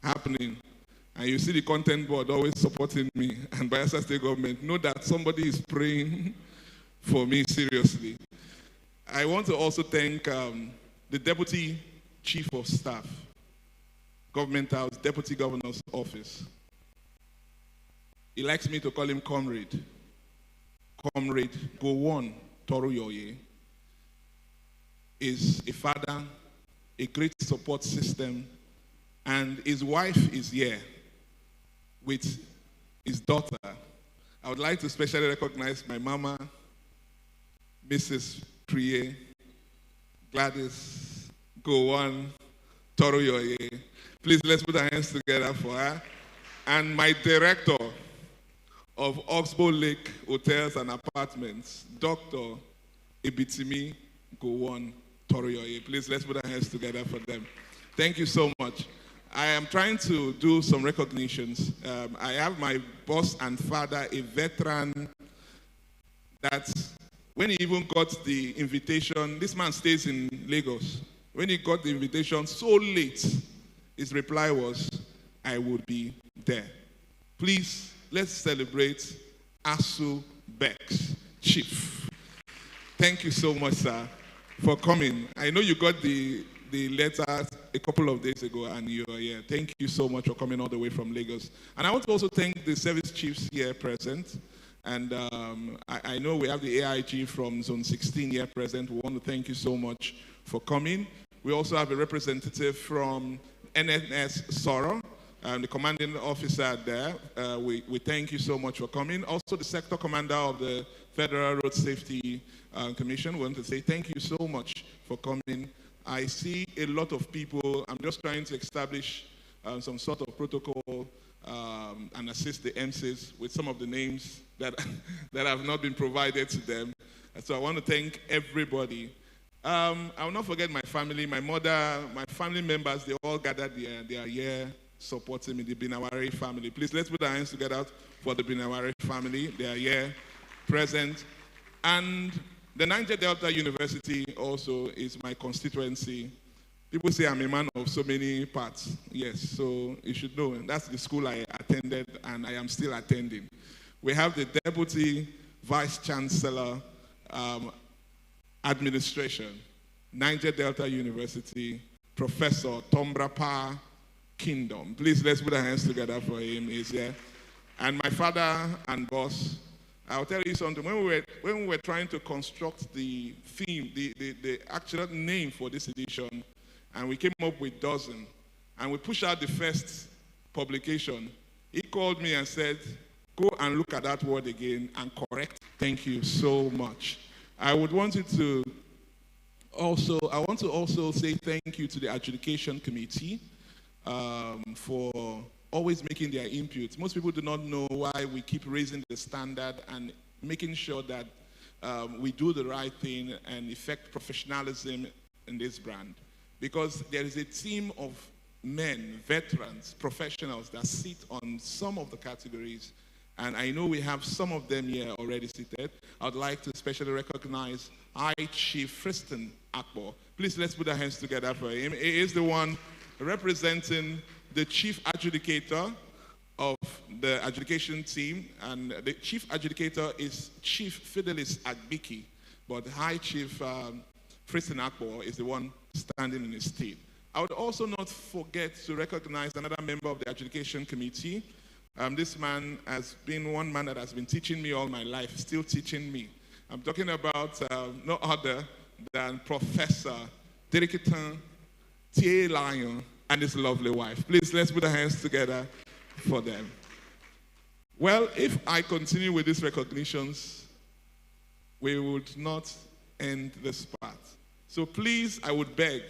happening, and you see the content board always supporting me and Bayelsa State Government, know that somebody is praying for me seriously. I want to also thank the Deputy Chief of Staff, Government House, Deputy Governor's Office. He likes me to call him Comrade. Comrade Gowon Toroyoye is a father, a great support system, and his wife is here with his daughter. I would like to specially recognize my mama, Mrs. Priye Gladys Gowon Toroyoye. Please, let's put our hands together for her. And my director of Oxbow Lake Hotels and Apartments, Dr. Ibitimi Gowon Toroyoye. Please, let's put our hands together for them. Thank you so much. I am trying to do some recognitions. I have my boss and father, a veteran that when he even got the invitation, this man stays in Lagos. When he got the invitation so late, his reply was, I would be there. Please, let's celebrate Asu Bex, Chief. Thank you so much, sir, for coming. I know you got the letter a couple of days ago and you are here. Thank you so much for coming all the way from Lagos. And I want to also thank the service chiefs here present. And I know we have the AIG from Zone 16 here present. We want to thank you so much for coming. We also have a representative from NNS Soro, the commanding officer there. We thank you so much for coming. Also the sector commander of the Federal Road Safety Commission. We want to say thank you so much for coming. I see a lot of people. I'm just trying to establish some sort of protocol and assist the MCs with some of the names that have not been provided to them. So I want to thank everybody. I will not forget my family, my mother, my family members. They all gathered here. They are here supporting me, the Binawari family. Please, let's put our hands together for the Binawari family. They are here present. And the Niger Delta University also is my constituency. People say I'm a man of so many parts. Yes, so you should know. That's the school I attended and I am still attending. We have the Deputy Vice Chancellor Administration, Niger Delta University, Professor Tombrapa Kingdom. Please, let's put our hands together for him. He's here. And my father and boss, I'll tell you something. When we were trying to construct the theme, the actual name for this edition, and we came up with dozen, and we pushed out the first publication, he called me and said, go and look at that word again and correct. Thank you so much. I want to also say thank you to the Adjudication Committee for always making their input. Most people do not know why we keep raising the standard and making sure that we do the right thing and effect professionalism in this brand. Because there is a team of men, veterans, professionals that sit on some of the categories. And I know we have some of them here already seated. I'd like to especially recognize High Chief Tristan Akbo. Please, let's put our hands together for him. He is the one representing the chief adjudicator of the adjudication team. And the chief adjudicator is Chief Fidelis Agbiki. But High Chief Tristan Akbo is the one standing in his stead. I would also not forget to recognize another member of the adjudication committee. This man has been one man that has been teaching me all my life, still teaching me. I'm talking about no other than Professor Dirikitan T.A. Lion and his lovely wife. Please, let's put our hands together for them. Well, if I continue with these recognitions, we would not end this part. So please, I would beg,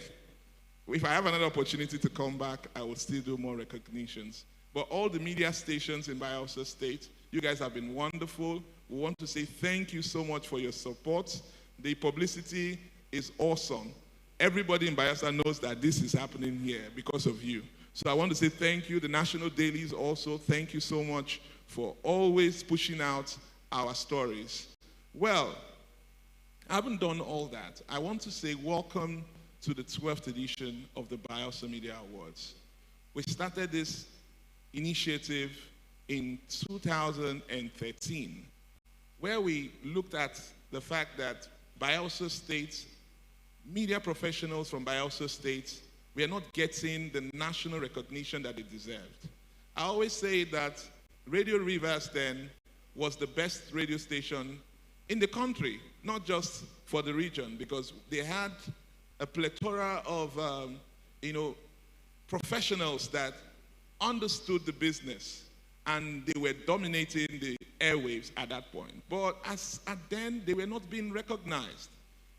if I have another opportunity to come back, I would still do more recognitions. But all the media stations in Bayelsa State, you guys have been wonderful. We want to say thank you so much for your support. The publicity is awesome. Everybody in Bayelsa knows that this is happening here because of you. So I want to say thank you. The national dailies also, thank you so much for always pushing out our stories. Well, I haven't done all that. I want to say welcome to the 12th edition of the Bayelsa Media Awards. we started this initiative in 2013, where we looked at the fact that Bayelsa State, media professionals from Bayelsa State, we are not getting the national recognition that they deserved. I always say that Radio Rivers then was the best radio station in the country, not just for the region, because they had a plethora of professionals that understood the business, and they were dominating the airwaves at that point. But at then, they were not being recognized.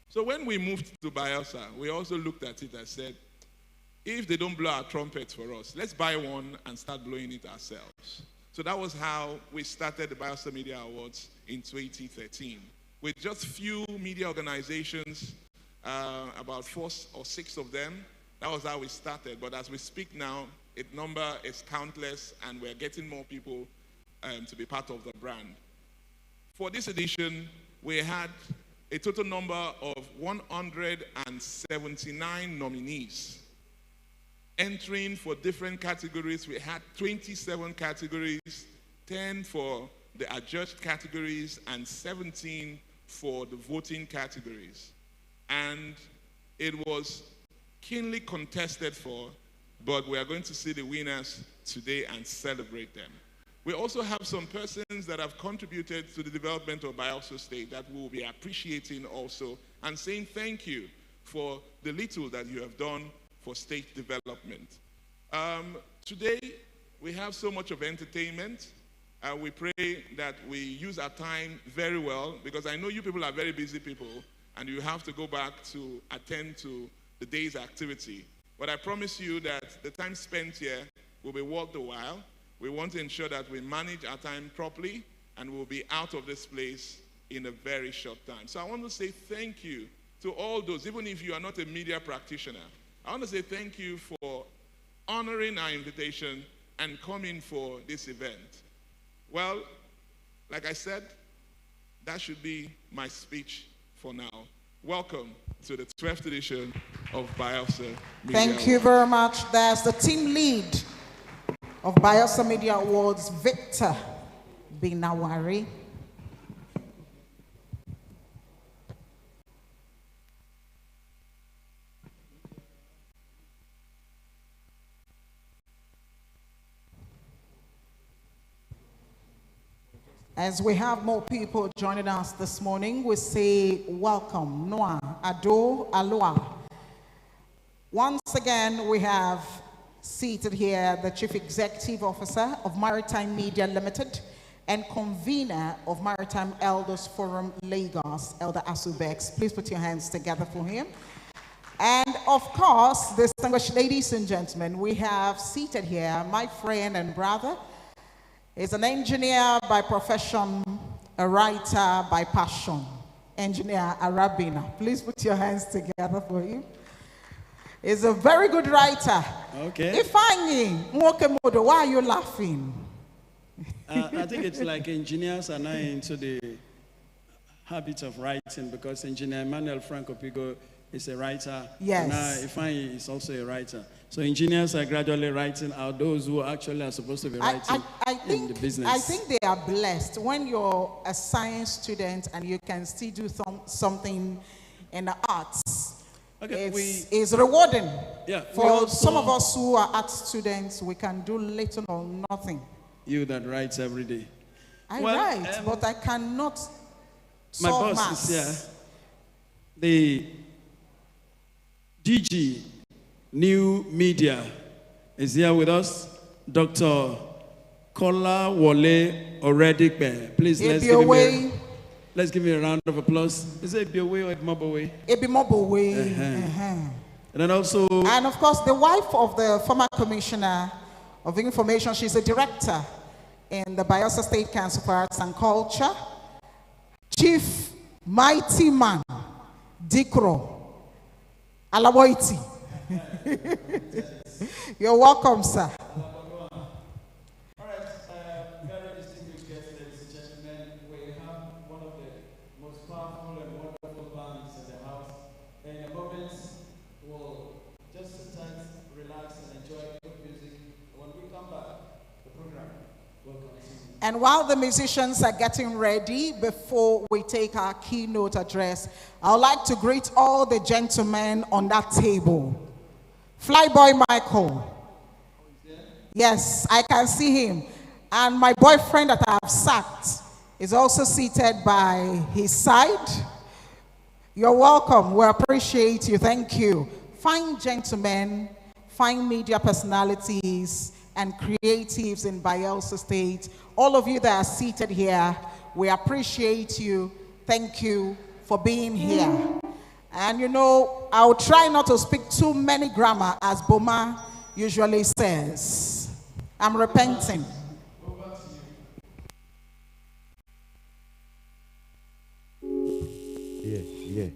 So when we moved to Bayelsa, we also looked at it and said, if they don't blow our trumpets for us, let's buy one and start blowing it ourselves. So that was how we started the Bayelsa Media Awards in 2013. With just few media organizations, about 4 or 6 of them. That was how we started. But as we speak now, its number is countless, and we're getting more people to be part of the brand. For this edition, we had a total number of 179 nominees. Entering for different categories, we had 27 categories, 10 for the adjudged categories, and 17 for the voting categories. And it was keenly contested for, but we are going to see the winners today and celebrate them. We also have some persons that have contributed to the development of Bayelsa State that we will be appreciating also and saying thank you for the little that you have done for state development. Today, we have so much of entertainment. We pray that we use our time very well, because I know you people are very busy people, and you have to go back to attend to the day's activity. But I promise you that the time spent here will be worth the while. We want to ensure that we manage our time properly, and we'll be out of this place in a very short time. So I want to say thank you to all those, even if you are not a media practitioner. I want to say thank you for honoring our invitation and coming for this event. Well, like I said, that should be my speech for now. Welcome to the 12th edition of Bayelsa Media Thank you very much. There's the team lead of Bayelsa Media Awards, Victor Binawari. As we have more people joining us this morning, we say welcome, Noah Ado Aloa. Once again, we have seated here the Chief Executive Officer of Maritime Media Limited and convener of Maritime Elders Forum Lagos, Elder Asubex. Please put your hands together for him. And of course, distinguished ladies and gentlemen, we have seated here my friend and brother. He's an engineer by profession, a writer by passion, Engineer Arabina. Please put your hands together for him. He's a very good writer. Okay. Ifanyi, Mwokemodo, why are you laughing? I think it's like engineers are now into the habit of writing, because Engineer Emmanuel Franco Pigo is a writer. Yes. Now Ifanyi is also a writer. So engineers are gradually writing out those who actually are supposed to be writing in the business. I think they are blessed when you're a science student and you can still do something in the arts. Okay, it's rewarding. Yeah. For some of us who are art students, we can do little or nothing. You that writes every day. I write, but I cannot my solve boss maths. is here. The DG New Media is here with us, Dr. Kola Wole Oredikbe. Please let's give him a round of applause. Is it Ebiowei or Ebimobowe? Ebimobowe. And then also, and of course, the wife of the former Commissioner of Information. She's a director in the Bayelsa State Council for Arts and Culture. Chief Mighty Man Dikro Alawoiti. You're welcome, sir. And while the musicians are getting ready, before we take our keynote address, I would like to greet all the gentlemen on that table. Flyboy Michael. Yes, I can see him. And my boyfriend that I have sacked is also seated by his side. You're welcome. We appreciate you. Thank you. Fine gentlemen, fine media personalities, and creatives in Bayelsa State. All of you that are seated here, we appreciate you. Thank you for being here. And you know, I'll try not to speak too many grammar, as Boma usually says. I'm repenting. Yeah.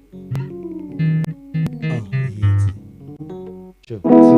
Oh, yeah. Sure.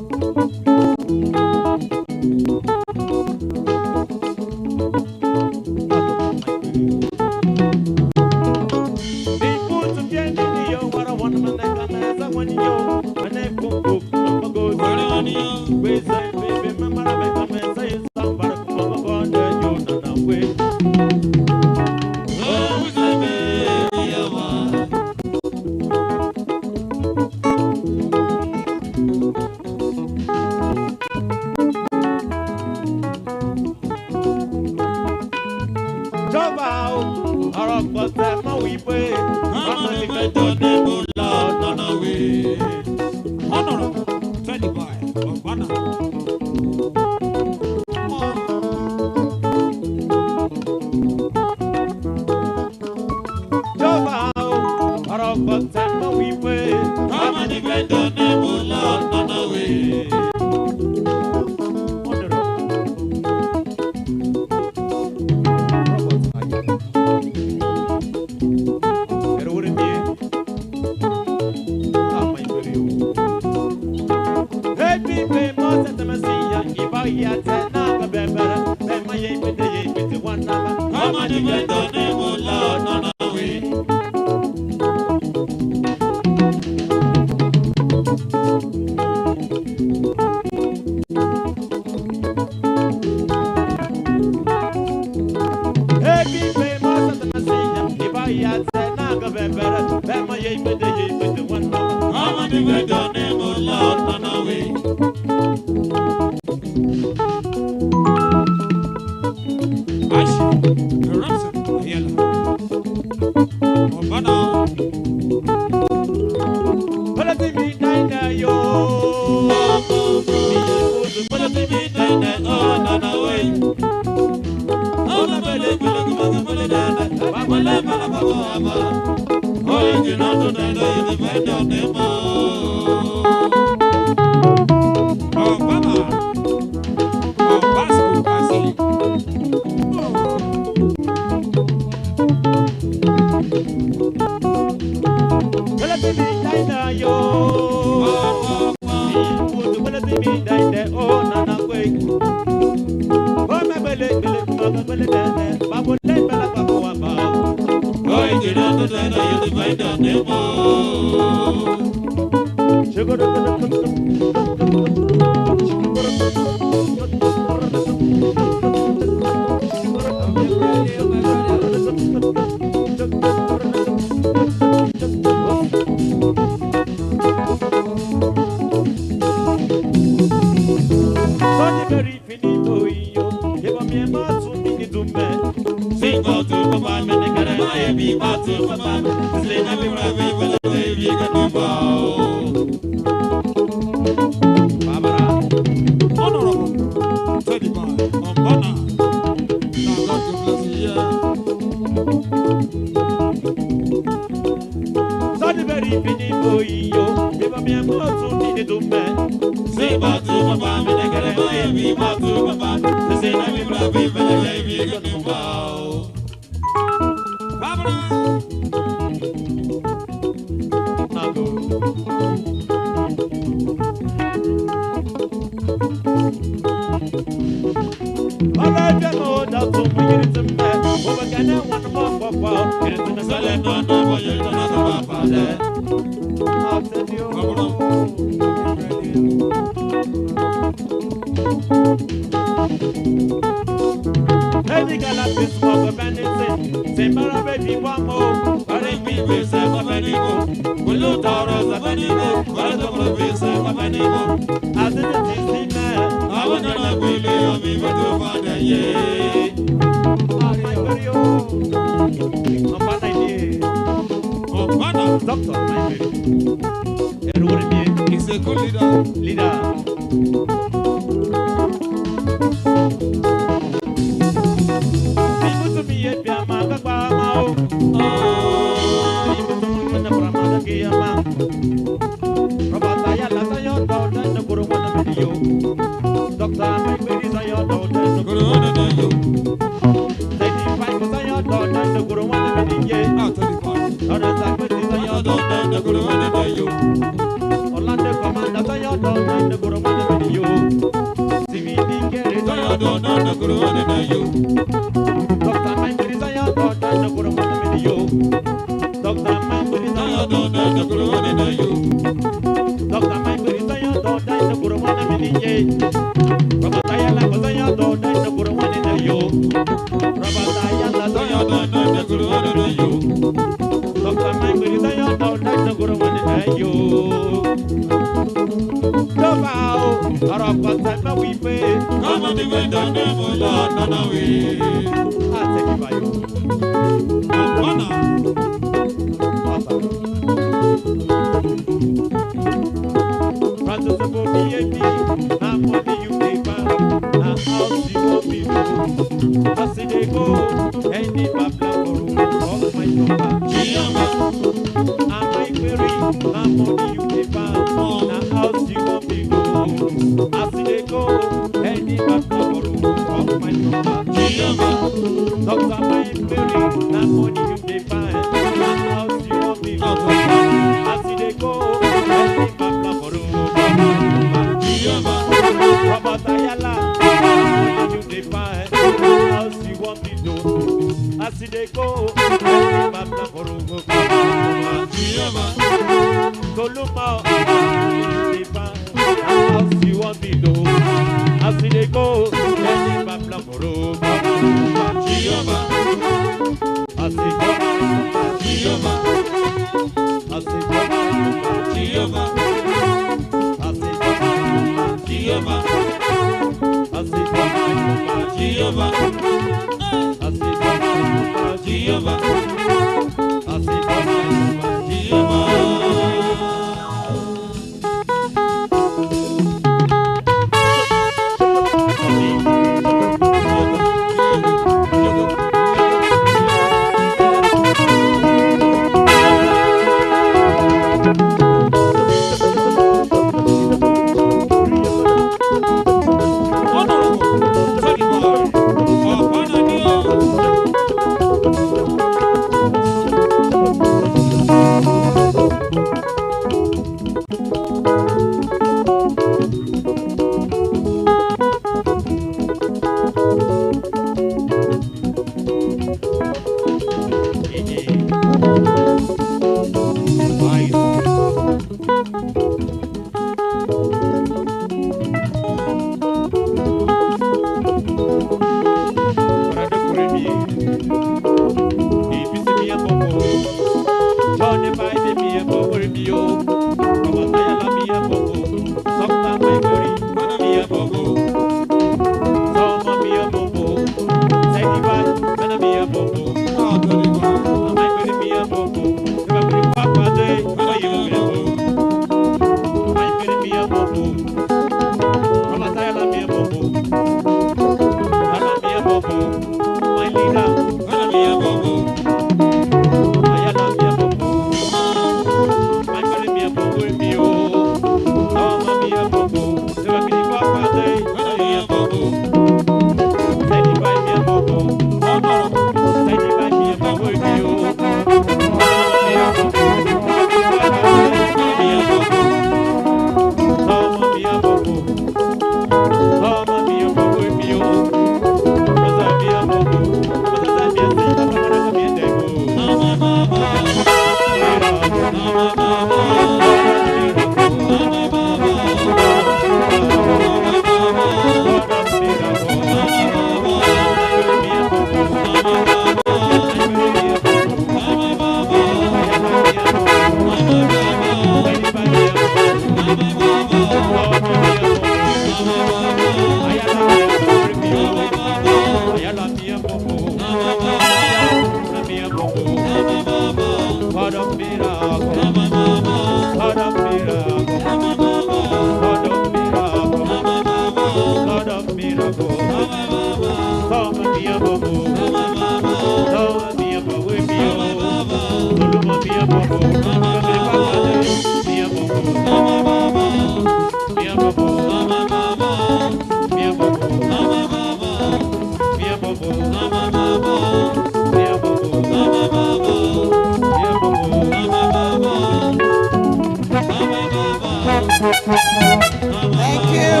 Thank you.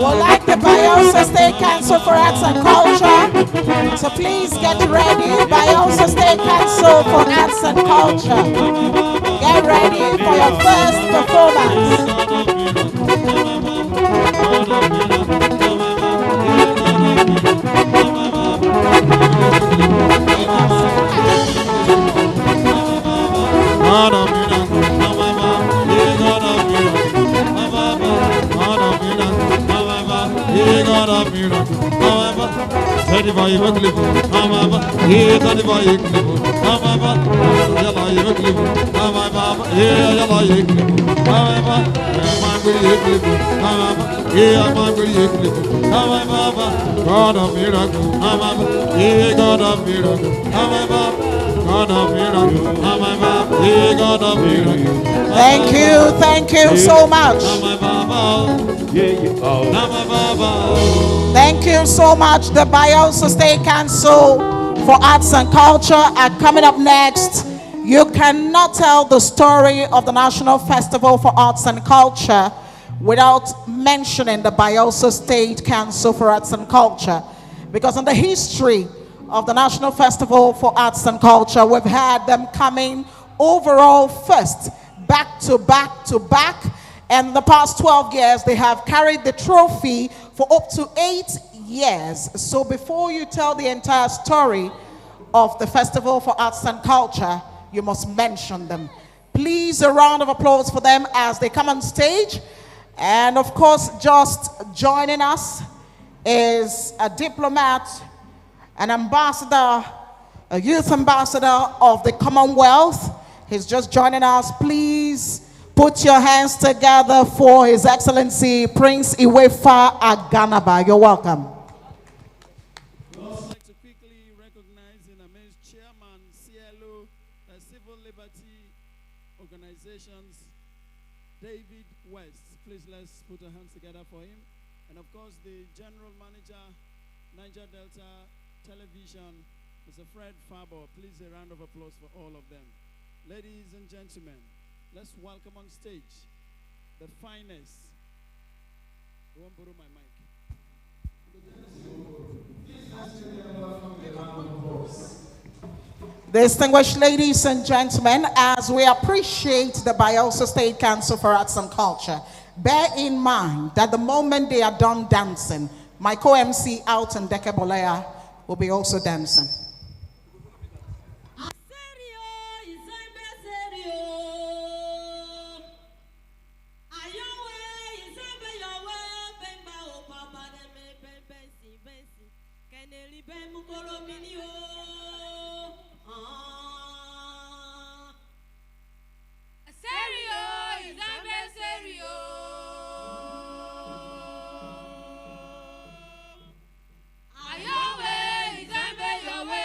We'd like the Bayelsa State Council for Arts and Culture. So please get ready. Bayelsa State Council for Arts and Culture. Get ready for your first performance. God of miracle, God of miracle, God of miracle, God of miracle. Thank you so much. Thank you so much. The Bayelsa State Council for Arts and Culture are coming up next. You cannot tell the story of the National Festival for Arts and Culture without mentioning the Bayelsa State Council for Arts and Culture, because in the history of the National Festival for Arts and Culture, we've had them coming overall first, back to back to back, and in the past 12 years they have carried the trophy for up to 8 years. So before you tell the entire story of the Festival for Arts and Culture, you must mention them. Please, a round of applause for them as they come on stage. And of course, just joining us is a diplomat, an ambassador, a youth ambassador of the Commonwealth. He's just joining us. Please put your hands together for His Excellency Prince Iwefa Aganaba. You're welcome. I'd like to quickly recognize in amidst Chairman CLO, Civil Liberty Organizations, David West. Please let's put our hands together for him. And of course, the General Manager, Niger Delta Television, Mr. Fred Fabo. Please a round of applause for all of them. Ladies and gentlemen, let's welcome on stage the finest. I won't borrow my mic. Distinguished ladies and gentlemen, as we appreciate the Bayelsa State Council for Arts and Culture, bear in mind that the moment they are done dancing, my co-MC out in Dekebolea will be also dancing. Your way.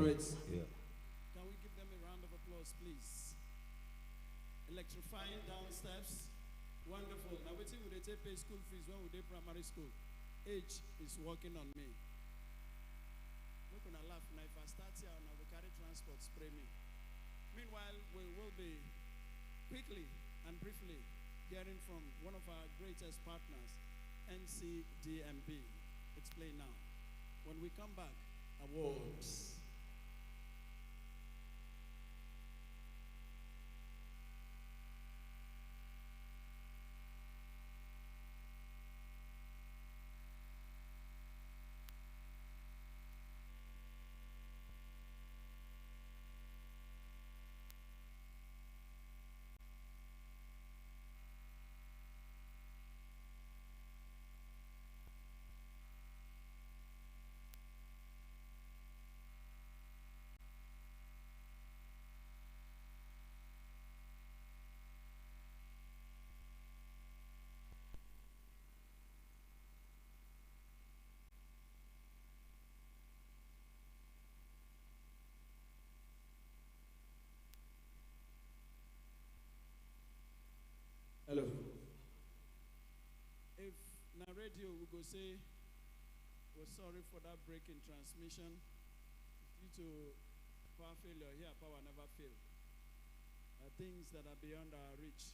graduates. Yeah. Can we give them a round of applause, please? Electrifying down steps. Wonderful. Now, waiting, would they pay school fees when we did primary school? Age is working on me. Look, when I laugh, now if I start here, now we carry transport, spray me. Meanwhile, we will be quickly and briefly hearing from one of our greatest partners, NCDMB. Explain now. When we come back, awards. Hello. If na radio we go say we're sorry for that break in transmission due to power failure. Here power never fail. Things that are beyond our reach,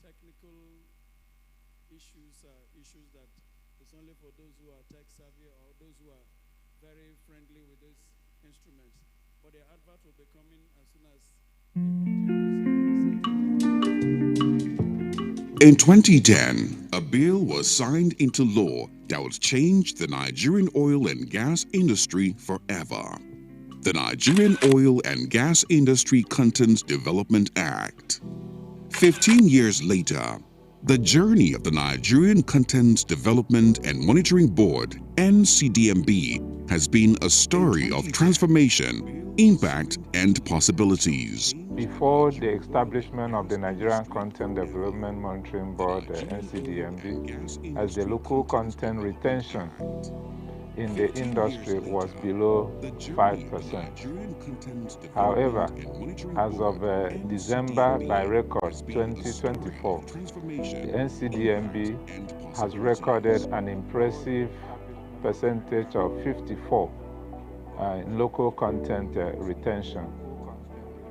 technical issues are issues that it's only for those who are tech savvy or those who are very friendly with these instruments. But the advert will be coming as soon as In 2010, a bill was signed into law that would change the Nigerian oil and gas industry forever. The Nigerian Oil and Gas Industry Contents Development Act. 15 years later, the journey of the Nigerian Contents Development and Monitoring Board, NCDMB, has been a story of transformation, impact, and possibilities. Before the establishment of the Nigerian Content Development Monitoring Board, the NCDMB, as the local content retention in the industry was below 5%. However, as of December by record 2024, the NCDMB has recorded an impressive percentage of 54 in local content retention,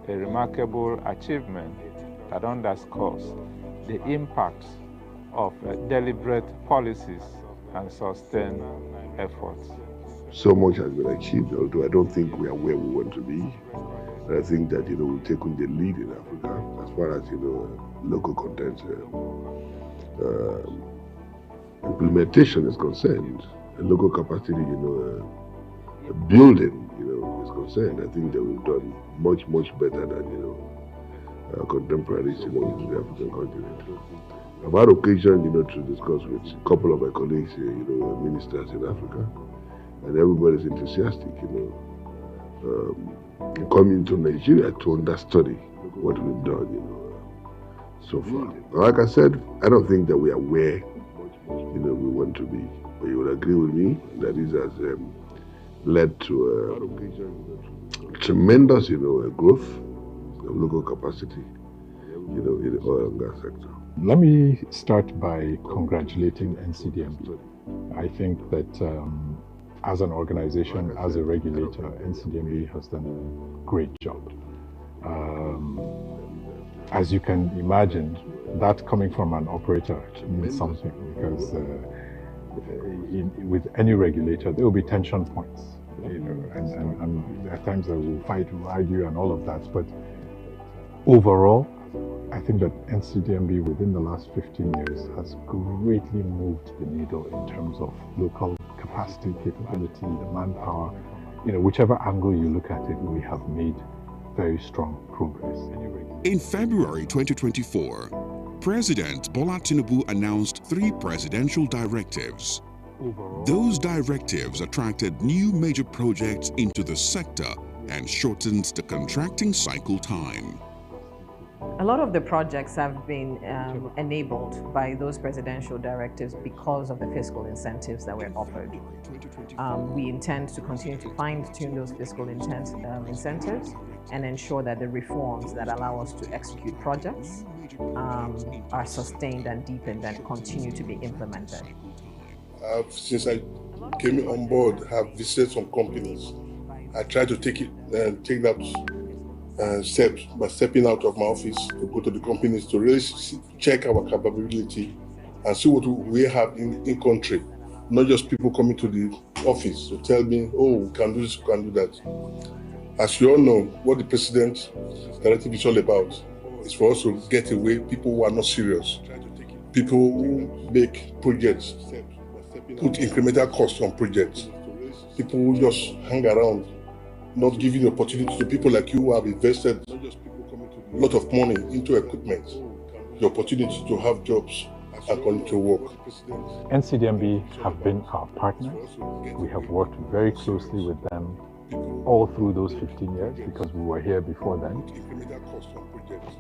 a remarkable achievement that underscores the impact of deliberate policies and sustained efforts. So much has been achieved, although I don't think we are where we want to be. And I think that, we've taken the lead in Africa as far as, local content implementation is concerned, and local capacity, building, is concerned. I think that we've done much, much better than, our contemporaries, in the African continent. I've had occasion, to discuss with a couple of my colleagues here, ministers in Africa, and everybody's enthusiastic, coming to Nigeria to understudy what we've done, so far. Like I said, I don't think that we are where, we want to be. But you will agree with me that this has led to tremendous, growth of local capacity, in the oil and gas sector. Let me start by congratulating NCDMB. I think that as an organization, as a regulator, NCDMB has done a great job. As you can imagine, that coming from an operator means something, because with any regulator, there will be tension points, and at times they will fight, will argue, and all of that. But overall, I think that NCDMB within the last 15 years has greatly moved the needle in terms of local capacity, capability, the manpower. Whichever angle you look at it, we have made very strong progress. In February 2024, President Bola Tinubu announced 3 presidential directives. Those directives attracted new major projects into the sector and shortened the contracting cycle time. A lot of the projects have been enabled by those presidential directives because of the fiscal incentives that were offered. We intend to continue to fine-tune those fiscal incentives and ensure that the reforms that allow us to execute projects are sustained and deepened and continue to be implemented. Since I came on board, have visited some companies. I try to take that step by stepping out of my office to go to the companies to really check our capability and see what we have in country. Not just people coming to the office to tell me, oh, we can do this, we can do that. As you all know, what the president's directive is all about is for us to get away people who are not serious, people who make projects, put incremental costs on projects, people who just hang around, not giving the opportunity to people like you who have invested a lot of money into equipment, the opportunity to have jobs and continue to work. NCDMB have been our partners. We have worked very closely with them all through those 15 years because we were here before then.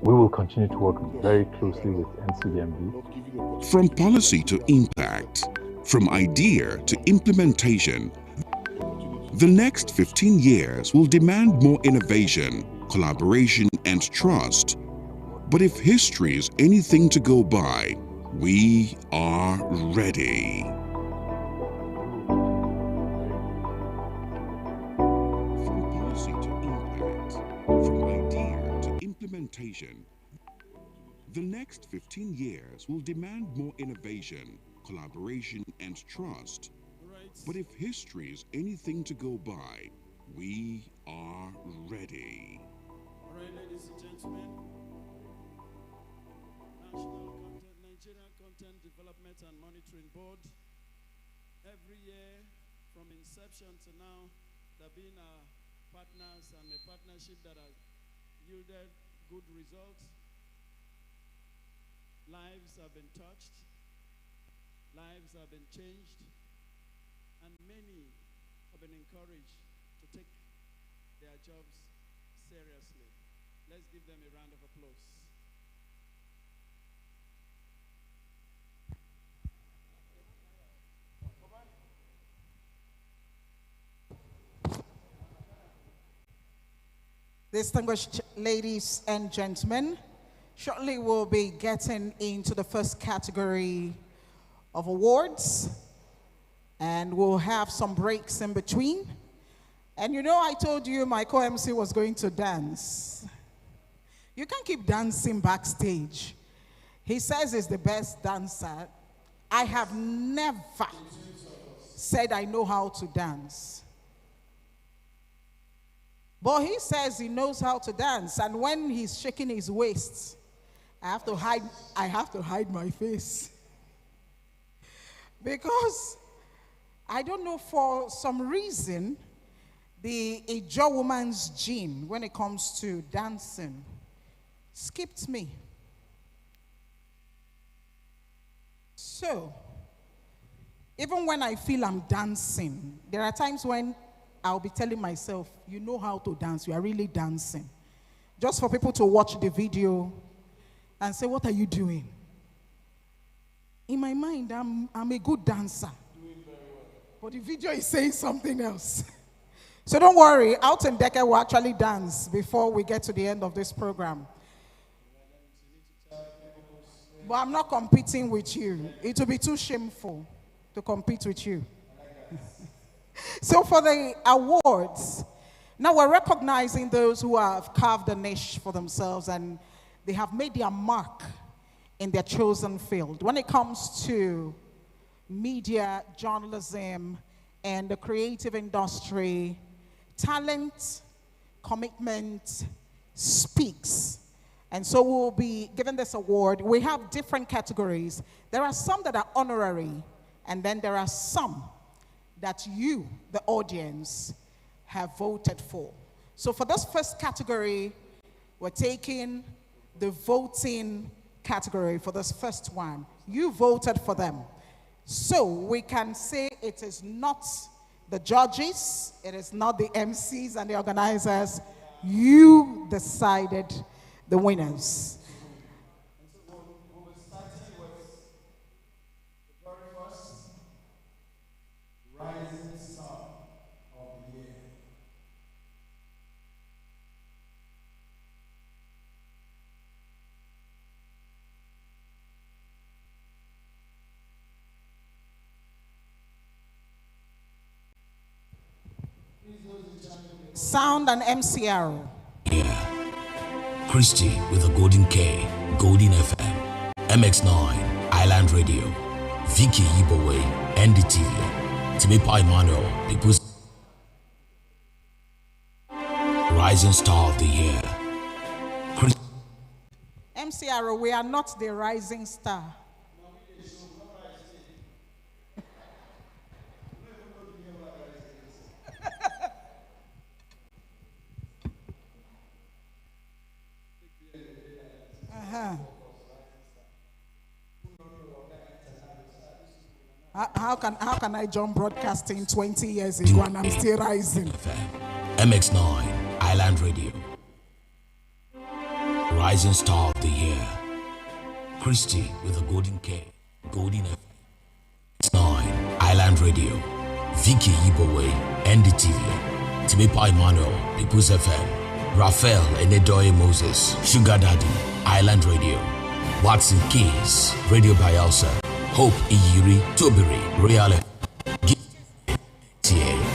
We will continue to work very closely with NCDMB. From policy to impact, from idea to implementation, the next 15 years will demand more innovation, collaboration, and trust. But if history is anything to go by, we are ready. From policy to impact, from idea to implementation, the next 15 years will demand more innovation, collaboration, and trust. But if history is anything to go by, we are ready. All right, ladies and gentlemen, Nigerian Content Development and Monitoring Board, every year from inception to now, they've been our partners and a partnership that has yielded good results. Lives have been touched, lives have been changed, and many have been encouraged to take their jobs seriously. Let's give them a round of applause. Distinguished ladies and gentlemen, shortly we'll be getting into the first category of awards, and we'll have some breaks in between. And you know, I told you my co-MC was going to dance. You can't keep dancing backstage. He says he's the best dancer. I have never said I know how to dance. But he says he knows how to dance, and when he's shaking his waist, I have to hide my face. Because I don't know, for some reason, the Ijo woman's gene, when it comes to dancing, skipped me. So, even when I feel I'm dancing, there are times when I'll be telling myself, you know how to dance, you are really dancing. Just for people to watch the video and say, what are you doing? In my mind, I'm a good dancer. But the video is saying something else. So don't worry, Out and Decker will actually dance before we get to the end of this program. But I'm not competing with you. It will be too shameful to compete with you. So for the awards, now we're recognizing those who have carved a niche for themselves and they have made their mark in their chosen field. When it comes to media, journalism, and the creative industry, talent, commitment speaks. And so we'll be given this award. We have different categories. There are some that are honorary, and then there are some that you, the audience, have voted for. So for this first category, we're taking the voting category for this first one. You voted for them. So we can say it is not the judges, it is not the MCs and the organizers. You decided the winners. Sound and MCR. Yeah. Christy with a Golden K, Golden FM, MX9, Island Radio, Vicky Ibowe, NDTV, Timepa Emmanuel, People's Rising Star of the Year. MCR, we are not the rising star. How can I jump broadcasting 20 years ago and I'm still rising? MX9, Island Radio. Rising Star of the Year. Christy with a Golden K, Golden FM. MX9, Island Radio. Vicky Ibowe, NDTV. Timepa Emmanuel, People's FM. Raphael Enedoye Moses, Sugar Daddy, Island Radio. Watson Keys, Radio Bayelsa. Hope Iyiri, Tobiri, Royal TA.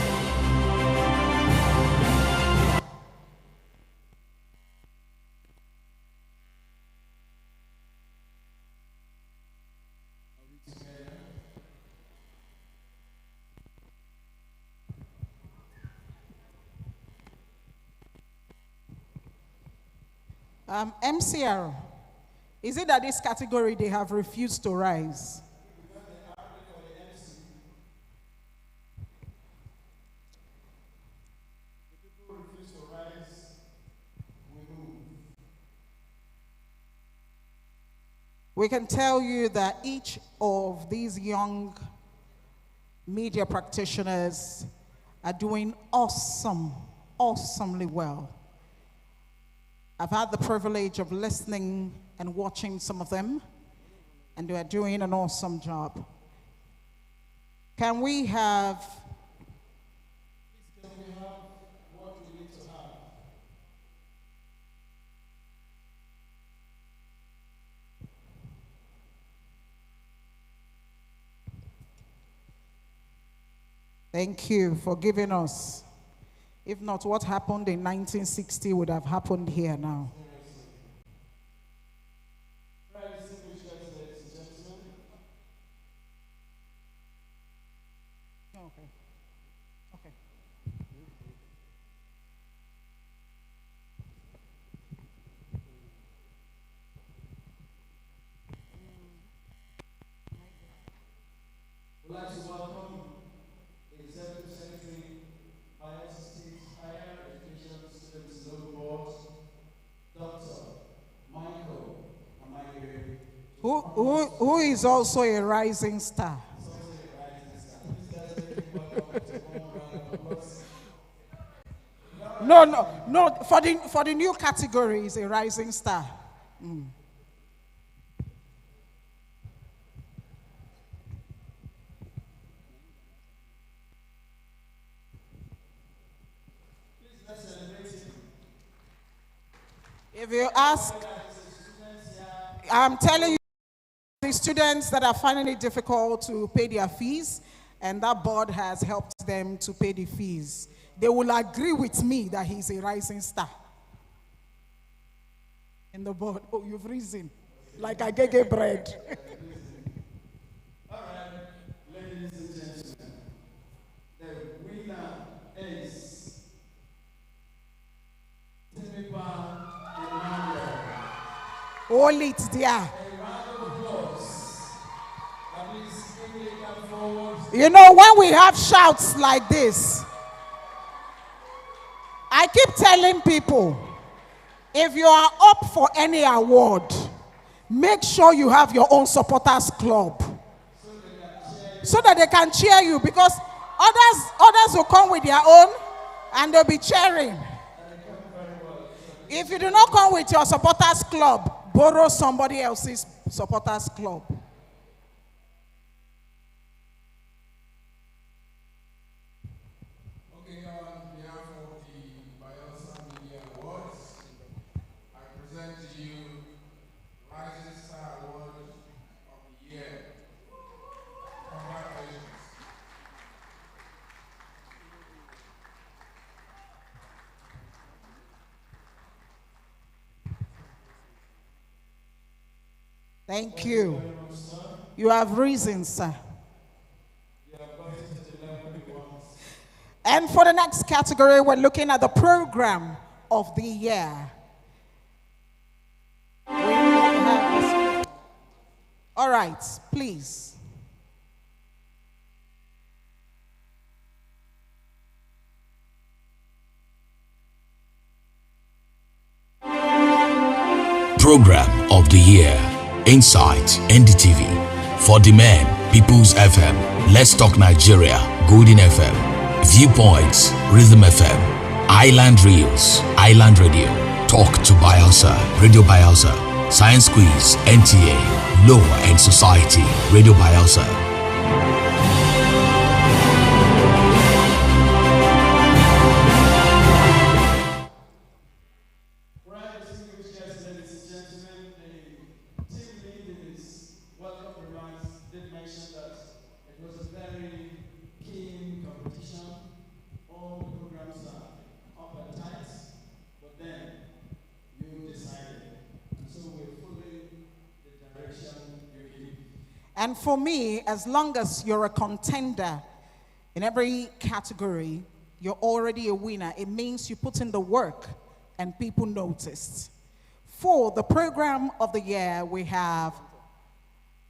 MCR, is it that this category they have refused to rise? We can tell you that each of these young media practitioners are doing awesomely well. I've had the privilege of listening and watching some of them, and they are doing an awesome job. Can we have what we need to have? Thank you for giving us. If not, what happened in 1960 would have happened here now. Okay. We'd like to welcome the Executive Secretary, Bayelsa State Higher Education Students Local Board, Dr. Michael Amagiri, who is also a rising star. No, for the new category is a rising star. If you ask, I'm telling you, the students that are finding it difficult to pay their fees, and that board has helped them to pay the fees, they will agree with me that he's a rising star. In the board, oh, you've risen, like I gave bread. All right, ladies and gentlemen, the winner is Timepa Emmanuel. Hold it there. A round of applause. Please quickly come forward. You know, when we have shouts like this, I keep telling people, if you are up for any award, make sure you have your own supporters club so that they can cheer you, because others will come with their own and they'll be cheering. If you do not come with your supporters club, borrow somebody else's supporters club. Okay, on behalf of the Bayelsa Media Awards, I present to you Rising Star Award of the Year. Congratulations. Thank you. You have reason, sir. And for the next category, we're looking at the program of the year. All right, please. Program of the Year, Insight, NDTV, For the Men, People's FM, Let's Talk Nigeria, Golden FM, Viewpoints, Rhythm FM, Island Reels, Island Radio, Talk to Bayelsa, Radio Bayelsa, Science Quiz, NTA, Law and Society, Radio Bayelsa. And for me, as long as you're a contender in every category, you're already a winner. It means you put in the work and people noticed. For the program of the year, we have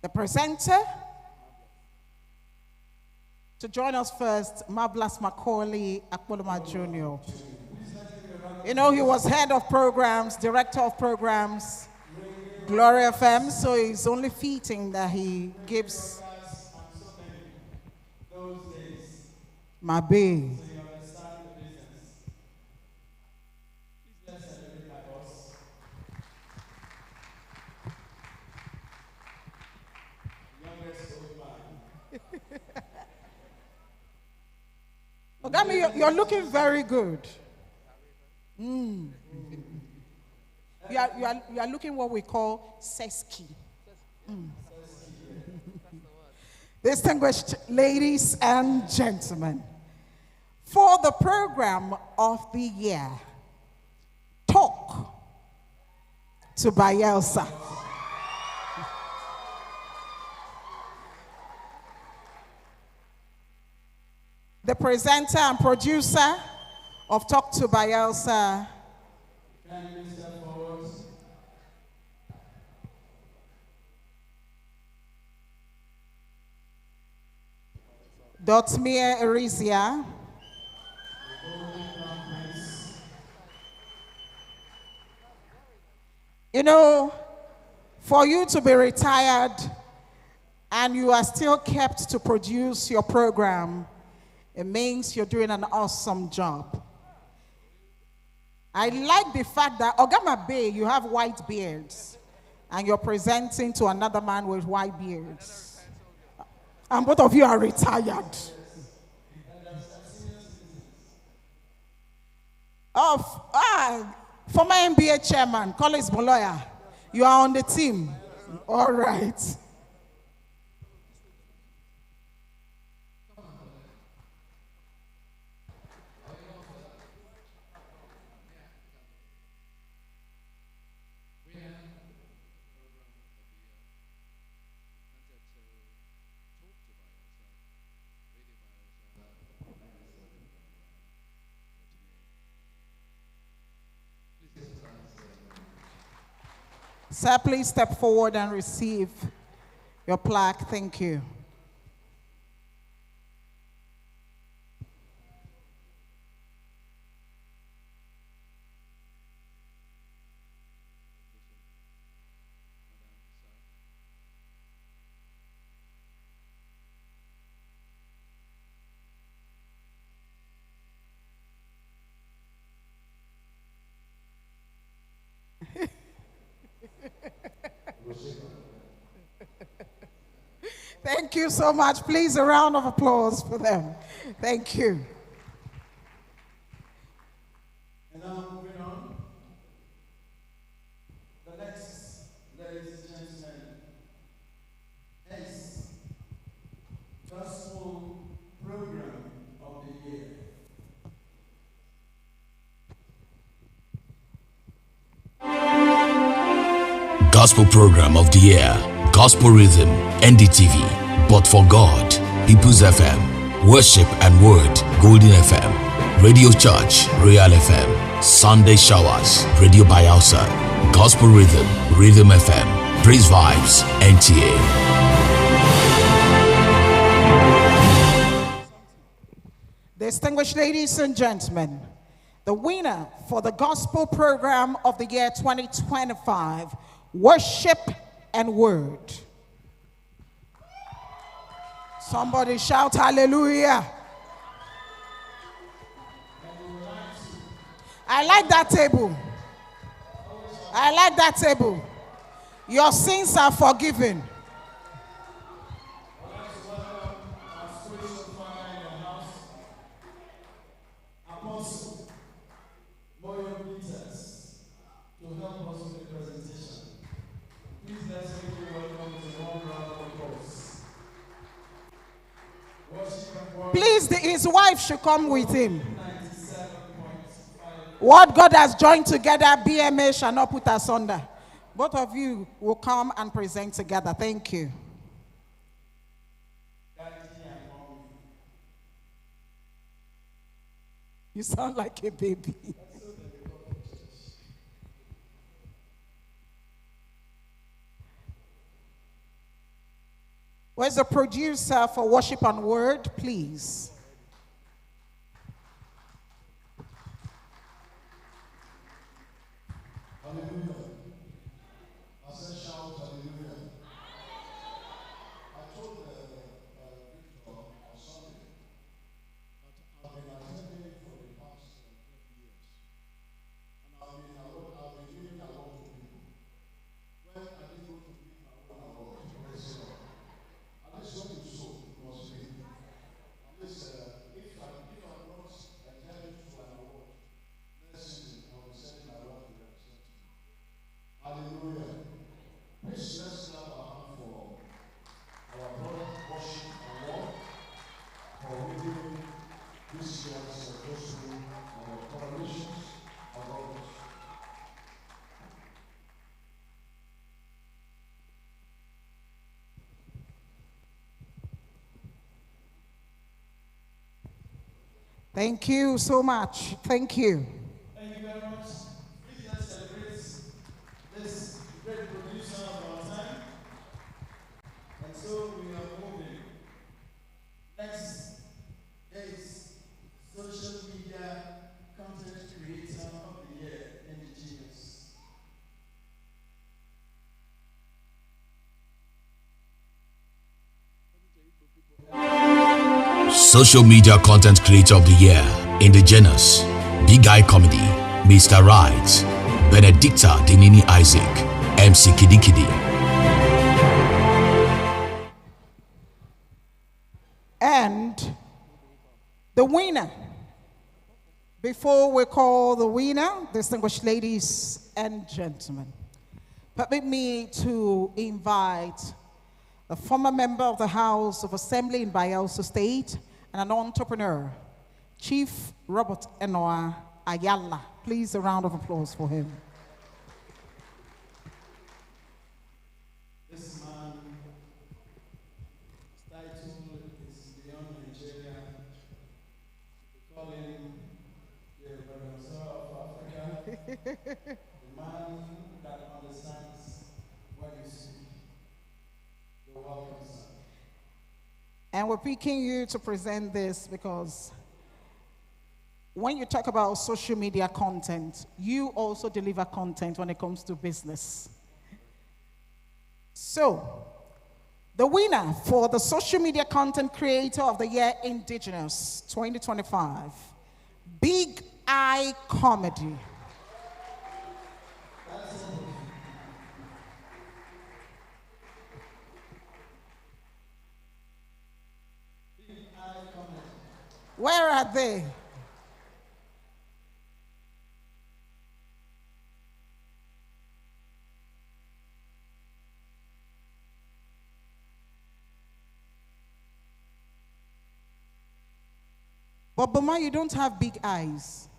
the presenter. To join us first, Marvelous Macaulay Akpoloma Jr. You know, he was head of programs, director of programs, Gloria FM, so it's only fitting that he gives my baby. Ogami, you're looking very good. You are looking what we call sesky. Distinguished ladies and gentlemen, for the program of the year, Talk to Bayelsa. The presenter and producer of Talk to Bayelsa, Dotmir Erizia. You know, for you to be retired and you are still kept to produce your program, it means you're doing an awesome job. I like the fact that Ogama Bay, you have white beards, and you're presenting to another man with white beards. And both of you are retired. Former NBA chairman, Collins Moloya, you are on the team. All right. Sir, please step forward and receive your plaque. Thank you. Thank you so much. Please, a round of applause for them. Thank you. And now moving on. The next, ladies and gentlemen, is Gospel Program of the Year. Gospel Program of the Year, Gospel Rhythm, NDTV, But for God, People's FM, Worship and Word, Golden FM, Radio Church, Royal FM, Sunday Showers, Radio Bayelsa, Gospel Rhythm, Rhythm FM, Praise Vibes, NTA. Distinguished ladies and gentlemen, the winner for the Gospel Program of the Year 2025, Worship and Word. Somebody shout hallelujah. I like that table. I like that table. Your sins are forgiven. Please, his wife should come with him. What God has joined together, BMA shall not put asunder. Both of you will come and present together. Thank you. You sound like a baby. Where's the producer for Worship and Word, please? Hallelujah. I said shout hallelujah. I told Victor on Sunday that I've been attending for the past 20 years. And I've been giving award to people. When I didn't go to give my own award, I said, at least what you sow must be. At least if I'm not entitled to an award, next season I will send my award to represent you. Hallelujah. Please let's clap our hand for our brother Worship and Word for leading this year's gospel and coronations of others. Thank you so much. Thank you. Thank you very much. Please let's celebrate this great producer of our time. And so we are moving. Next is social media content creator of the year in the Genius. Social Media Content Creator of the Year, Indigenous, Big Eye Comedy, Mr. Right, Benedicta Denini Isaac, MC Kidikidi. And the winner, before we call the winner, distinguished ladies and gentlemen, permit me to invite the former member of the House of Assembly in Bayelsa State and an entrepreneur, Chief Robert Enoa Ayala. Please, a round of applause for him. This man, his title is Beyond Nigeria. We call him the Bayelsa of Africa, the man that understands what you see. You're welcome, sir. And we're picking you to present this because when you talk about social media content, you also deliver content when it comes to business. So, the winner for the Social Media Content Creator of the Year Indigenous 2025, Big Eye Comedy. Where are they? But Boma, you don't have big eyes.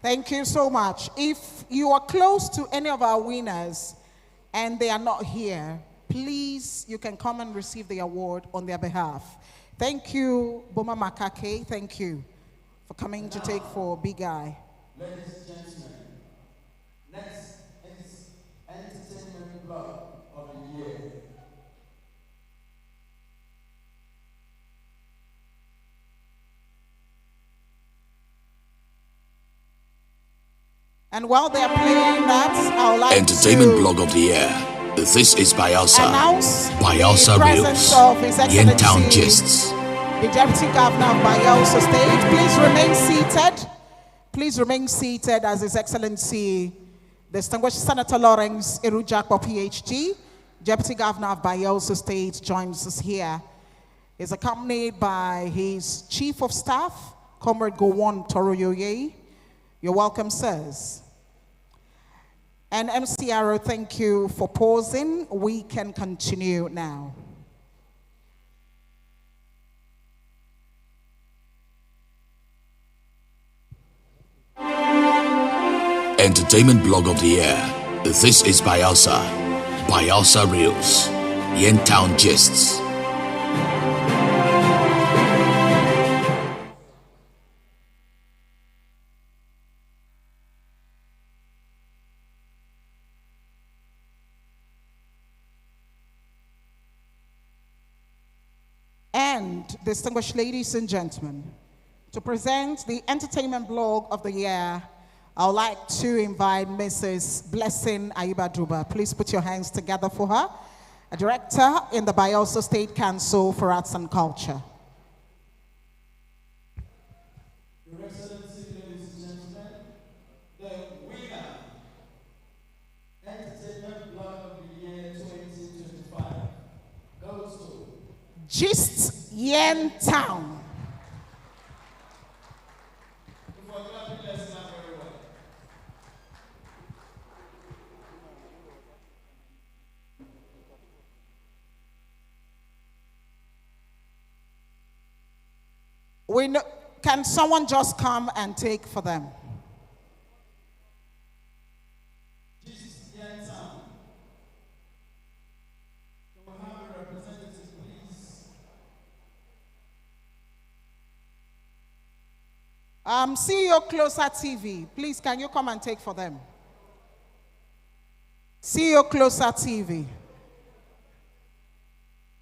Thank you so much. If you are close to any of our winners and they are not here, please, you can come and receive the award on their behalf. Thank you, Boma Makake. Thank you for coming to take for Big Eye. Ladies and gentlemen, next is Entertainment Blog of the Year. And while they are playing that, I would like Entertainment to Blog of the Year. This is Bayelsa. announce Bayelsa the presence Reels. of His Yen Town Excellency, Gists. the Deputy Governor of Bayelsa State. Please remain seated. Please remain seated as His Excellency, distinguished Senator Lawrence Erujakpo, PhD, Deputy Governor of Bayelsa State, joins us here. He's accompanied by his Chief of Staff, Comrade Gowon Toroyoye. You're welcome, sirs. And MCRO, thank you for pausing. We can continue now. Entertainment Blog of the Year. This is Bayelsa. Bayelsa Reels. Yen Town Gists. And distinguished ladies and gentlemen, to present the Entertainment Blog of the Year, I would like to invite Mrs. Blessing Aibaduba. Please put your hands together for her, a director in the Bayelsa State Council for Arts and Culture. Your Excellency, ladies and gentlemen, the winner, Entertainment Blog of the Year 2025, goes to Gist Yen Town. Can someone just come and take for them? CEO Closer TV, please can you come and take for them? CEO Closer TV,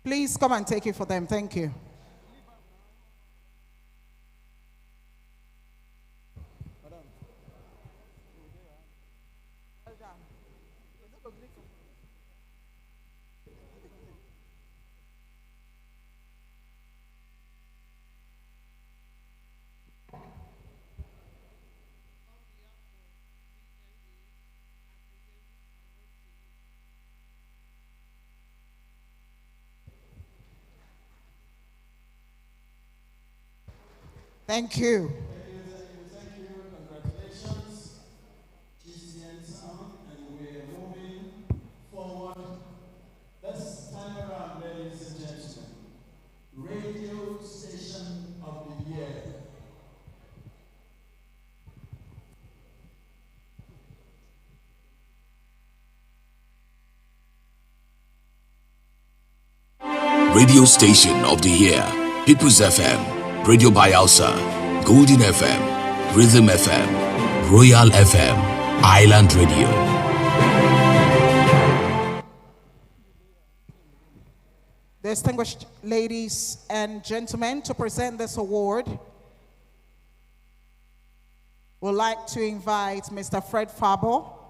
please come and take it for them. Thank you. Thank you. Thank you. Congratulations. GCN Sound, and we're moving forward. This time around, ladies and gentlemen, Radio Station of the Year. Radio Station of the Year. People's FM. Radio Bayelsa, Golden FM, Rhythm FM, Royal FM, Island Radio. Distinguished ladies and gentlemen, to present this award, we'd like to invite Mr. Fred Fabo.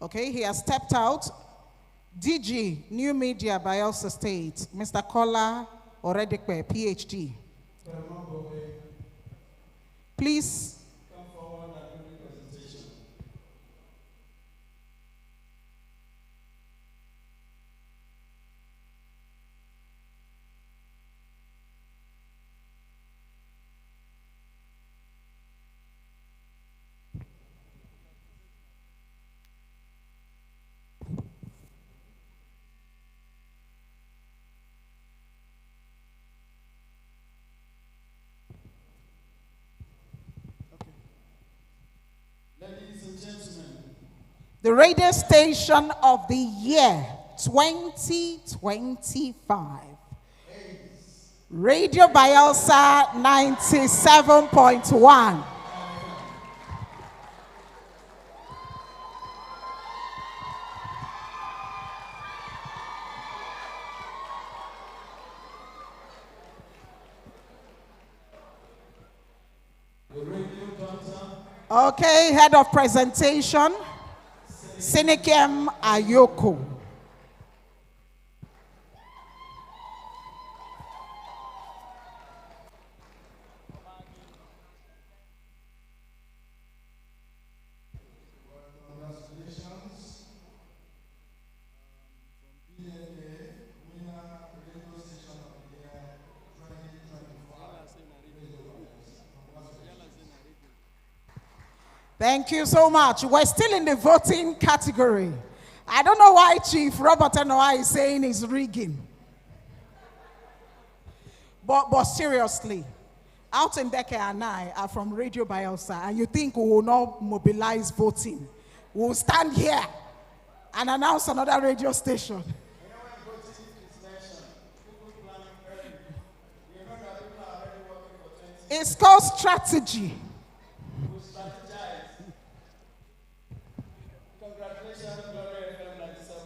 Okay, he has stepped out. DG, New Media, Bayelsa State, Mr. Kola Oredikwe, PhD. Please come forward and do the presentation. The radio station of the year 2025. Radio Bayelsa 97.1. Okay, head of presentation, Sinikem Ayoko. Thank you so much. We're still in the voting category. I don't know why Chief Robert Anoa is saying he's rigging. But seriously, out in Deke and I are from Radio Bayelsa, and you think we will not mobilize voting? We'll stand here and announce another radio station. It's called strategy.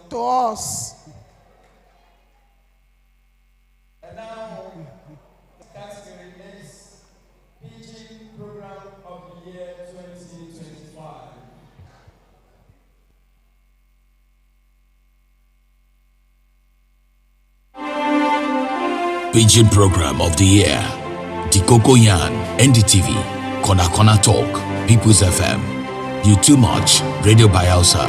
To us. And now, category is Pidgin Program of the Year 2025. Pidgin Program of the Year, Dikoko Yan, NDTV, Kona Kona Talk, People's FM, You Too Much, Radio Bayelsa,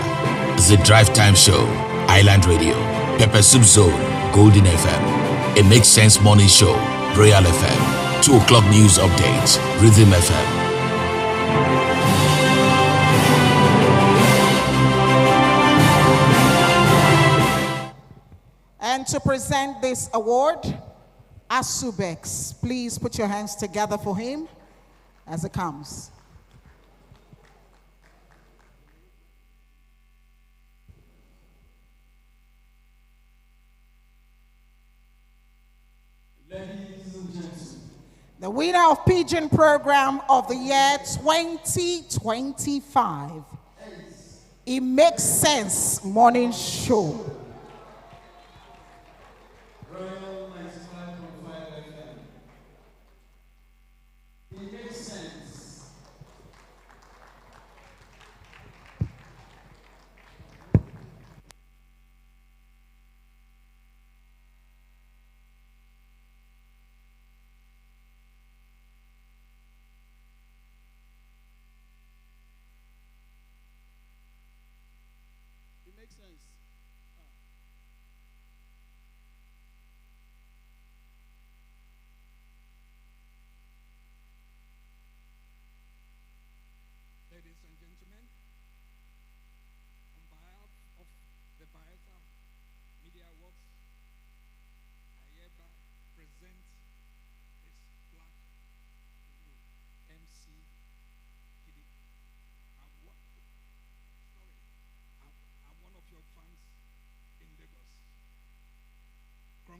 The Drive Time Show, Island Radio, Pepper Soup Zone, Golden FM, It Makes Sense Morning Show, Royal FM, 2 o'clock news updates, Rhythm FM. And to present this award, Asubex, please put your hands together for him as it comes. Ladies and gentlemen, the winner of Pidgin Program of the Year 2025, It Makes Sense Morning Show. Royal 95.5 FM. It makes sense. It makes sense.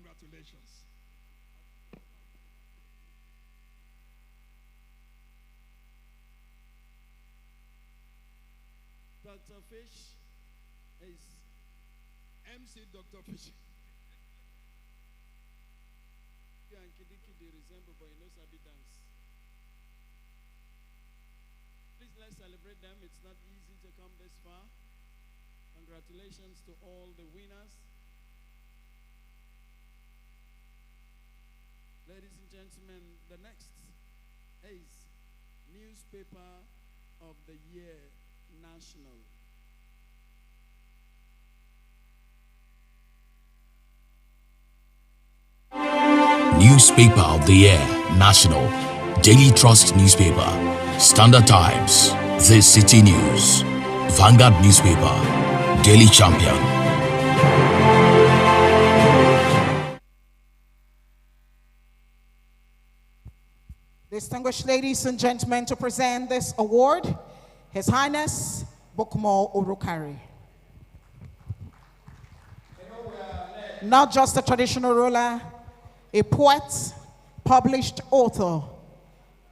Congratulations. Dr. Fish is MC Dr. Fish. You and Kidi resemble, but you know Sabi dance. Please let's celebrate them. It's not easy to come this far. Congratulations to all the winners. Ladies and gentlemen, the next is Newspaper of the Year National. Newspaper of the Year National, Daily Trust Newspaper, Standard Times, The City News, Vanguard Newspaper, Daily Champion. Distinguished ladies and gentlemen, to present this award, His Highness Bokmo Urukari. Not just a traditional ruler, a poet, published author.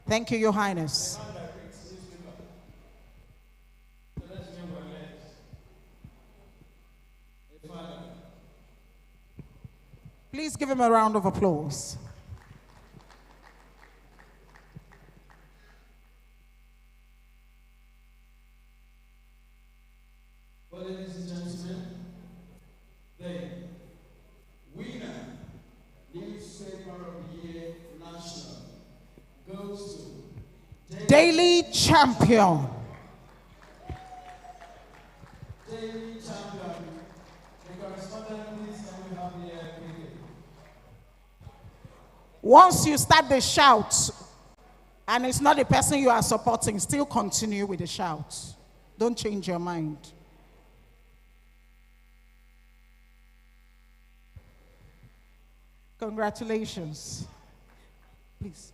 Thank you, Your Highness. Please give him a round of applause. Well, ladies and gentlemen, the winner, Newspaper of the Year National, goes to Daily Champion. Daily Champion. The correspondent, please, can we have the cricket? Once you start the shout, and it's not the person you are supporting, still continue with the shout. Don't change your mind. Congratulations. Please.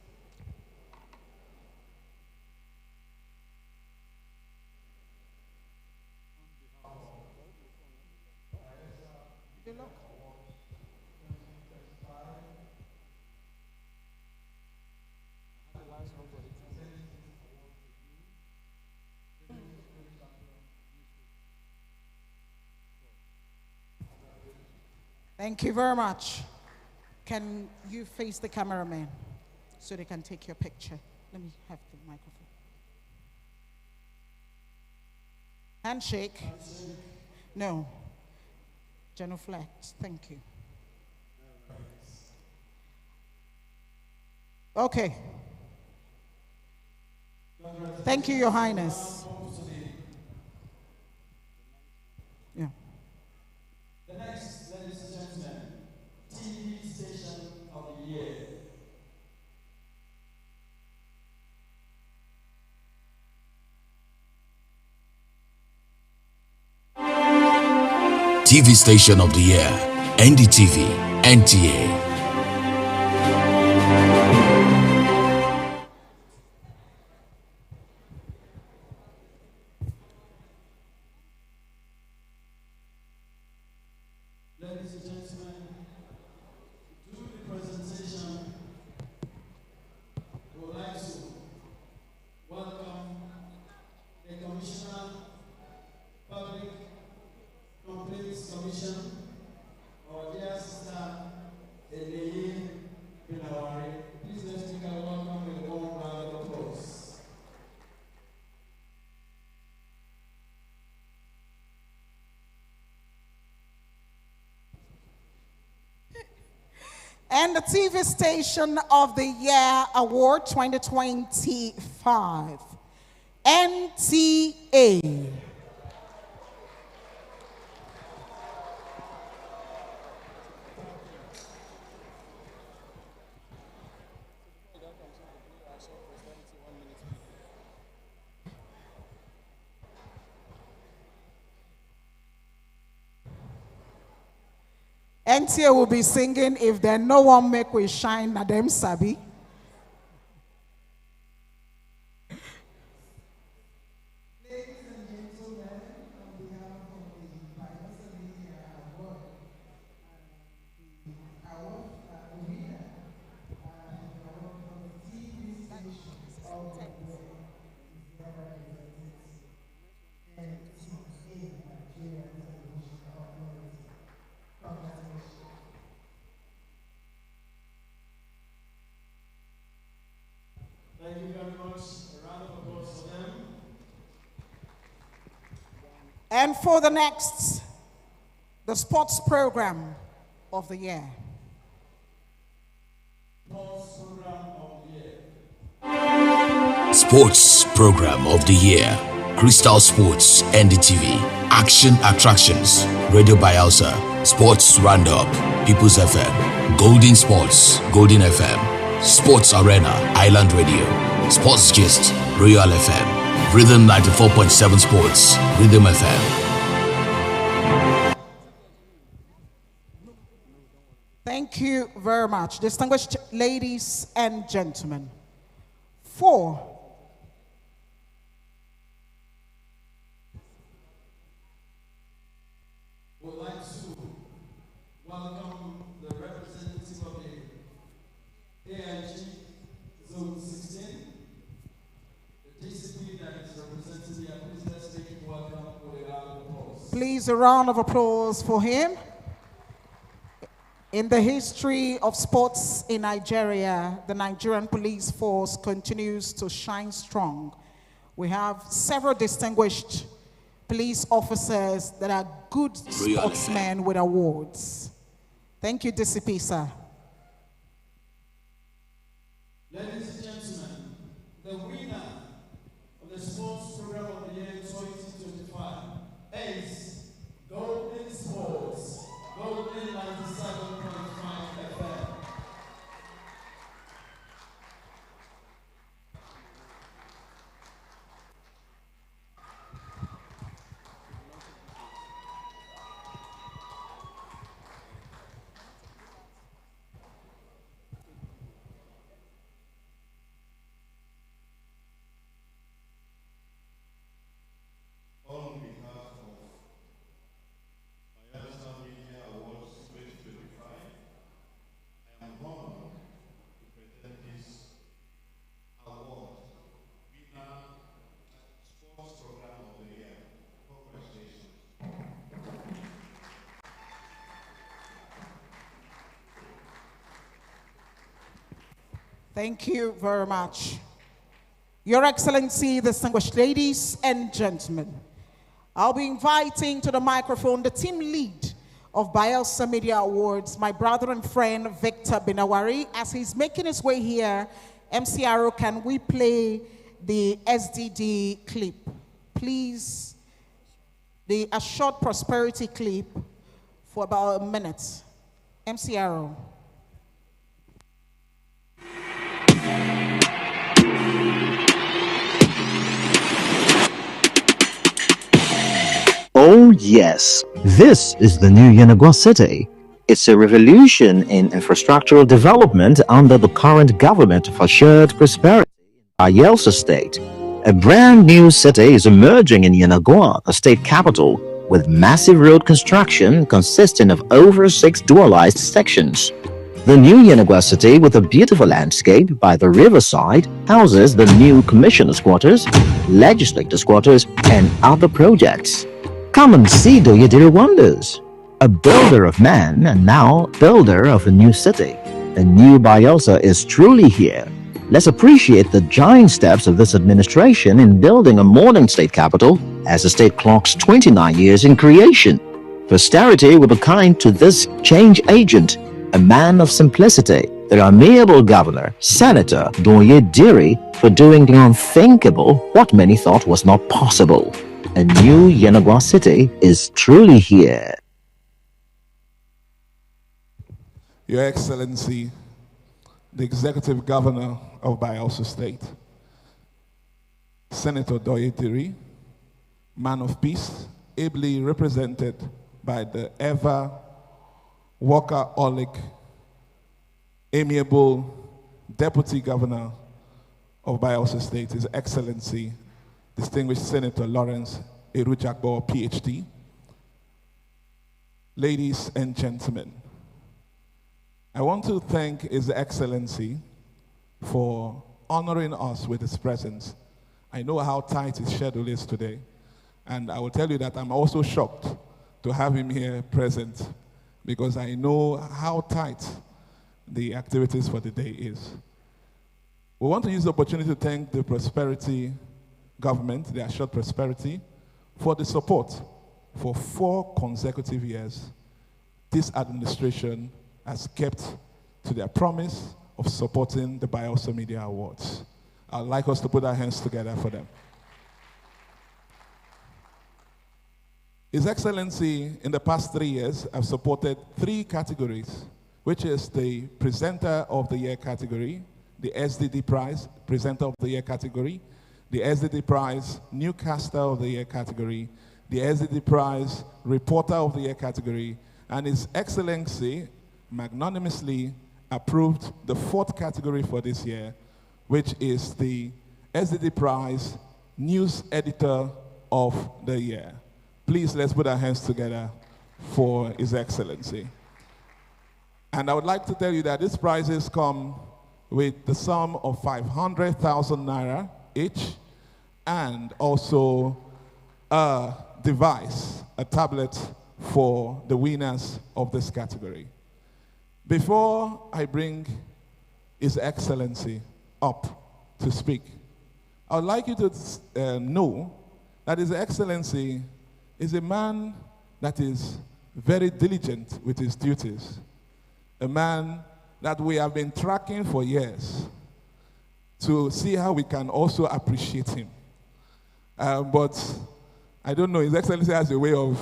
Thank you very much. Can you face the cameraman so they can take your picture? Let me have the microphone. Handshake? No. Genuflect. Thank you. Okay. Thank you, Your Highness. Yeah. The next, ladies and gentlemen, TV Station of the Year. TV Station of the Year, NDTV, NTA. Ladies and gentlemen, to do the presentation, we would like to welcome the Commissioner, Public Complaints Commission, our dear sister, Eleye Pinawari. Please let's make a welcome with a warm round of applause. And the TV Station of the Year Award 2025, NTA. NTA will be singing "If There No One Make We Shine," na dem sabi. Ladies and gentlemen, on behalf of the Bayelsa Media Award, the award And for the next, the sports program of the year. Sports Program of the Year. Crystal Sports, NDTV. Action Attractions, Radio Bayelsa. Sports Roundup, People's FM. Golden Sports, Golden FM. Sports Arena, Island Radio. Sports Gist, Royal FM. Rhythm 94.7 Sports, Rhythm FM. Thank you very much, distinguished ladies and gentlemen. 4. Would like to welcome the representative of the AIG Zone 16, the DCP that is representing the please let's make it welcome with a round of applause. Please, a round of applause for him. In the history of sports in Nigeria, the Nigerian police force continues to shine strong. We have several distinguished police officers that are good sportsmen with awards. Thank you, DCP, sir. Ladies and gentlemen, the winner of the Sports Program of the Year 2025 is Golden Sports, Golden 97.5 FM. On behalf of Bayelsa Media Awards 2025, I am honored to present this award, winner Sports Program of the Year. Congratulations. Thank you very much. Your Excellency, distinguished ladies and gentlemen, I'll be inviting to the microphone the team lead of Bayelsa Media Awards, my brother and friend Victor Binawari. As he's making his way here, MCRO, can we play the SDD clip? Please, the Assured Prosperity clip for about a minute. MCRO. Oh yes, this is the new Yenagoa City. It's a revolution in infrastructural development under the current government of Assured Prosperity in Bayelsa State. A brand new city is emerging in Yenagoa, the state capital, with massive road construction consisting of over 6 dualized sections. The new Yenagoa City, with a beautiful landscape by the riverside, houses the new commissioners' quarters, legislators' quarters, and other projects. Come and see Doyediri wonders. A builder of man and now builder of a new city. A new Bayelsa is truly here. Let's appreciate the giant steps of this administration in building a modern state capital as the state clocks 29 years in creation. Posterity will be kind to this change agent, a man of simplicity, the amiable governor, Senator Doyediri, for doing the unthinkable, what many thought was not possible. A new Yenagoa City is truly here. Your Excellency, the Executive Governor of Bayelsa State, Senator Doyediri, man of peace, ably represented by the ever workaholic, amiable Deputy Governor of Bayelsa State, His Excellency, distinguished Senator Lawrence Erujakbo, PhD. Ladies and gentlemen, I want to thank His Excellency for honoring us with his presence. I know how tight his schedule is today, and I will tell you that I'm also shocked to have him here present because I know how tight the activities for the day is. We want to use the opportunity to thank the Prosperity government, the Assured Prosperity, for the support for 4 consecutive years, this administration has kept to their promise of supporting the Bayelsa Media Awards. I'd like us to put our hands together for them. His Excellency, in the past 3 years, have supported 3 categories, which is the Presenter of the Year category, the SDD Prize, Presenter of the Year category, the SDD Prize, Newscaster of the Year category, the SDD Prize, Reporter of the Year category, and His Excellency magnanimously approved the 4th category for this year, which is the SDD Prize, News Editor of the Year. Please, let's put our hands together for His Excellency. And I would like to tell you that these prizes come with the sum of 500,000 naira each, and also a device, a tablet for the winners of this category. Before I bring His Excellency up to speak, I would like you to know that His Excellency is a man that is very diligent with his duties, a man that we have been tracking for years to see how we can also appreciate him. But I don't know, His Excellency has a way of,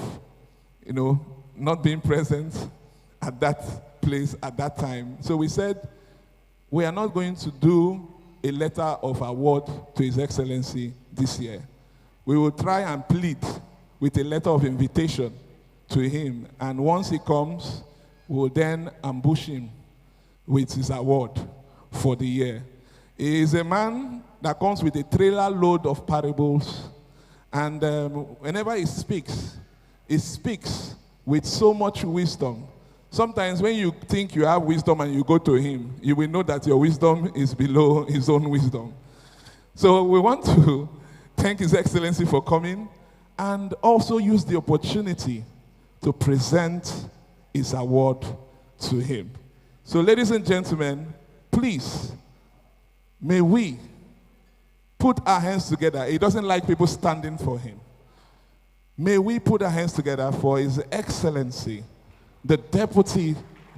not being present at that place at that time. So we said, we are not going to do a letter of award to His Excellency this year. We will try and plead with a letter of invitation to him. And once he comes, we will then ambush him with his award for the year. He is a man that comes with a trailer load of parables. And whenever he speaks with so much wisdom. Sometimes when you think you have wisdom and you go to him, you will know that your wisdom is below his own wisdom. So we want to thank His Excellency for coming, and also use the opportunity to present his award to him. So ladies and gentlemen, please, may we put our hands together. He doesn't like people standing for him. May we put our hands together for His Excellency, the Deputy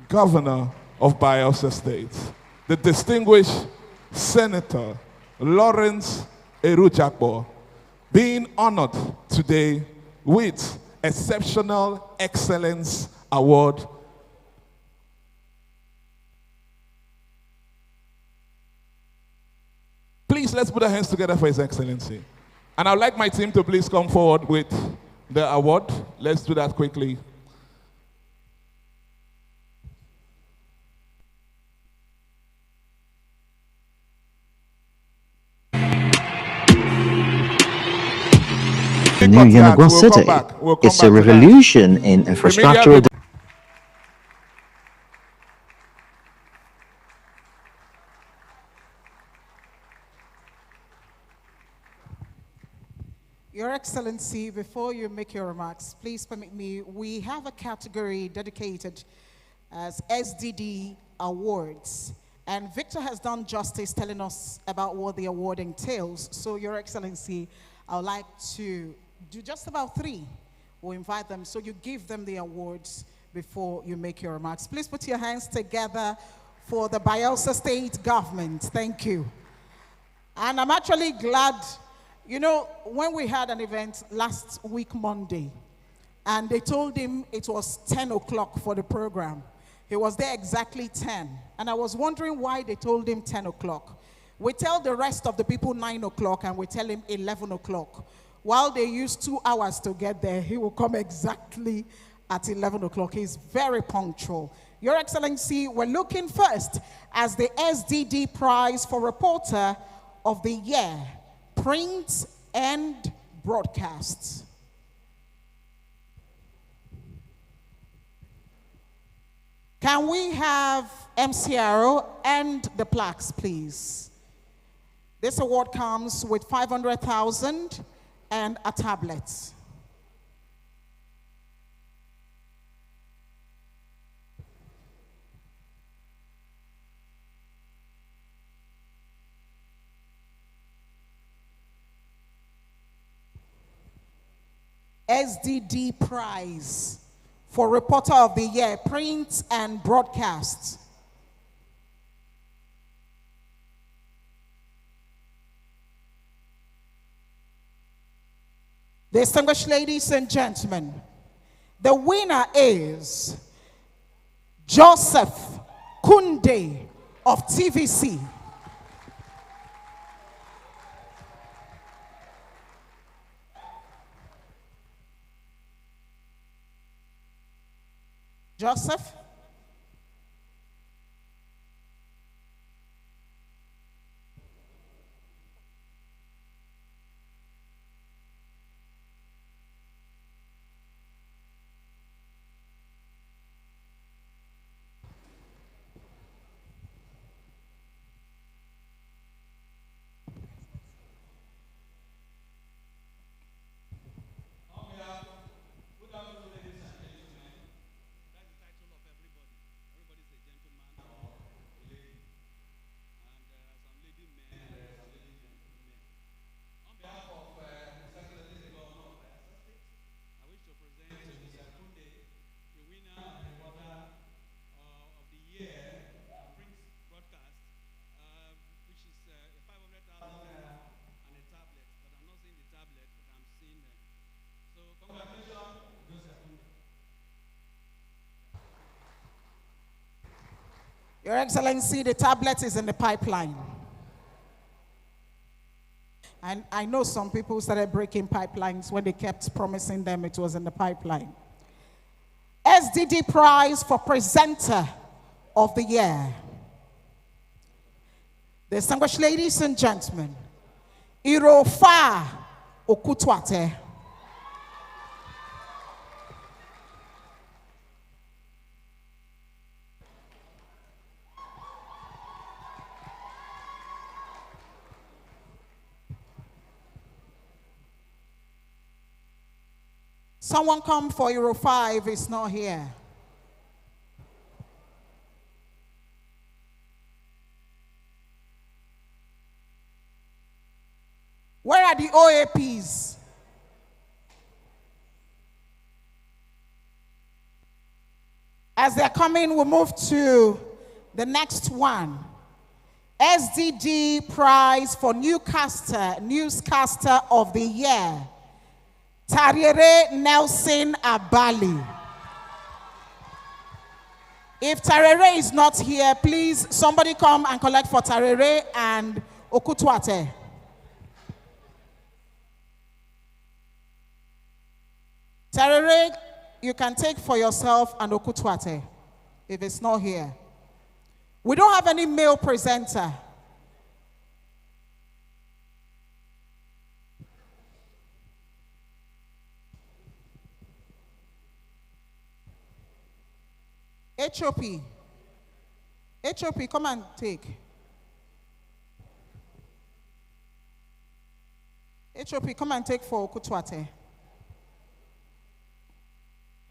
Governor of Bayelsa State, the distinguished Senator Lawrence Erujakbo, being honored today with Exceptional Excellence Award. Please, let's put our hands together for His Excellency. And I'd like my team to please come forward with the award. Let's do that quickly. The new Yenagoa City. It's a revolution in infrastructural. Your Excellency, before you make your remarks, please permit me, we have a category dedicated as SDD Awards. And Victor has done justice telling us about what the award entails. So, Your Excellency, I would like to do just about 3. We'll invite them, so you give them the awards before you make your remarks. Please put your hands together for the Bayelsa State Government. Thank you. And I'm actually glad, when we had an event last week, Monday, and they told him it was 10 o'clock for the program. He was there exactly 10. And I was wondering why they told him 10 o'clock. We tell the rest of the people 9 o'clock, and we tell him 11 o'clock. While they use 2 hours to get there, he will come exactly at 11 o'clock. He's very punctual. Your Excellency, we're looking first as the SDD Prize for Reporter of the Year, Print and Broadcasts. Can we have MCRO and the plaques, please? This award comes with 500,000 and a tablet. SDD Prize for Reporter of the Year, Print and Broadcast. Distinguished ladies and gentlemen, the winner is Joseph Kunde of TVC. Joseph? Your Excellency, the tablet is in the pipeline. And I know some people started breaking pipelines when they kept promising them it was in the pipeline. SDD Prize for Presenter of the Year. Distinguished ladies and gentlemen, Irofa Okutwate. Someone come for Euro 5, it's not here. Where are the OAPs? As they're coming, we'll move to the next one. SDD Prize for Newscaster of the Year. Tarire Nelson Abali. If Tarire is not here, please, somebody come and collect for Tarire and Okutwate. Tarire, you can take for yourself and Okutwate, if it's not here. We don't have any male presenter. HOP, come and take. HOP, come and take for Okutwate.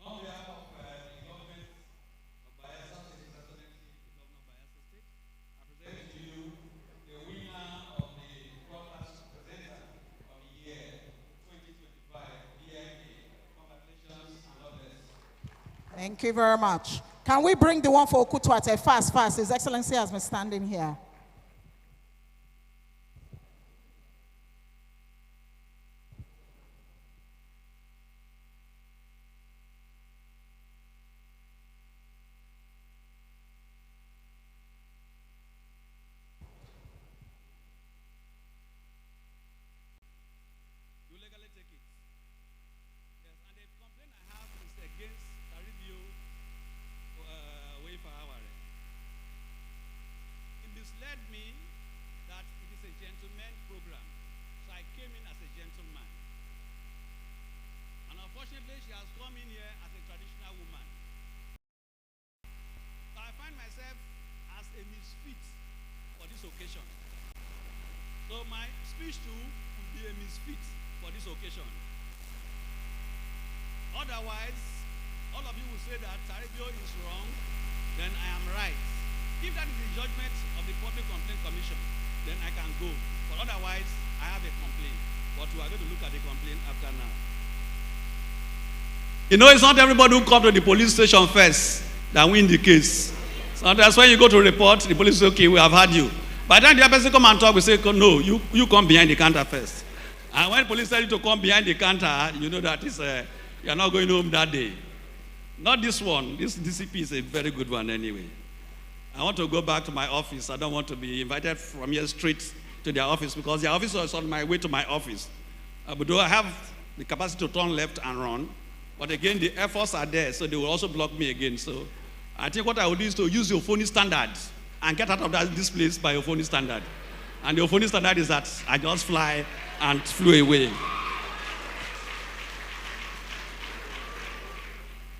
On behalf of the government of Bayelsa State, His Excellency, the Governor of Bayelsa State, I present to you the winner of the Broadcast Presenter of the Year 2025, BMA. Congratulations and all this. Thank you very much. Can we bring the one for Okutwate fast? His Excellency has been standing here. You legally take it. Yes, and the complaint I have is against the review way for our. It misled me that it is a gentleman program, so I came in as a gentleman. And unfortunately, she has come in here as a traditional woman. So I find myself as a misfit for this occasion. So my speech too will be a misfit for this occasion. Otherwise, all of you will say that Taribio is wrong, then I am right. If that is the judgment of the Public Complaint Commission, then I can go. But otherwise, I have a complaint. But we are going to look at the complaint after now. You know, it's not everybody who comes to the police station first that win the case. Sometimes when you go to report, the police say, okay, we have had you. By the time the other person come and talk, we say, no, you come behind the counter first. And when the police tell you to come behind the counter, you know that you're not going home that day. Not this one. This DCP is a very good one anyway. I want to go back to my office. I don't want to be invited from here straight to their office because their office was on my way to my office. But do I have the capacity to turn left and run? But again, the efforts are there, so they will also block me again. So I think what I would do is to use your phony standard and get out of this place by your phony standard. And your phony standard is that I just fly and flew away.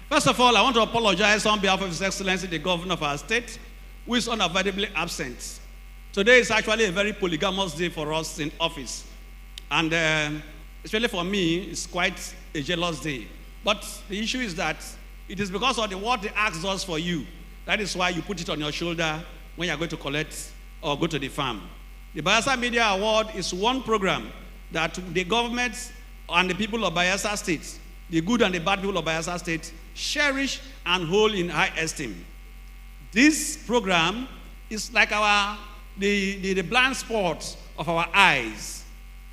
First of all, I want to apologize on behalf of His Excellency, the Governor of our state, who is unavoidably absent. Today is actually a very polygamous day for us in office. And especially for me, it's quite a jealous day. But the issue is that it is because of what the axe does for you. That is why you put it on your shoulder when you're going to collect or go to the farm. The Bayelsa Media Award is one program that the government and the people of Bayelsa State, the good and the bad people of Bayelsa State, cherish and hold in high esteem. This program is like the blind spot of our eyes.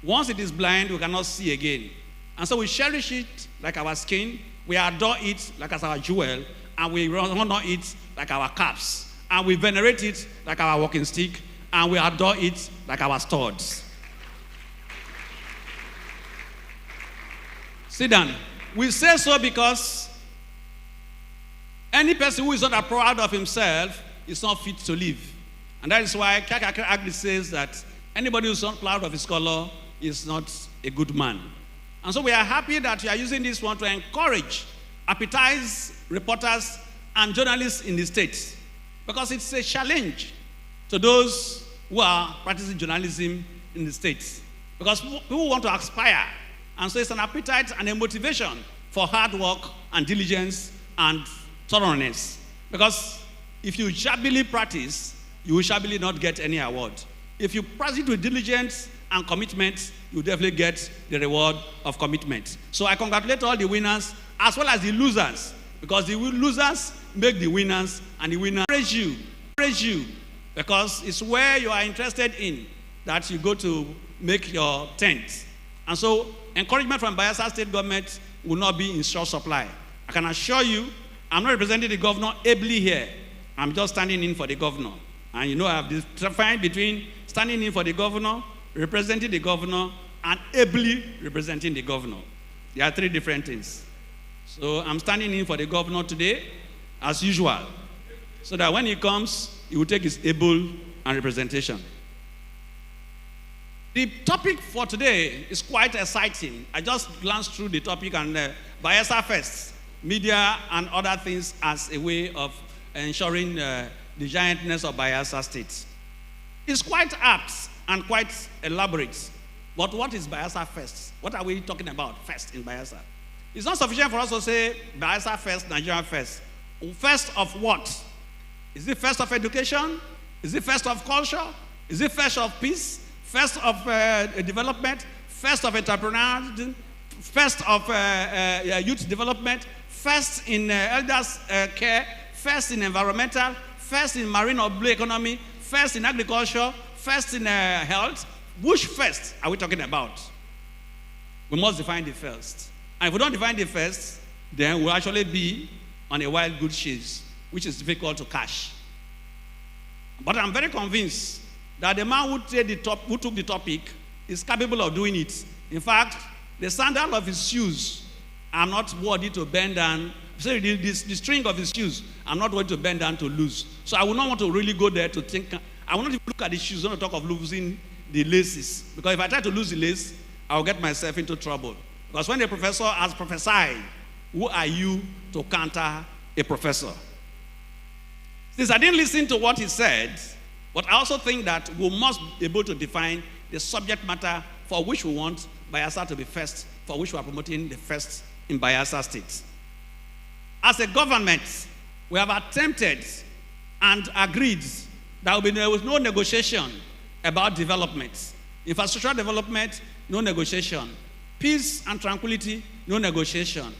Once it is blind, we cannot see again. And so we cherish it like our skin, we adore it like as our jewel, and we honor it like our caps, and we venerate it like our walking stick, and we adore it like our studs. Sit down. We say so because any person who is not proud of himself is not fit to live. And that is why Kakakir Agri says that anybody who is not proud of his color is not a good man. And so we are happy that we are using this one to encourage, appetize reporters and journalists in the state. Because it's a challenge to those who are practicing journalism in the state. Because people want to aspire. And so it's an appetite and a motivation for hard work and diligence and thoroughness. Because if you shabbily practice, you will shabbily not get any award. If you practice with diligence and commitment, you definitely get the reward of commitment. So I congratulate all the winners as well as the losers, because the losers make the winners, and the winners praise you, because it's where you are interested in that you go to make your tent. And so encouragement from Bayelsa State government will not be in short supply. I can assure you, I'm not representing the governor ably here. I'm just standing in for the governor. And you know, I have this defined between standing in for the governor, representing the governor, and ably representing the governor. There are three different things. So I'm standing in for the governor today, as usual, so that when he comes, he will take his able and representation. The topic for today is quite exciting. I just glanced through the topic, and Bayelsa First, media and other things as a way of ensuring the giantness of Bayelsa State. It's quite apt and quite elaborate. But what is Bayelsa First? What are we talking about first in Bayelsa? It's not sufficient for us to say Bayelsa First, Nigeria First. First of what? Is it first of education? Is it first of culture? Is it first of peace? First of development? First of entrepreneurship? First of youth development? First in elders care? First in environmental? First in marine or blue economy? First in agriculture? First in health? Which first are we talking about? We must define the first. And if we don't define the first, then we'll actually be on a wild goose chase, which is difficult to catch. But I'm very convinced that the man who took the topic is capable of doing it. In fact, the sandal of his shoes, I'm not worthy to bend down. Sorry, the string of his shoes, I'm not worthy to bend down to lose. So I will not want to really go there to think. I will not even look at the shoes, I want to talk of losing the laces. Because if I try to lose the lace, I'll get myself into trouble. Because when the professor has prophesied, who are you to counter a professor? Since I didn't listen to what he said, but I also think that we must be able to define the subject matter for which we want Bayelsa to be first, for which we are promoting the first in Bayelsa State. As a government, we have attempted and agreed that there was no negotiation about development. Infrastructural development, no negotiation. Peace and tranquility, no negotiation.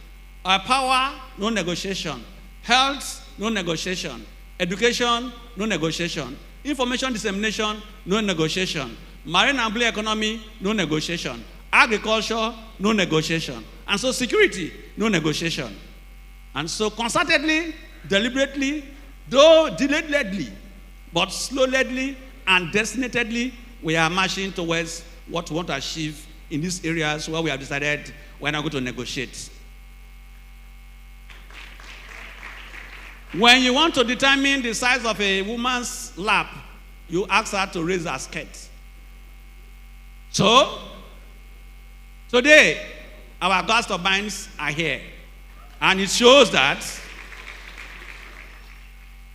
Our power, no negotiation. Health, no negotiation. Education, no negotiation. Information dissemination, no negotiation. Marine and blue economy, no negotiation. Agriculture, no negotiation. And so security, no negotiation. And so concertedly, deliberately, though delayedly, but slowly and destinatedly, we are marching towards what we want to achieve in these areas where we have decided we're not going to negotiate. When you want to determine the size of a woman's lap, you ask her to raise her skirt. So, today, our gas turbines are here. And it shows that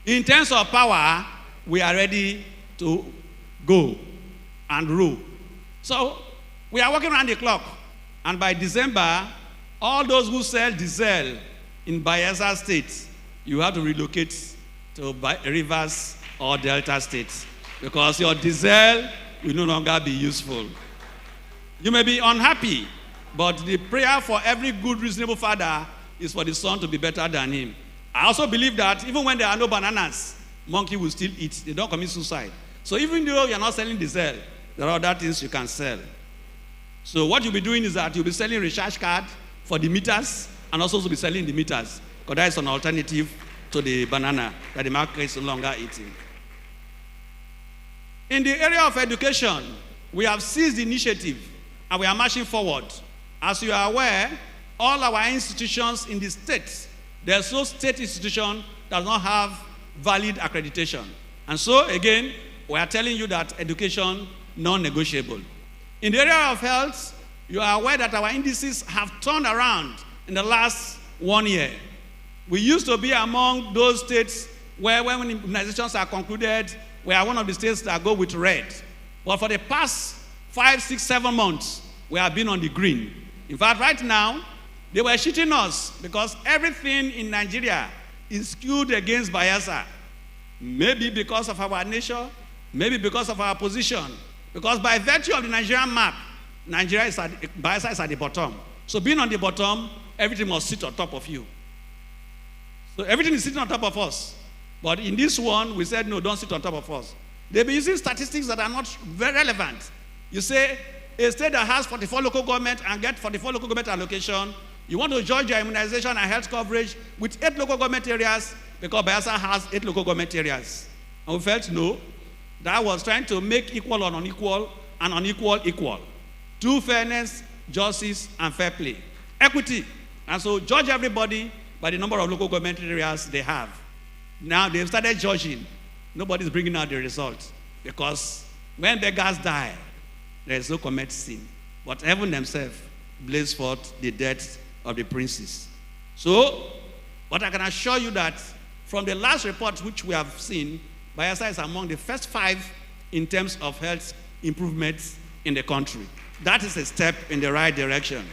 in terms of power, we are ready to go and rule. So, we are working around the clock. And by December, all those who sell diesel in Bayelsa State, you have to relocate to Rivers or Delta States because your diesel will no longer be useful. You may be unhappy, but the prayer for every good, reasonable father is for the son to be better than him. I also believe that even when there are no bananas, monkey will still eat. They don't commit suicide. So even though you're not selling diesel, there are other things you can sell. So what you'll be doing is that you'll be selling recharge card for the meters and also to be selling the meters. Because that is an alternative to the banana that the market is no longer eating. In the area of education, we have seized the initiative and we are marching forward. As you are aware, all our institutions in the state, there's no state institution that does not have valid accreditation. And so, again, we are telling you that education, non-negotiable. In the area of health, you are aware that our indices have turned around in the last 1 year. We used to be among those states where when immunizations are concluded, we are one of the states that go with red. But for the past 5, 6, 7 months, we have been on the green. In fact, right now, they were cheating us because everything in Nigeria is skewed against Bayelsa. Maybe because of our nature, maybe because of our position. Because by virtue of the Nigerian map, Bayelsa is at the bottom. So being on the bottom, everything must sit on top of you. So everything is sitting on top of us. But in this one, we said, no, don't sit on top of us. They'll be using statistics that are not very relevant. You say, a state that has 44 local government and get 44 local government allocation, you want to judge your immunization and health coverage with 8 local government areas because Bayelsa has 8 local government areas. And we felt, no, that was trying to make equal on unequal and unequal equal. True fairness, justice, and fair play. Equity. And so judge everybody by the number of local government areas they have. Now they've started judging. Nobody's bringing out the results because when beggars die, there is no commit sin. But heaven themselves blaze forth the death of the princes. So, but I can assure you that from the last report which we have seen, Bayelsa is among the first 5 in terms of health improvements in the country. That is a step in the right direction.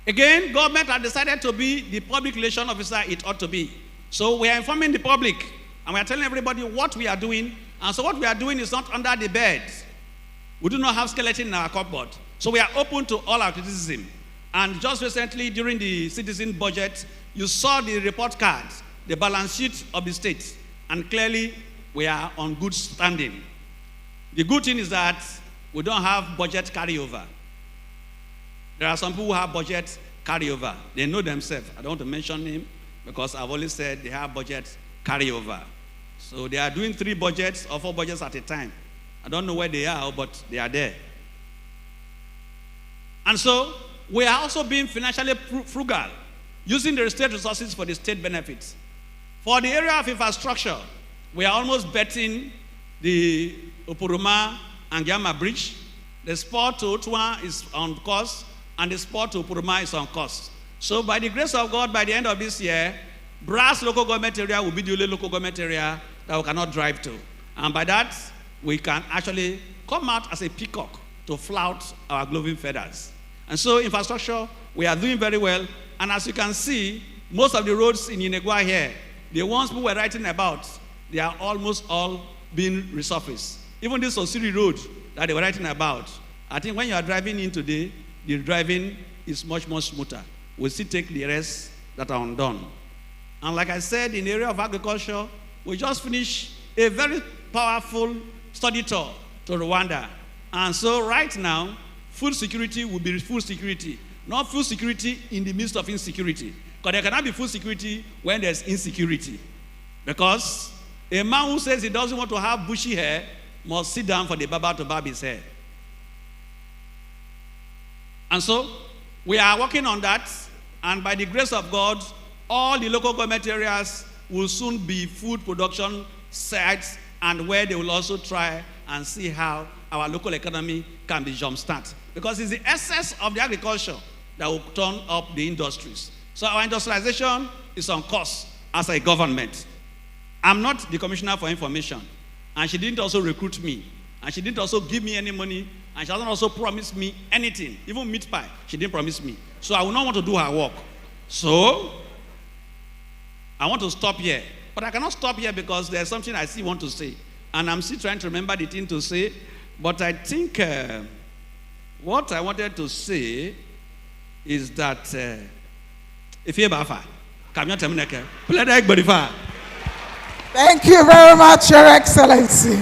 Again, government has decided to be the public relation officer it ought to be. So we are informing the public and we are telling everybody what we are doing. And so what we are doing is not under the bed. We do not have skeleton in our cupboard. So we are open to all our criticism. And just recently during the citizen budget, you saw the report card, the balance sheet of the state. And clearly we are on good standing. The good thing is that we don't have budget carryover. There are some people who have budget carryover. They know themselves. I don't want to mention him because I've always said they have budget carryover. So they are doing 3 budgets or 4 budgets at a time. I don't know where they are, but they are there. And so we are also being financially frugal, using the state resources for the state benefits. For the area of infrastructure, we are almost betting the Oporoma and Gyama Bridge. The spur to Otua is on course, and the spur to Oporoma is on course. So by the grace of God, by the end of this year, Brass local government area will be the only local government area that we cannot drive to. And by that, we can actually come out as a peacock to flout our glowing feathers. And so infrastructure, we are doing very well. And as you can see, most of the roads in Inegwa here, the ones we were writing about, they are almost all being resurfaced. Even this Osiri road that they were writing about, I think when you are driving in today, the driving is much more smoother. we'll still take the rest that are undone. And like I said, in the area of agriculture, we just finished a very powerful study tour to Rwanda. And so right now, food security will be food security, not food security in the midst of insecurity. Because there cannot be food security when there's insecurity. Because a man who says he doesn't want to have bushy hair must sit down for the barber to barb his hair. And so, we are working on that, and by the grace of God, all the local government areas will soon be food production sites, and where they will also try and see how our local economy can be jump-started. Because it's the essence of the agriculture that will turn up the industries. So our industrialization is on course as a government. I'm not the Commissioner for Information, and she didn't also recruit me, and she didn't also give me any money, and she hasn't also promised me anything, even meat pie, she didn't promise me. So I will not want to do her work. So I want to stop here. But I cannot stop here because there's something I still want to say. And I'm still trying to remember the thing to say. But I think what I wanted to say is that if you're Bafa, thank you very much, Your Excellency.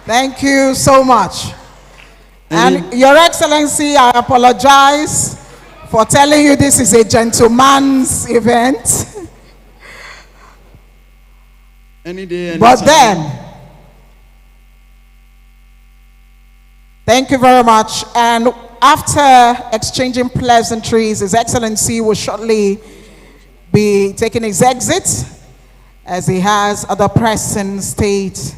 Thank you so much. And Your Excellency, I apologize for telling you this is a gentleman's event. Any day, but then, thank you very much. And after exchanging pleasantries, His Excellency will shortly be taking his exit, as he has other pressing state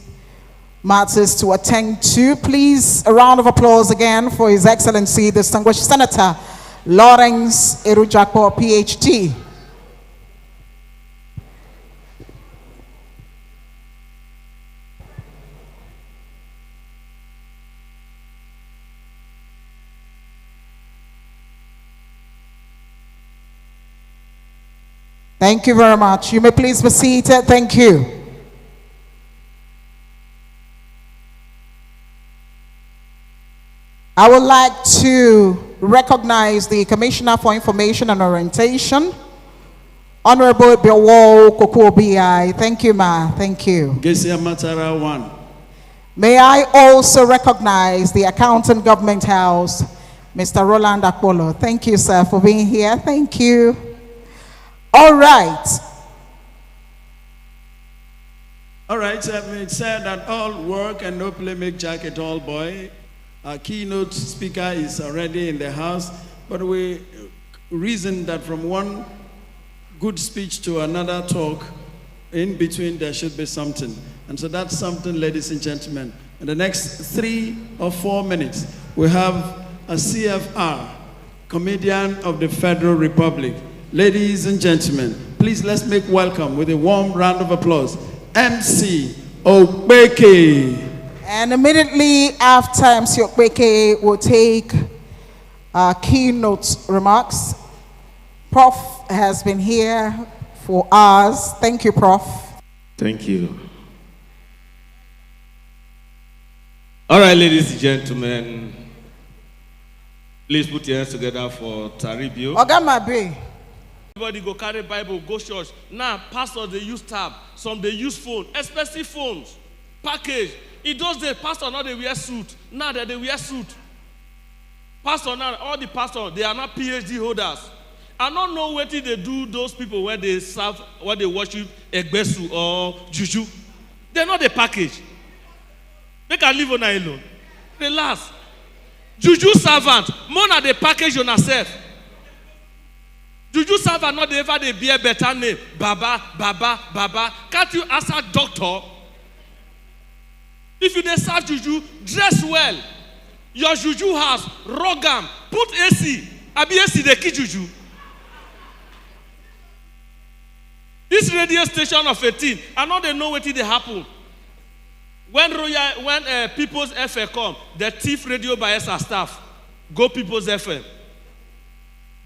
matters to attend to. Please, a round of applause again for His Excellency, distinguished Senator Lawrence Erujakpo, PhD. Thank you very much. You may please be seated. Thank you. I would like to recognize the Commissioner for Information and Orientation, Honorable Bewo Kokobi. Thank you, ma. Thank you. Gesia Matara 1. May I also recognize the Accountant Government House, Mr. Roland Akpolo. Thank you, sir, for being here. Thank you. All right. All right, it said that all work and no play make Jack a tall boy. Our keynote speaker is already in the house, but we reasoned that from one good speech to another talk, in between there should be something. And so that's something, ladies and gentlemen. In the next 3 or 4 minutes, we have a CFR, Comedian of the Federal Republic. Ladies and gentlemen, please let's make welcome with a warm round of applause, MC Okpeke. And immediately after MC Okpeke will take keynote remarks. Prof has been here for hours. Thank you, Prof. Thank you. All right, ladies and gentlemen, please put your hands together for Taribio. Ogamabe. Everybody go carry Bible, go church. Now, pastors, they use tab. Some, they use phone, expensive phones, package. In those days, pastor now they wear suit. Now that they wear suit. Pastor now, all the pastors, they are not PhD holders. I don't know what they do those people where they serve, where they worship Egbesu or Juju. They're not the package. They can live on their alone. Relax. Juju servant, more than the package on herself. Juju servant not ever they bear better name. Baba, Baba, Baba. Can't you ask a doctor? If you dey serve Juju, dress well. Your Juju house, rogam, put AC. Abi AC they keep Juju. This radio station of 18, I know they know what they happen. When People's FM come, the thief Radio Bayelsa staff go People's FM.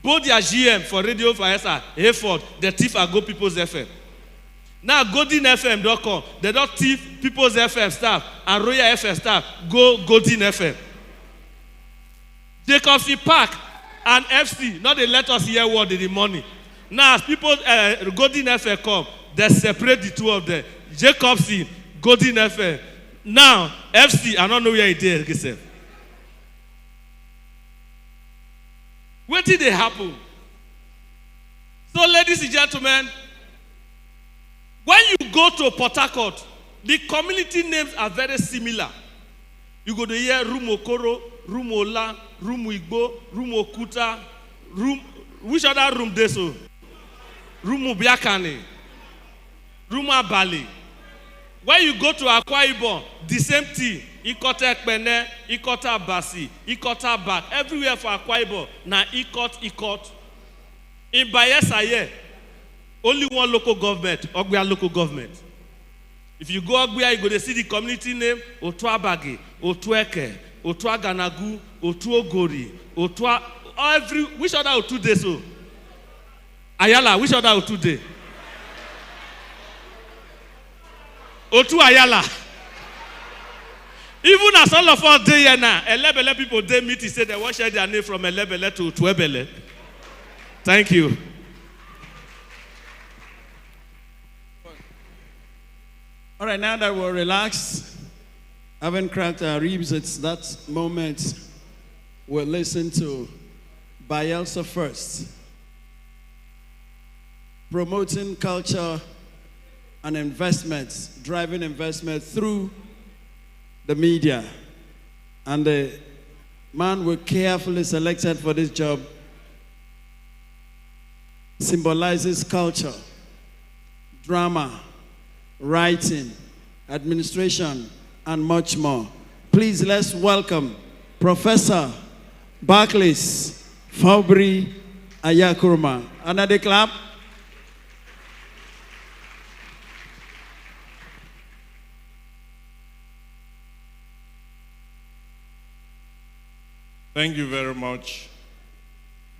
Both their GM for Radio Bayelsa, Hayford, the thief are go People's FM. Now Golden FM don't come. They don't thief People's FM staff and Royal FM staff go Golden FM. Jacobson Park and FC, not they let us hear word in the morning. Now, as people, Golden FA come, they separate the two of them. Jacobson, Golden FA. Now, FC, I don't know where it is. What did they happen? So, ladies and gentlemen, when you go to Port Harcourt, the community names are very similar. You go to hear Room Okoro, Room Ola, Room Igbo, Room Okuta, Room, which other room they so? Room Ubiakane, Room Abali. When you go to Akwa Ibom, the same thing. Ikota Ekpene, Ikota Basi, Ikota Bak. Everywhere for Akwa Ibom, na Ikot. In Bayelsa here, only one local government, Ogbia local government. If you go Ogbia, you go to see the community name, Otuabagi, Otueke, Otuaganagu, Otuogori, which other Otu dey so? Ayala, which other Otu dey? Otu Ayala. Even as all of us dey here now, Elebele people dey meet, say they want share their name from Elebele to Otuebele. Thank you. All right, now that we're relaxed, having cracked our ribs, it's that moment we'll listen to Bayelsa First, promoting culture and investments, driving investment through the media. And the man we carefully selected for this job symbolizes culture, drama, writing, administration, and much more. Please, let's welcome Professor Barclays Fabri Ayakurma. Another clap. Thank you very much.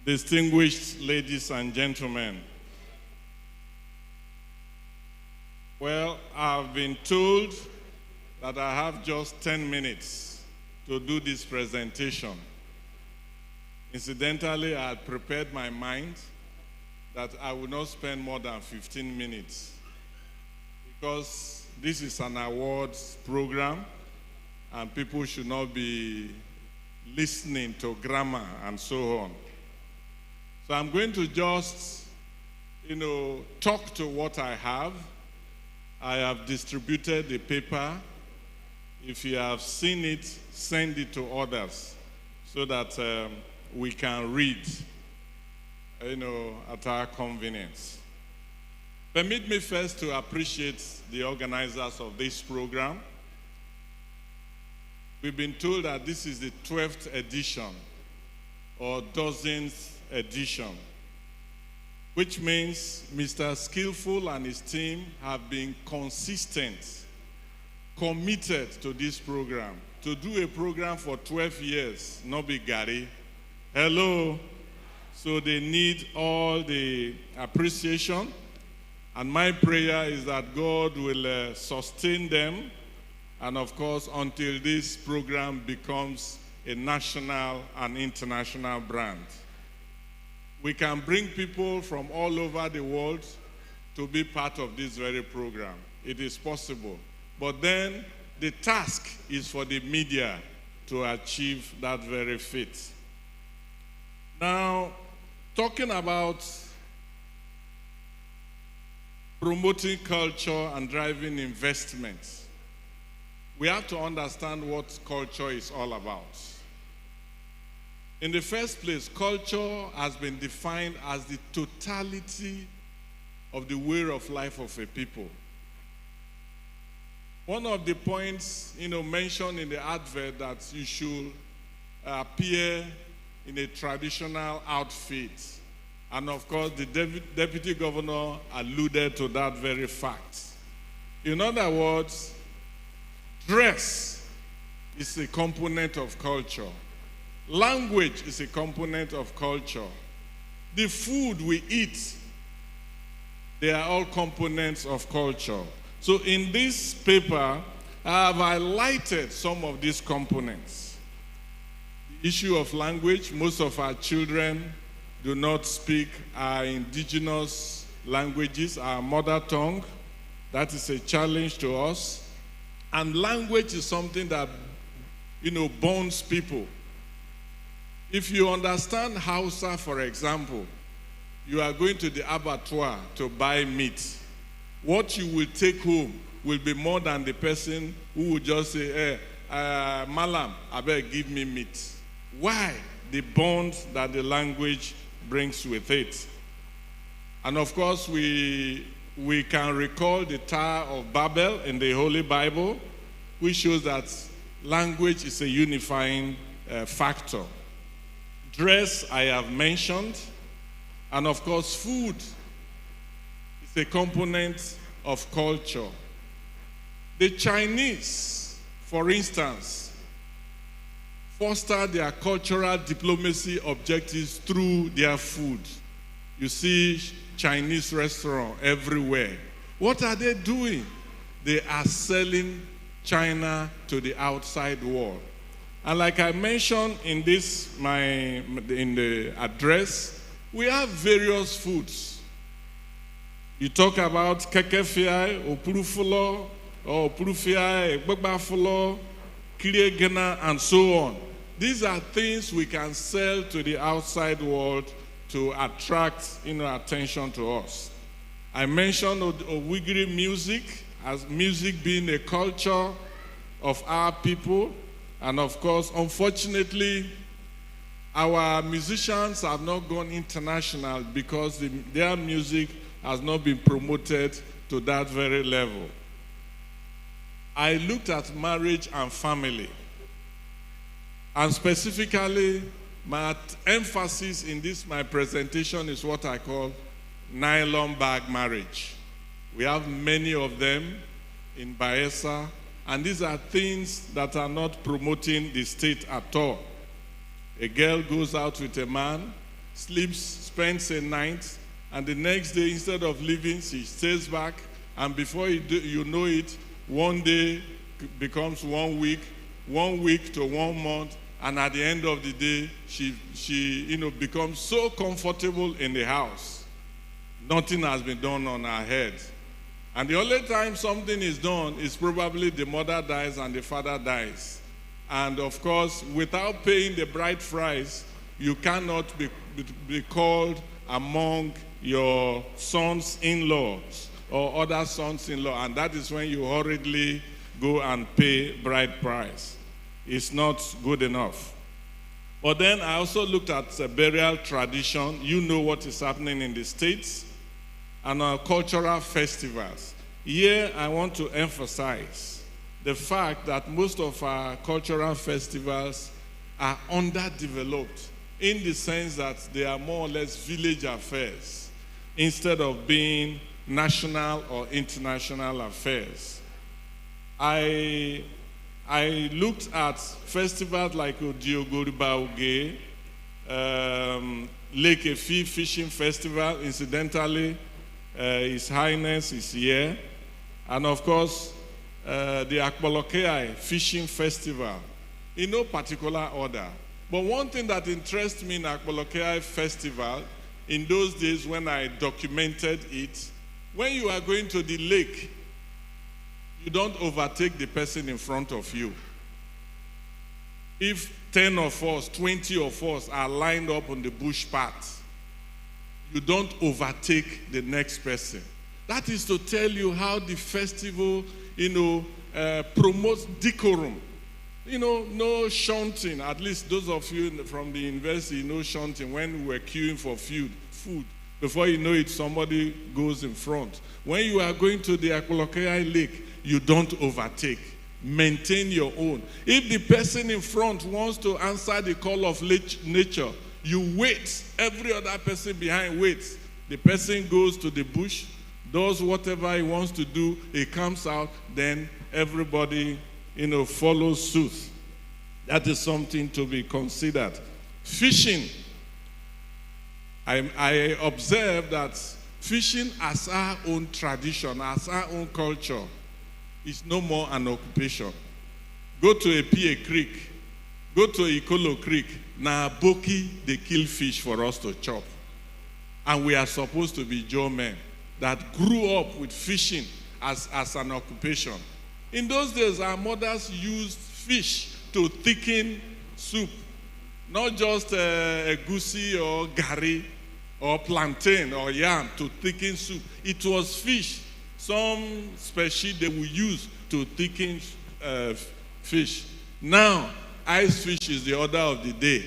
Distinguished ladies and gentlemen. Well, I've been told that I have just 10 minutes to do this presentation. Incidentally, I had prepared my mind that I would not spend more than 15 minutes because this is an awards program and people should not be listening to grammar and so on. So I'm going to just, talk to what I have. I have distributed the paper. If you have seen it, send it to others so that we can read, at our convenience. Permit me first to appreciate the organizers of this program. We've been told that this is the 12th edition or dozenth edition, which means Mr. Skillful and his team have been consistent, committed to this program. To do a program for 12 years, not be Gary. Hello. So they need all the appreciation. And my prayer is that God will sustain them. And of course, until this program becomes a national and international brand. We can bring people from all over the world to be part of this very program. It is possible. But then the task is for the media to achieve that very feat. Now, talking about promoting culture and driving investments, we have to understand what culture is all about. In the first place, culture has been defined as the totality of the way of life of a people. One of the points, mentioned in the advert that you should appear in a traditional outfit. And of course, the deputy governor alluded to that very fact. In other words, dress is a component of culture. Language is a component of culture. The food we eat, they are all components of culture. So in this paper, I have highlighted some of these components. issue of language. Most of our children do not speak our indigenous languages, our mother tongue. That is a challenge to us. And language is something that, bonds people. If you understand Hausa, for example, you are going to the abattoir to buy meat. What you will take home will be more than the person who will just say, hey, Malam, I better give me meat. Why? The bond that the language brings with it. And of course, we can recall the Tower of Babel in the Holy Bible, which shows that language is a unifying factor. Dress, I have mentioned. And of course, food is a component of culture. The Chinese, for instance, foster their cultural diplomacy objectives through their food. You see Chinese restaurants everywhere. What are they doing? They are selling China to the outside world. And like I mentioned in the address, we have various foods. You talk about kekefiai, opurufulo, or opurufiai, egbagbafulo, kiriegena, and so on. These are things we can sell to the outside world to attract attention to us. I mentioned Owigiri music, as music being a culture of our people. And of course, unfortunately, our musicians have not gone international because their music has not been promoted to that very level. I looked at marriage and family. And specifically, my emphasis in my presentation is what I call nylon bag marriage. We have many of them in Bayelsa, and these are things that are not promoting the state at all. A girl goes out with a man, sleeps, spends a night, and the next day, instead of leaving, she stays back, and before you know it, one day becomes 1 week, 1 week to 1 month, and at the end of the day, she becomes so comfortable in the house. Nothing has been done on her head. And the only time something is done is probably the mother dies and the father dies. And of course, without paying the bride price, you cannot be called among your sons-in-laws or other sons-in-law. And that is when you hurriedly go and pay bride price. It's not good enough. But then I also looked at the burial tradition. You know what is happening in the States. And our cultural festivals. Here, I want to emphasize the fact that most of our cultural festivals are underdeveloped in the sense that they are more or less village affairs instead of being national or international affairs. I looked at festivals like Odiogoribauge, Lake Efi Fishing Festival. Incidentally, His Highness is here. And of course, the Akbolokei Fishing Festival, in no particular order. But one thing that interests me in Akbolokei Festival, in those days when I documented it, when you are going to the lake, you don't overtake the person in front of you. If 10 of us, 20 of us are lined up on the bush path, you don't overtake the next person. That is to tell you how the festival, promotes decorum. No shunting. At least those of you from the university know shunting when we were queuing for food. Before you know it, somebody goes in front. When you are going to the Akbolokei Lake, you don't overtake. Maintain your own. If the person in front wants to answer the call of nature, you wait. Every other person behind waits. The person goes to the bush, does whatever he wants to do, he comes out, then everybody, follows suit. That is something to be considered. Fishing. I observe that fishing as our own tradition, as our own culture, is no more an occupation. Go to a Creek. go to Ikolo Creek. Now, Boki, they kill fish for us to chop. And we are supposed to be Joe men that grew up with fishing as an occupation. In those days, our mothers used fish to thicken soup. Not just a goosey or gari or plantain or yam to thicken soup. It was fish. Some species they will use to thicken fish. Now, ice fish is the order of the day.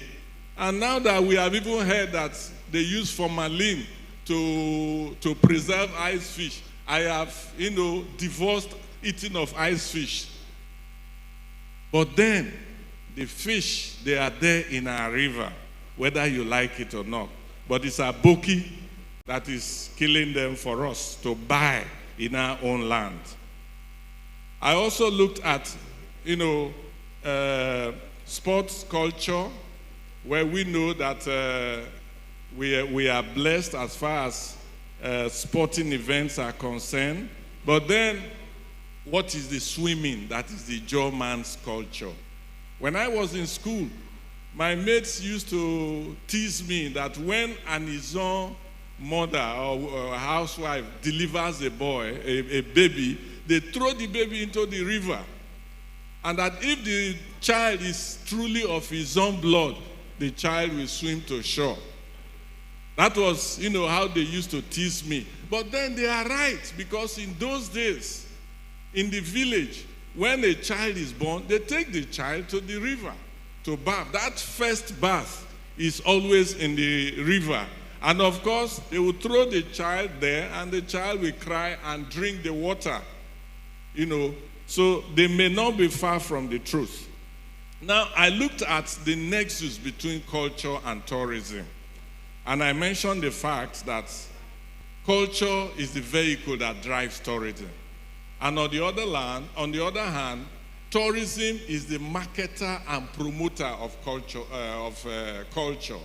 And now that we have even heard that they use formalin to preserve ice fish, I have, divorced eating of ice fish. But then, the fish, they are there in our river, whether you like it or not. But it's a Boki that is killing them for us to buy in our own land. I also looked at, sports culture, where we know that we are blessed as far as sporting events are concerned. But then, what is the swimming? That is the Joe man's culture. When I was in school, my mates used to tease me that when an Izon mother or a housewife delivers a boy, a baby, they throw the baby into the river. And that if the child is truly of his own blood, the child will swim to shore. That was, how they used to tease me. But then they are right, because in those days, in the village, when a child is born, they take the child to the river to bath. That first bath is always in the river. And of course, they will throw the child there, and the child will cry and drink the water. So they may not be far from the truth. Now, I looked at the nexus between culture and tourism. And I mentioned the fact that culture is the vehicle that drives tourism. And on the other hand, tourism is the marketer and promoter of culture.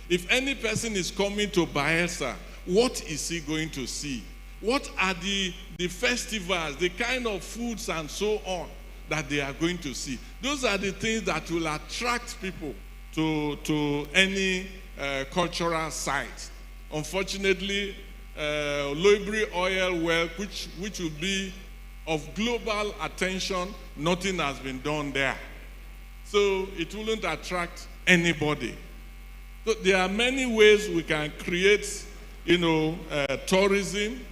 If any person is coming to Bayelsa, what is he going to see? What are the festivals, the kind of foods and so on that they are going to see? Those are the things that will attract people to any cultural site. Unfortunately, Loibri oil well, which will be of global attention, nothing has been done there. So it wouldn't attract anybody. So there are many ways we can create, tourism.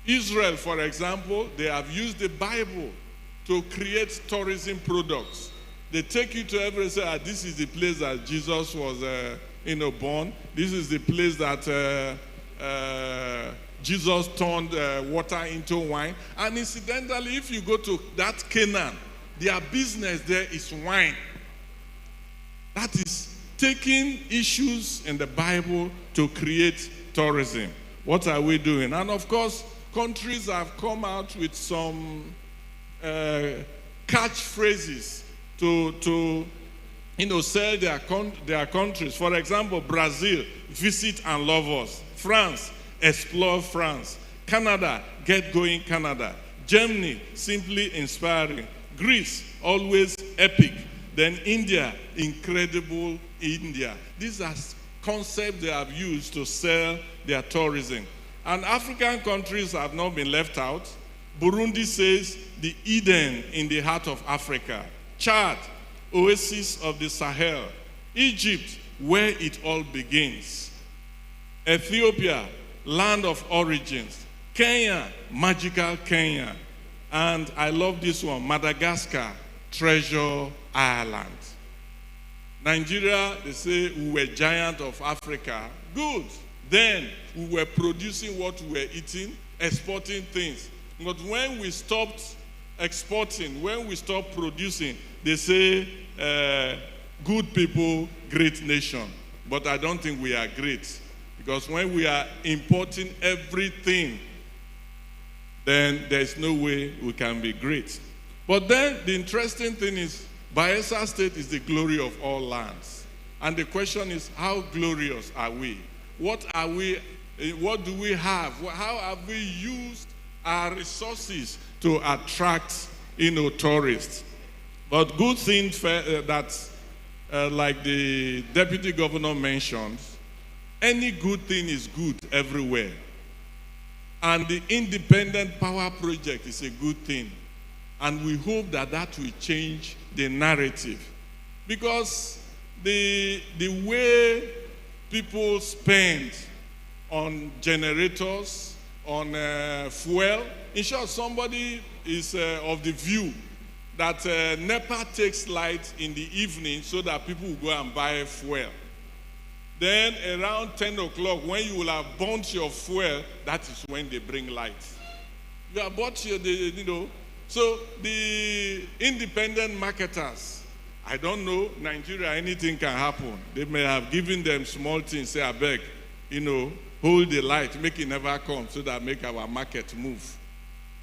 Israel, for example, they have used the Bible to create tourism products. They take you to every say, this is the place that Jesus was, born. This is the place that Jesus turned water into wine. And incidentally, if you go to that Canaan, their business there is wine. That is taking issues in the Bible to create tourism. What are we doing? And of course, countries have come out with some catchphrases to sell their countries. For example, Brazil, visit and love us. France, explore France. Canada, get going Canada. Germany, simply inspiring. Greece, always epic. Then India, incredible India. These are concepts they have used to sell their tourism. And African countries have not been left out. Burundi says the Eden in the heart of Africa. Chad, oasis of the Sahel. Egypt, where it all begins. Ethiopia, land of origins. Kenya, magical Kenya. And I love this one, Madagascar, treasure island. Nigeria, they say we were giant of Africa. Good. Then we were producing what we were eating, exporting things. But when we stopped exporting, when we stopped producing, they say, good people, great nation. But I don't think we are great. Because when we are importing everything, then there's no way we can be great. But then the interesting thing is, Bayelsa State is the glory of all lands. And the question is, how glorious are we? What do we have? How have we used our resources to attract, tourists? But good thing that, like the deputy governor mentioned, any good thing is good everywhere. And the independent power project is a good thing. And we hope that that will change the narrative. Because the way people spend on generators, on fuel, in short, somebody is of the view that NEPA takes light in the evening so that people will go and buy fuel. Then around 10 o'clock, when you will have burnt your fuel, that is when they bring light. You have bought your, so the independent marketers, I don't know, Nigeria, anything can happen. They may have given them small things, say, I beg, hold the light, make it never come so that make our market move.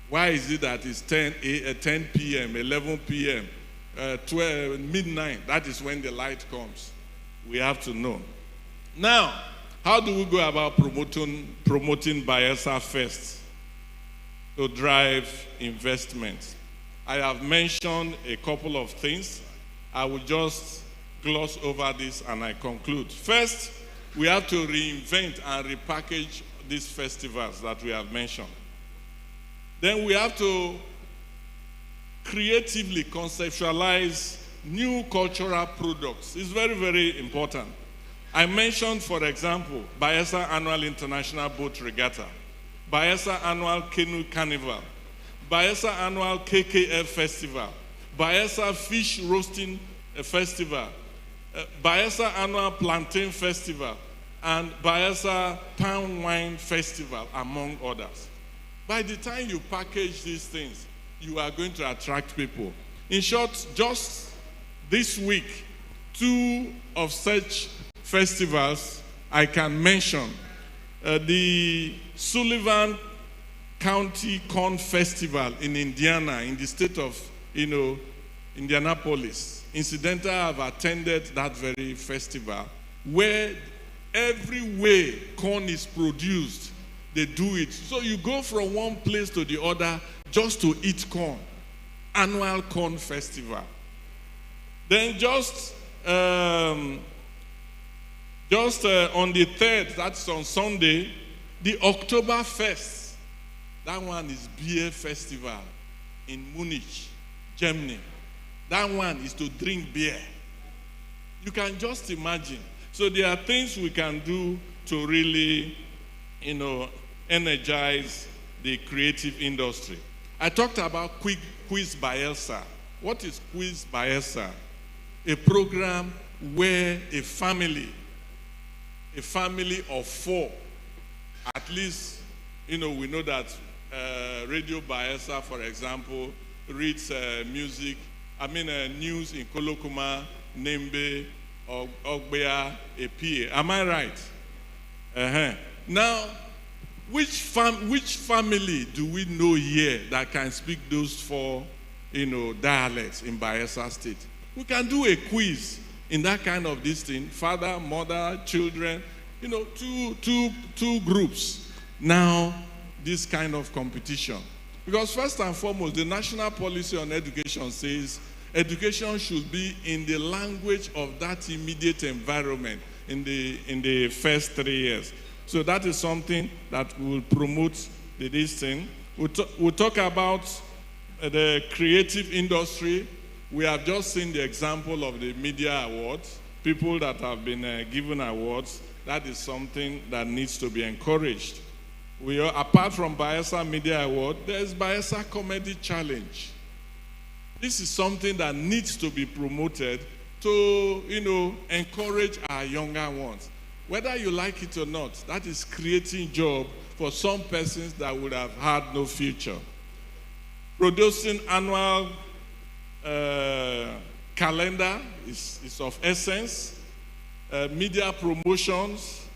Why is it that it's 10 p.m., 11 p.m., 12, midnight? That is when the light comes. We have to know. Now, how do we go about promoting Bayelsa first to drive investment? I have mentioned a couple of things. I will just gloss over this and I conclude. First, we have to reinvent and repackage these festivals that we have mentioned. Then we have to creatively conceptualize new cultural products. It's very, very important. I mentioned, for example, Bayelsa Annual International Boat Regatta, Bayelsa Annual Canoe Carnival, Bayelsa Annual KKF Festival, Bayelsa Fish Roasting Festival, Bayelsa Annual Plantain Festival, and Bayelsa Palm Wine Festival, among others. By the time you package these things, you are going to attract people. In short, just this week, 2 of such festivals I can mention. The Sullivan County Corn Festival in Indiana, in the state of Indianapolis. Incidentally, I've attended that very festival where every way corn is produced, they do it. So you go from one place to the other just to eat corn. Annual Corn Festival. Then just on the 3rd, that's on Sunday, the Oktoberfest. That one is beer festival in Munich, Germany. That one is to drink beer. You can just imagine. So there are things we can do to really, energize the creative industry. I talked about Quiz Bayelsa. What is Quiz Bayelsa? A program where a family of 4, at least, we know that Radio Bayelsa, for example, reads news in Kolokuma, Nembe, Ogbea, Epie. Am I right? Now, which family do we know here that can speak those 4, dialects in Bayelsa State? We can do a quiz in that kind of this thing. Father, mother, children, 2 groups. Now, this kind of competition. Because first and foremost, the national policy on education says education should be in the language of that immediate environment in the first 3 years. So that is something that will promote this thing. We'll talk about the creative industry. We have just seen the example of the media awards, people that have been given awards. That is something that needs to be encouraged. Apart from Bayelsa Media Award, there's Bayelsa Comedy Challenge. This is something that needs to be promoted to, encourage our younger ones. Whether you like it or not, that is creating job for some persons that would have had no future. Producing annual calendar is of essence. Media promotions,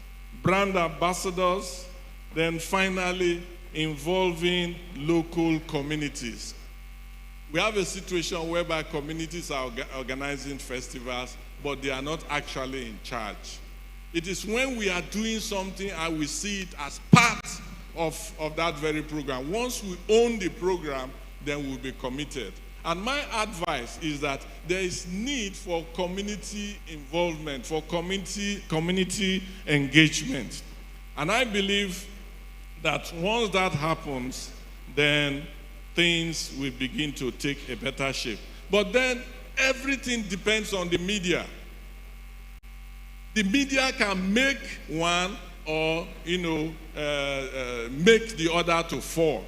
brand ambassadors, then finally involving local communities. We have a situation whereby communities are organizing festivals, but they are not actually in charge. It is when we are doing something and we see it as part of that very program. Once we own the program, then we'll be committed. And my advice is that there is need for community involvement, for community engagement. And I believe that once that happens, then things will begin to take a better shape. But then everything depends on the media. The media can make one or, make the other to fall.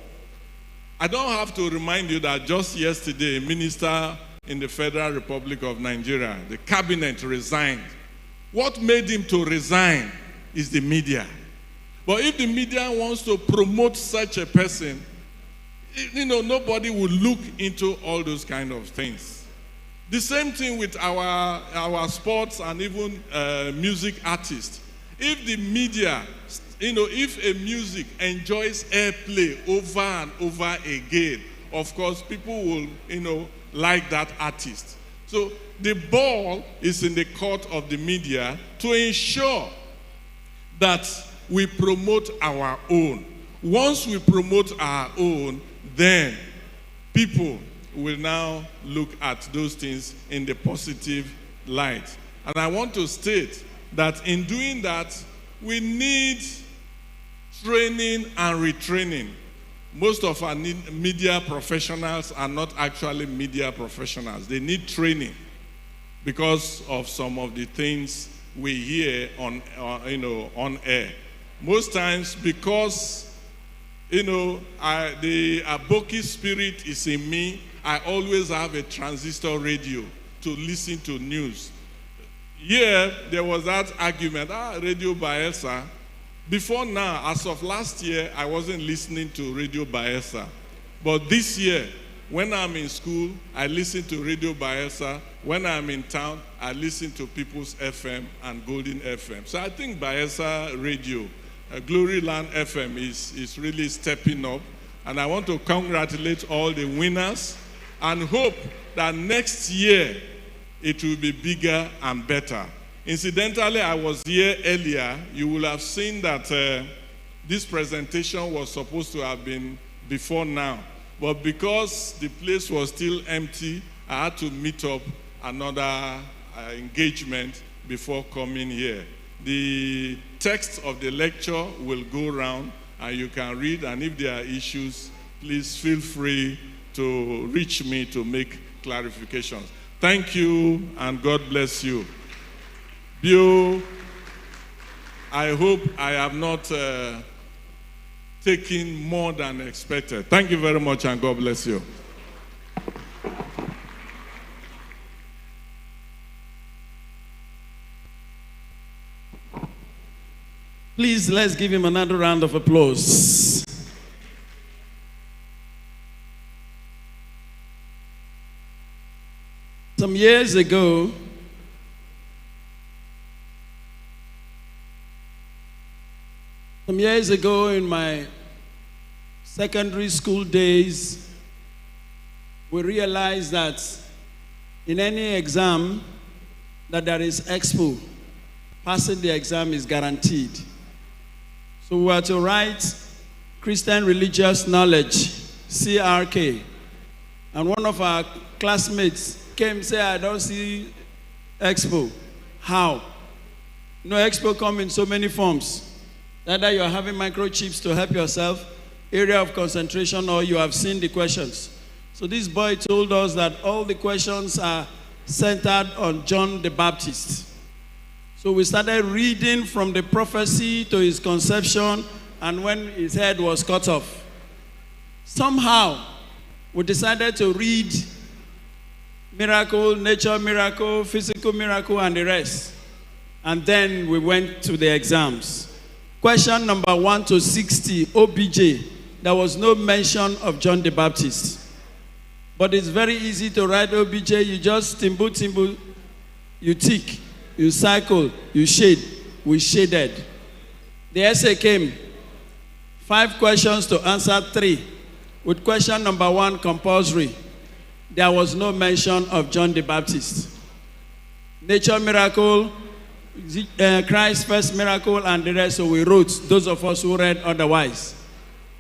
I don't have to remind you that just yesterday, a minister in the Federal Republic of Nigeria, the cabinet resigned. What made him to resign is the media. But if the media wants to promote such a person, nobody will look into all those kind of things. The same thing with our sports and even music artists. If the media, if a music enjoys airplay over and over again, of course, people will, like that artist. So the ball is in the court of the media to ensure that we promote our own. Once we promote our own, then people will now look at those things in the positive light. And I want to state that in doing that, we need training and retraining. Most of our media professionals are not actually media professionals. They need training because of some of the things we hear on air. Most times because, the Aboki spirit is in me, I always have a transistor radio to listen to news. Here, there was that argument, Radio Bayelsa. Before now, as of last year, I wasn't listening to Radio Bayelsa. But this year, when I'm in school, I listen to Radio Bayelsa. When I'm in town, I listen to People's FM and Golden FM. So I think Bayelsa Radio, Glory Land FM is really stepping up. And I want to congratulate all the winners and hope that next year it will be bigger and better. Incidentally, I was here earlier. You will have seen that this presentation was supposed to have been before now. But because the place was still empty, I had to meet up another engagement before coming here. The text of the lecture will go around and you can read, and if there are issues, please feel free to reach me to make clarifications. Thank you and God bless you. Bio, I hope I have not taken more than expected. Thank you very much and God bless you. Please, let's give him another round of applause. Some years ago, in my secondary school days, we realized that in any exam that there is expo, passing the exam is guaranteed. So we were to write Christian Religious Knowledge, CRK. And one of our classmates came and said, I don't see expo. How? No, expo come in so many forms. Either you're having microchips to help yourself, area of concentration, or you have seen the questions. So this boy told us that all the questions are centered on John the Baptist. So we started reading from the prophecy to his conception and when his head was cut off. Somehow, we decided to read miracle, nature miracle, physical miracle, and the rest. And then we went to the exams. Question number 1 to 60, OBJ. There was no mention of John the Baptist. But it's very easy to write OBJ. You just timbu, you tick, you cycle, you shade. We shaded. The essay came. 5 questions to answer 3. With question number 1 compulsory. There was no mention of John the Baptist. Nature miracle, Christ's first miracle, and the rest. So we wrote, those of us who read otherwise.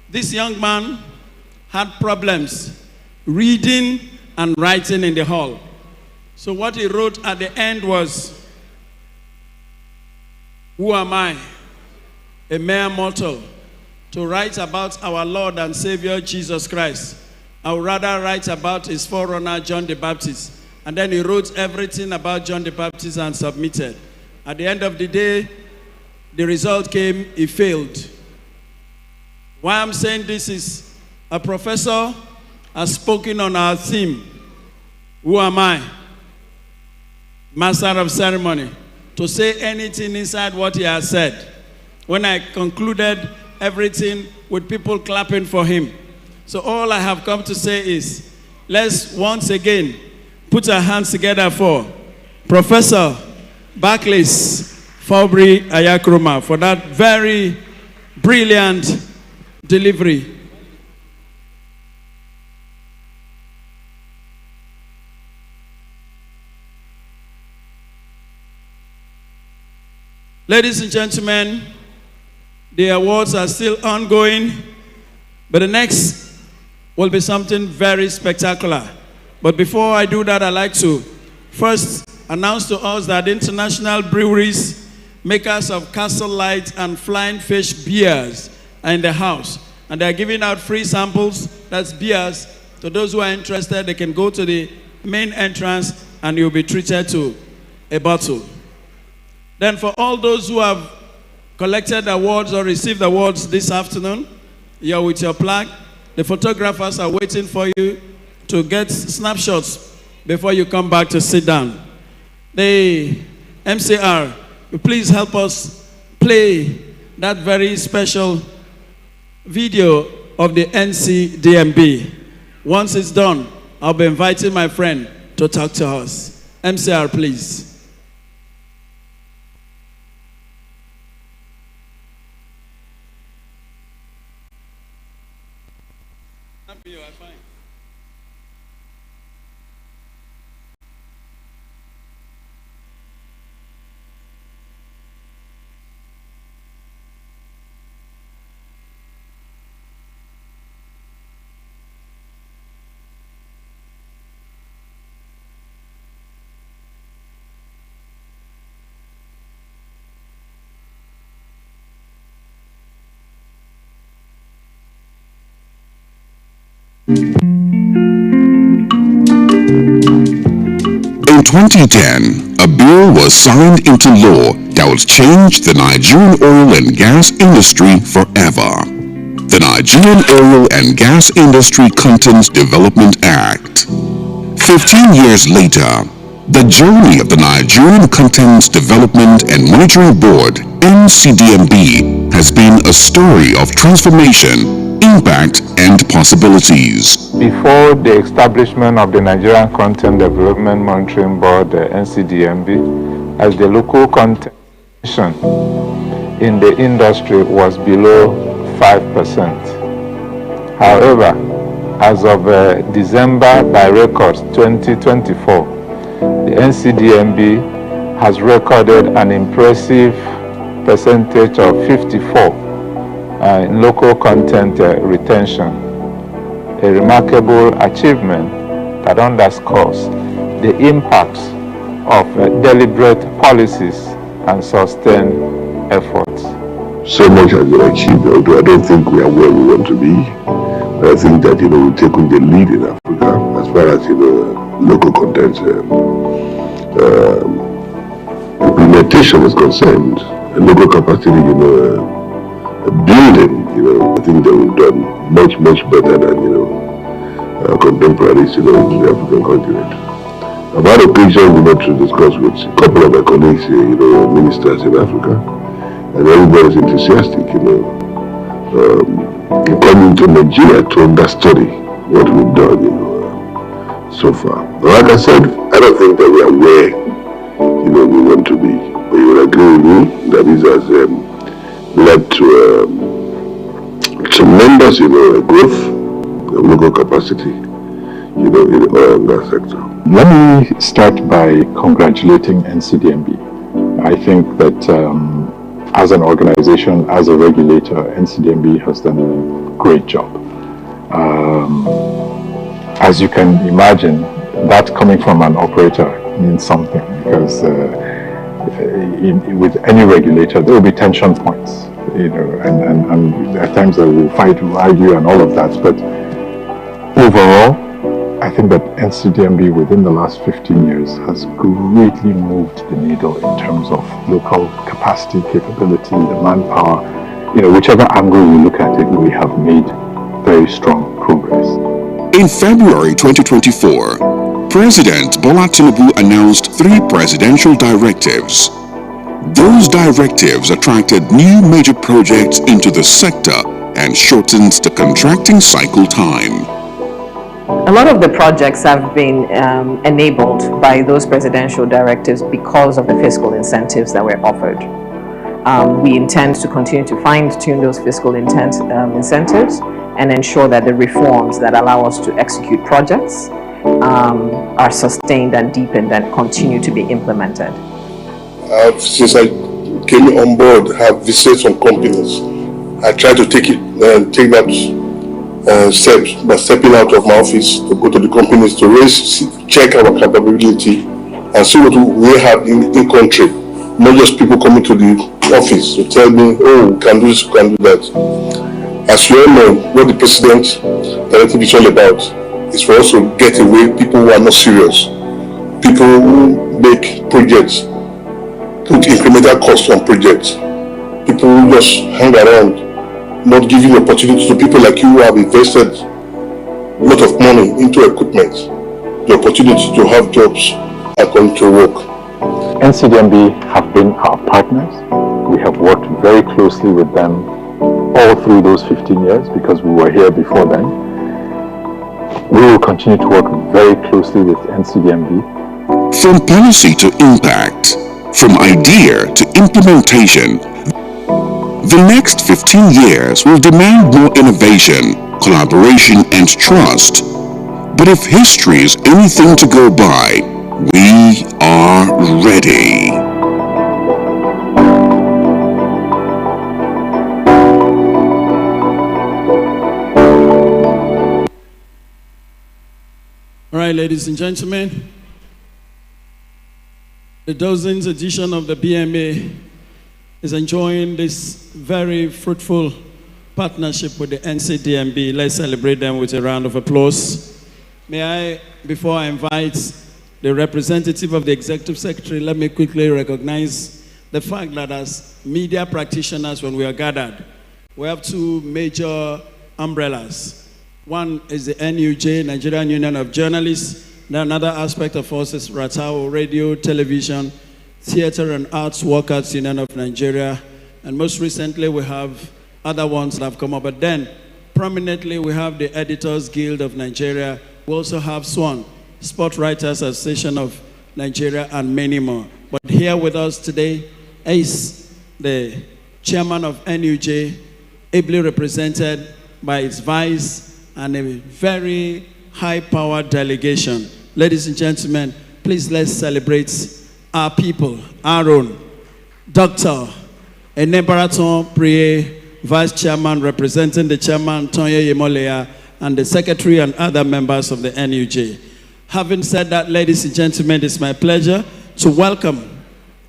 This young man had problems reading and writing in the hall. So what he wrote at the end was, "Who am I, a mere mortal, to write about our Lord and Savior Jesus Christ? I would rather write about his forerunner, John the Baptist." And then he wrote everything about John the Baptist and submitted. At the end of the day, the result came, he failed. Why I'm saying this is, a professor has spoken on our theme, "Who am I, master of ceremony, to say anything inside what he has said?" When I concluded everything with people clapping for him. So all I have come to say is, let's once again put our hands together for Professor Barclays Fabry Ayakroma for that very brilliant delivery. Ladies and gentlemen, the awards are still ongoing, but the next will be something very spectacular. But before I do that, I'd like to first announce to us that international breweries, makers of Castle Light and Flying Fish beers are in the house. And they're giving out free samples, that's beers. To those who are interested, they can go to the main entrance and you'll be treated to a bottle. Then for all those who have collected awards or received awards this afternoon, you're with your plaque. The photographers are waiting for you to get snapshots before you come back to sit down. The MCR, please help us play that very special video of the NCDMB. Once it's done, I'll be inviting my friend to talk to us. MCR, please. In 2010, a bill was signed into law that would change the Nigerian oil and gas industry forever. The Nigerian Oil and Gas Industry Contents Development Act. 15 years later, the journey of the Nigerian Contents Development and Monitoring Board, NCDMB, has been a story of transformation, impact, and possibilities. Before the establishment of the Nigerian Content Development Monitoring Board, the NCDMB, as the local content in the industry was below 5%. However, as of December by records 2024, the NCDMB has recorded an impressive percentage of 54 in local content retention, a remarkable achievement that underscores the impacts of deliberate policies and sustained efforts. So much has been achieved, although I don't think we are where we want to be. But I think that, we've taken the lead in Africa as far as, local content implementation is concerned. And local capacity, building, I think that we've done much, much better than, contemporaries, in the African continent. I've had occasion, to discuss with a couple of my colleagues, ministers in Africa, and everybody is enthusiastic, coming to Nigeria to understudy what we've done, so far. But like I said, I don't think that we are where, we want to be. But you will agree with me that this has led to tremendous, growth of local capacity, in the oil and gas sector. Let me start by congratulating NCDMB. I think that as an organization, as a regulator, NCDMB has done a great job. as you can imagine, that coming from an operator means something, because with any regulator, there will be tension points, and there are times that we'll fight, we'll argue, and all of that. But overall, I think that NCDMB within the last 15 years has greatly moved the needle in terms of local capacity, capability, the manpower. Whichever angle you look at it, we have made very strong progress. In February 2024, President Bola Tinubu announced 3 presidential directives. Those directives attracted new major projects into the sector and shortened the contracting cycle time. A lot of the projects have been enabled by those presidential directives because of the fiscal incentives that were offered. We intend to continue to fine-tune those fiscal incentives and ensure that the reforms that allow us to execute projects are sustained and deepened and continue to be implemented. Since I came on board, have visited some companies. I try to take that steps by stepping out of my office to go to the companies to check our capability and see what we have in country. Not just people coming to the office to tell me, oh, we can do this, we can do that. As you all know, what the president directive is all about is for us to get away people who are not serious, people who make projects, put incremental costs on projects, people who just hang around, not giving opportunity to people like you who have invested a lot of money into equipment, the opportunity to have jobs and come to work. NCDMB have been our partners. We have worked very closely with them all through those 15 years because we were here before then. We will continue to work very closely with NCDMB. From policy to impact, from idea to implementation, the next 15 years will demand more innovation, collaboration, and trust. But if history is anything to go by, we are ready. All right, ladies and gentlemen, the dozens edition of the BMA is enjoying this very fruitful partnership with the NCDMB. Let's celebrate them with a round of applause. May I, before I invite the representative of the Executive Secretary, let me quickly recognize the fact that as media practitioners, when we are gathered, we have 2 major umbrellas. One is the NUJ, Nigerian Union of Journalists. Then another aspect of us is Ratao, Radio, Television, Theater and Arts Workers Union of Nigeria. And most recently, we have other ones that have come up. But then, prominently, we have the Editors Guild of Nigeria. We also have SWAN, Sport Writers Association of Nigeria, and many more. But here with us today is the chairman of NUJ, ably represented by its vice and a very high-powered delegation. Ladies and gentlemen, please let's celebrate our people, our own. Dr. Enebaraton Priye, Vice Chairman, representing the Chairman, Tonye Yemolea, and the Secretary and other members of the NUJ. Having said that, ladies and gentlemen, it's my pleasure to welcome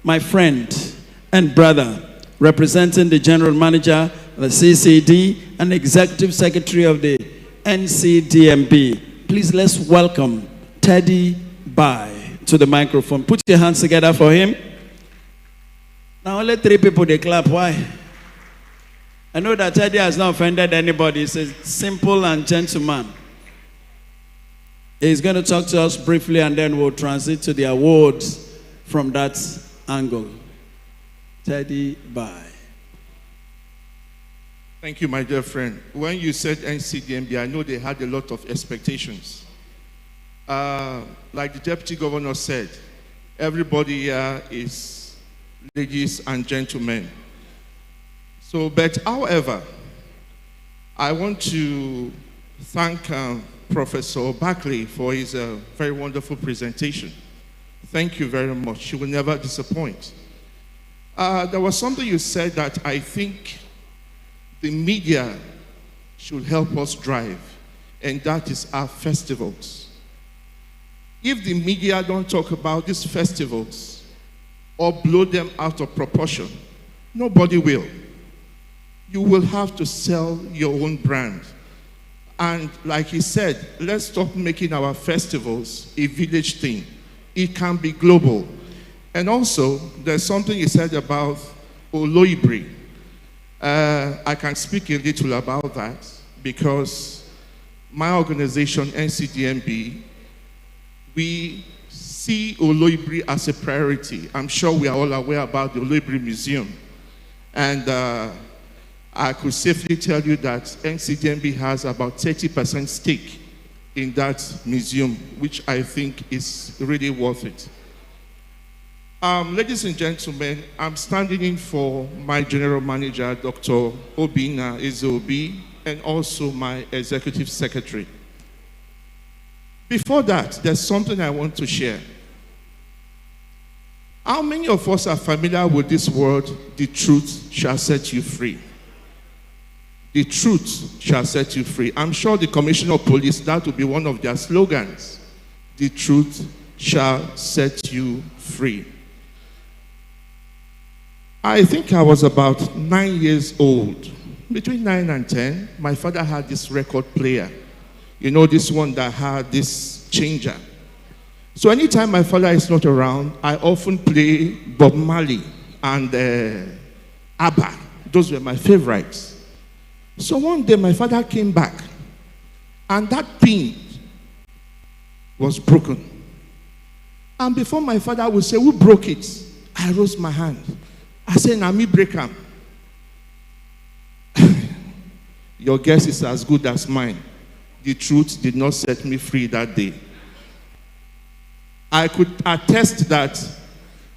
my friend and brother, representing the General Manager, the CCD, and Executive Secretary of the NCDMB. Please let's welcome Teddy Bai to the microphone. Put your hands together for him. Now only 3 people they clap. Why? I know that Teddy has not offended anybody. He's a simple and gentleman. He's going to talk to us briefly and then we'll transit to the awards from that angle. Teddy Bai. Thank you, my dear friend. When you said NCDMB, I know they had a lot of expectations. Like the Deputy Governor said, everybody here is ladies and gentlemen. So, but however, I want to thank Professor Barkley for his very wonderful presentation. Thank you very much. You will never disappoint. There was something you said that I think the media should help us drive. and that is our festivals. If the media don't talk about these festivals or blow them out of proportion, nobody will. You will have to sell your own brand. And like he said, let's stop making our festivals a village thing. It can be global. And also, there's something he said about Oloibri. I can speak a little about that because my organization, NCDMB, we see Oloibri as a priority. I'm sure we are all aware about the Oloibri Museum. And I could safely tell you that NCDMB has about 30% stake in that museum, which I think is really worth it. Ladies and gentlemen, I'm standing in for my general manager, Dr. Obina Ezeobi, and also my executive secretary. Before that, there's something I want to share. How many of us are familiar with this word, the truth shall set you free? The truth shall set you free. I'm sure the Commissioner of Police, that will be one of their slogans. The truth shall set you free. I think I was about 9 years old. Between 9 and 10, my father had this record player. You know, this one that had this changer. So anytime my father is not around, I often play Bob Marley and ABBA. Those were my favorites. So one day my father came back and that pin was broken. And before my father would say, who broke it? I raised my hand. I said, now me break am. Your guess is as good as mine. The truth did not set me free that day. I could attest that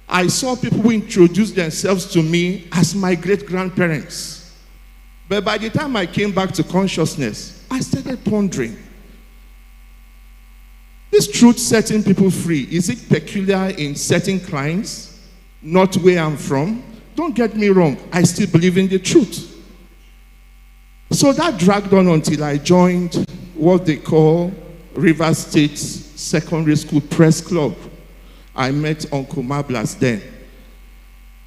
I saw people who introduced themselves to me as my great-grandparents. But by the time I came back to consciousness, I started pondering. This truth setting people free, is it peculiar in certain climes, not where I'm from? Don't get me wrong, I still believe in the truth. So that dragged on until I joined what they call River State Secondary School Press Club. I met Uncle Mablas then.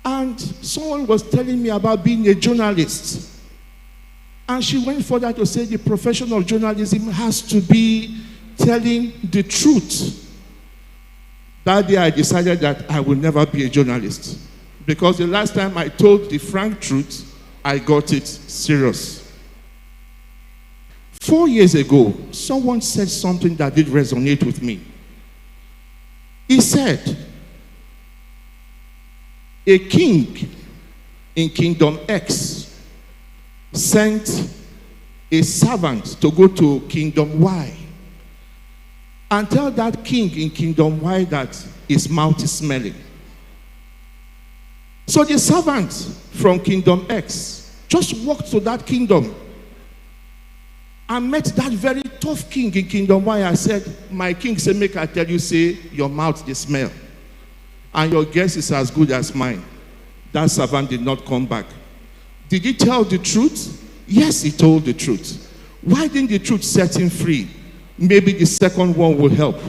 And someone was telling me about being a journalist. And she went further to say the profession of journalism has to be telling the truth. That day I decided that I will never be a journalist. Because the last time I told the frank truth, I got it serious. 4 years ago, someone said something that did resonate with me. He said, a king in Kingdom X sent a servant to go to Kingdom Y and tell that king in Kingdom Y that his mouth is smelling. So the servant from Kingdom X just walked to that kingdom and met that very tough king in Kingdom Y. I said, my king said, make I tell you, say, your mouth they smell. And your guess is as good as mine. That servant did not come back. Did he tell the truth? Yes, he told the truth. Why didn't the truth set him free? Maybe the second one will help.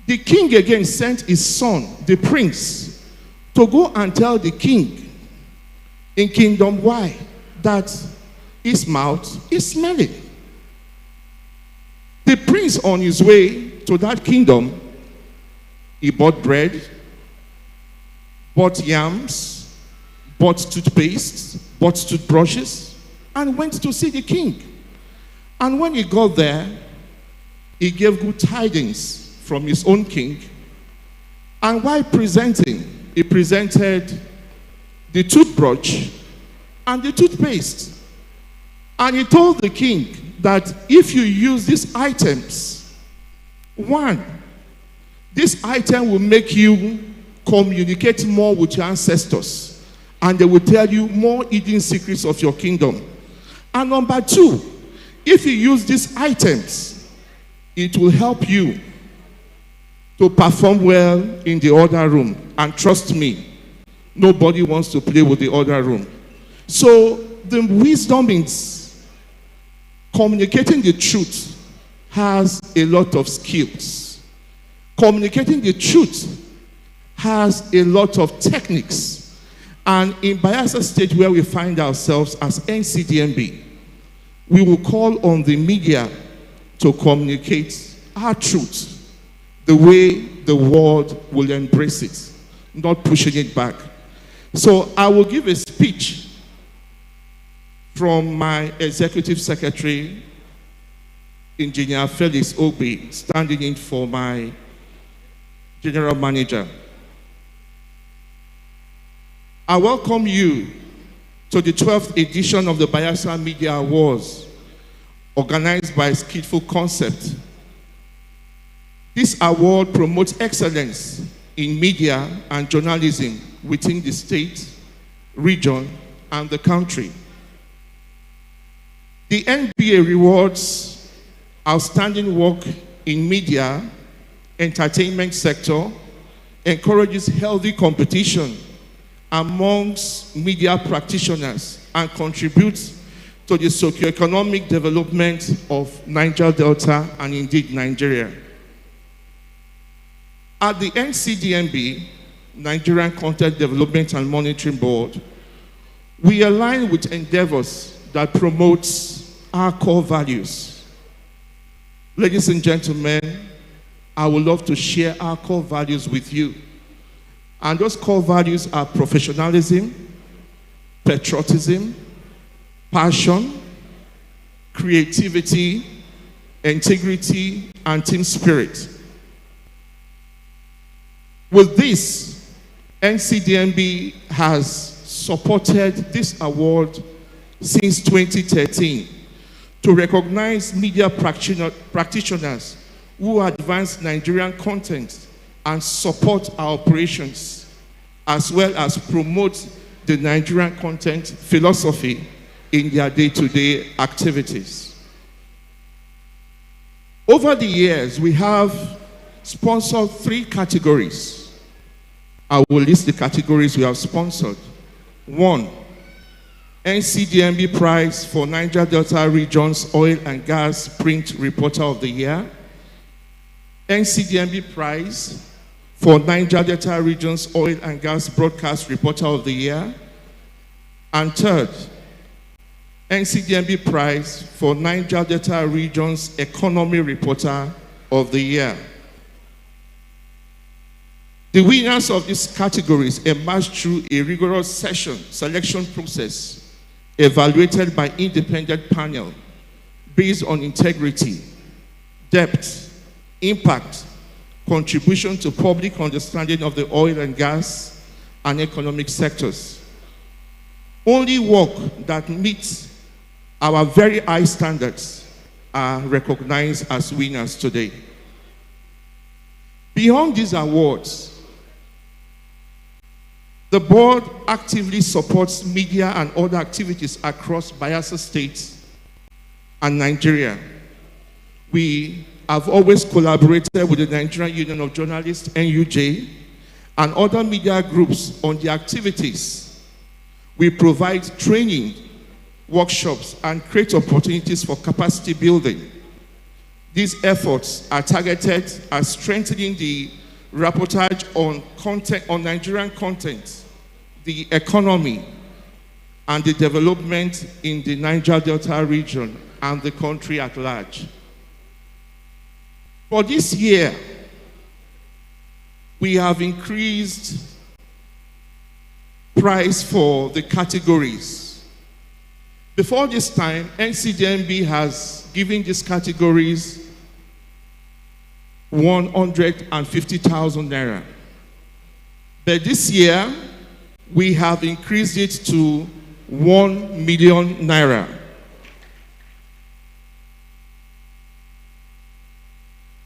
The king again sent his son, the prince, to go and tell the king in Kingdom Y that his mouth is smelling. The prince on his way to that kingdom, he bought bread, bought yams, bought toothpaste, bought toothbrushes, and went to see the king. And when he got there, he gave good tidings from his own king. And while presenting, he presented the toothbrush and the toothpaste. And he told the king that if you use these items, one, this item will make you communicate more with your ancestors, and they will tell you more hidden secrets of your kingdom. And number two, if you use these items, it will help you to perform well in the other room. And trust me, nobody wants to play with the other room. So the wisdom is communicating the truth has a lot of skills. Communicating the truth has a lot of techniques. And in Bayelsa State, where we find ourselves as NCDMB, we will call on the media to communicate our truth the way the world will embrace it, not pushing it back. So I will give a speech from my Executive Secretary, Engineer Felix Obi, standing in for my General Manager. I welcome you to the 12th edition of the Bayelsa Media Awards, organized by Skillful Concept. This award promotes excellence in media and journalism within the state, region, and the country. The NBA rewards outstanding work in media, entertainment sector, encourages healthy competition amongst media practitioners, and contributes to the socioeconomic development of Niger Delta and indeed Nigeria. At the NCDMB, Nigerian Content Development and Monitoring Board, we align with endeavors that promotes our core values. Ladies and gentlemen, I would love to share our core values with you. And those core values are professionalism, patriotism, passion, creativity, integrity, and team spirit. With this, NCDMB has supported this award since 2013 to recognize media practitioners who advance Nigerian content and support our operations, as well as promote the Nigerian content philosophy in their day-to-day activities. Over the years, we have sponsored 3 categories. I will list the categories we have sponsored. 1, NCDMB Prize for Niger Delta Region's Oil and Gas Print Reporter of the Year. NCDMB Prize for Niger Delta Region's Oil and Gas Broadcast Reporter of the Year. And 3rd, NCDMB Prize for Niger Delta Region's Economy Reporter of the Year. The winners of these categories emerged through a rigorous selection process evaluated by independent panel based on integrity, depth, impact, contribution to public understanding of the oil and gas and economic sectors. Only work that meets our very high standards are recognized as winners today. Beyond these awards, the board actively supports media and other activities across Bayelsa State and Nigeria. We have always collaborated with the Nigerian Union of Journalists, NUJ, and other media groups on the activities. We provide training, workshops, and create opportunities for capacity building. These efforts are targeted at strengthening the reportage on content, on Nigerian content, the economy, and the development in the Niger Delta region and the country at large. For this year, we have increased price for the categories. Before this time, NCDMB has given these categories 150,000 naira. But this year, we have increased it to 1 million naira.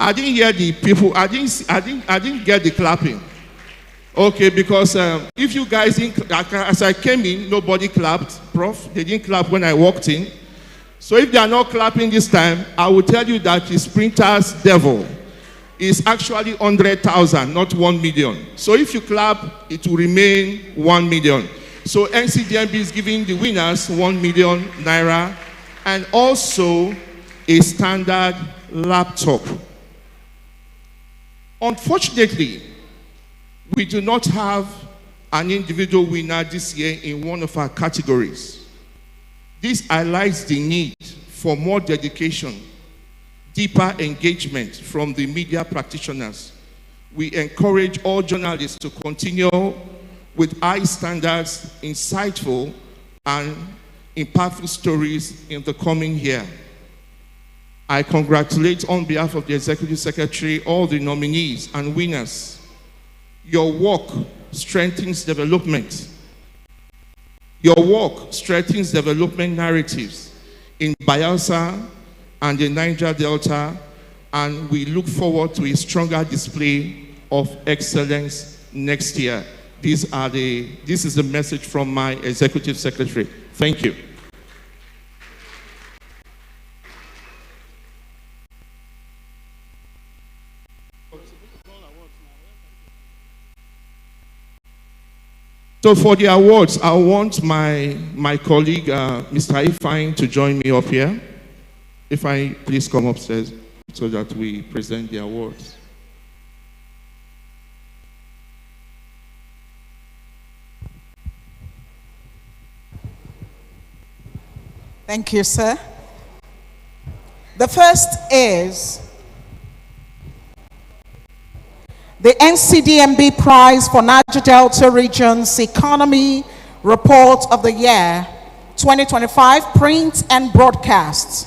I didn't hear the people, I didn't get the clapping. Okay, because if you guys didn't, as I came in, nobody clapped, Prof. They didn't clap when I walked in. So if they are not clapping this time, I will tell you that the Sprinter's devil is actually 100,000, not 1 million. So if you clap, it will remain 1 million. So NCDMB is giving the winners 1 million naira and also a standard laptop. Unfortunately, we do not have an individual winner this year in one of our categories. This highlights the need for more dedication, deeper engagement from the media practitioners. We encourage all journalists to continue with high standards, insightful, and impactful stories in the coming year. I congratulate on behalf of the Executive Secretary all the nominees and winners. Your work strengthens development. Your work strengthens development narratives in Bayelsa and the Niger Delta, and we look forward to a stronger display of excellence next year. This is the message from my Executive Secretary. Thank you. So for the awards, I want my colleague, Mr. Ifeanyi, to join me up here. Ifeanyi, please come upstairs so that we present the awards. Thank you, sir. The first is the NCDMB Prize for Niger Delta Region's Economy Report of the Year 2025, Print and Broadcast.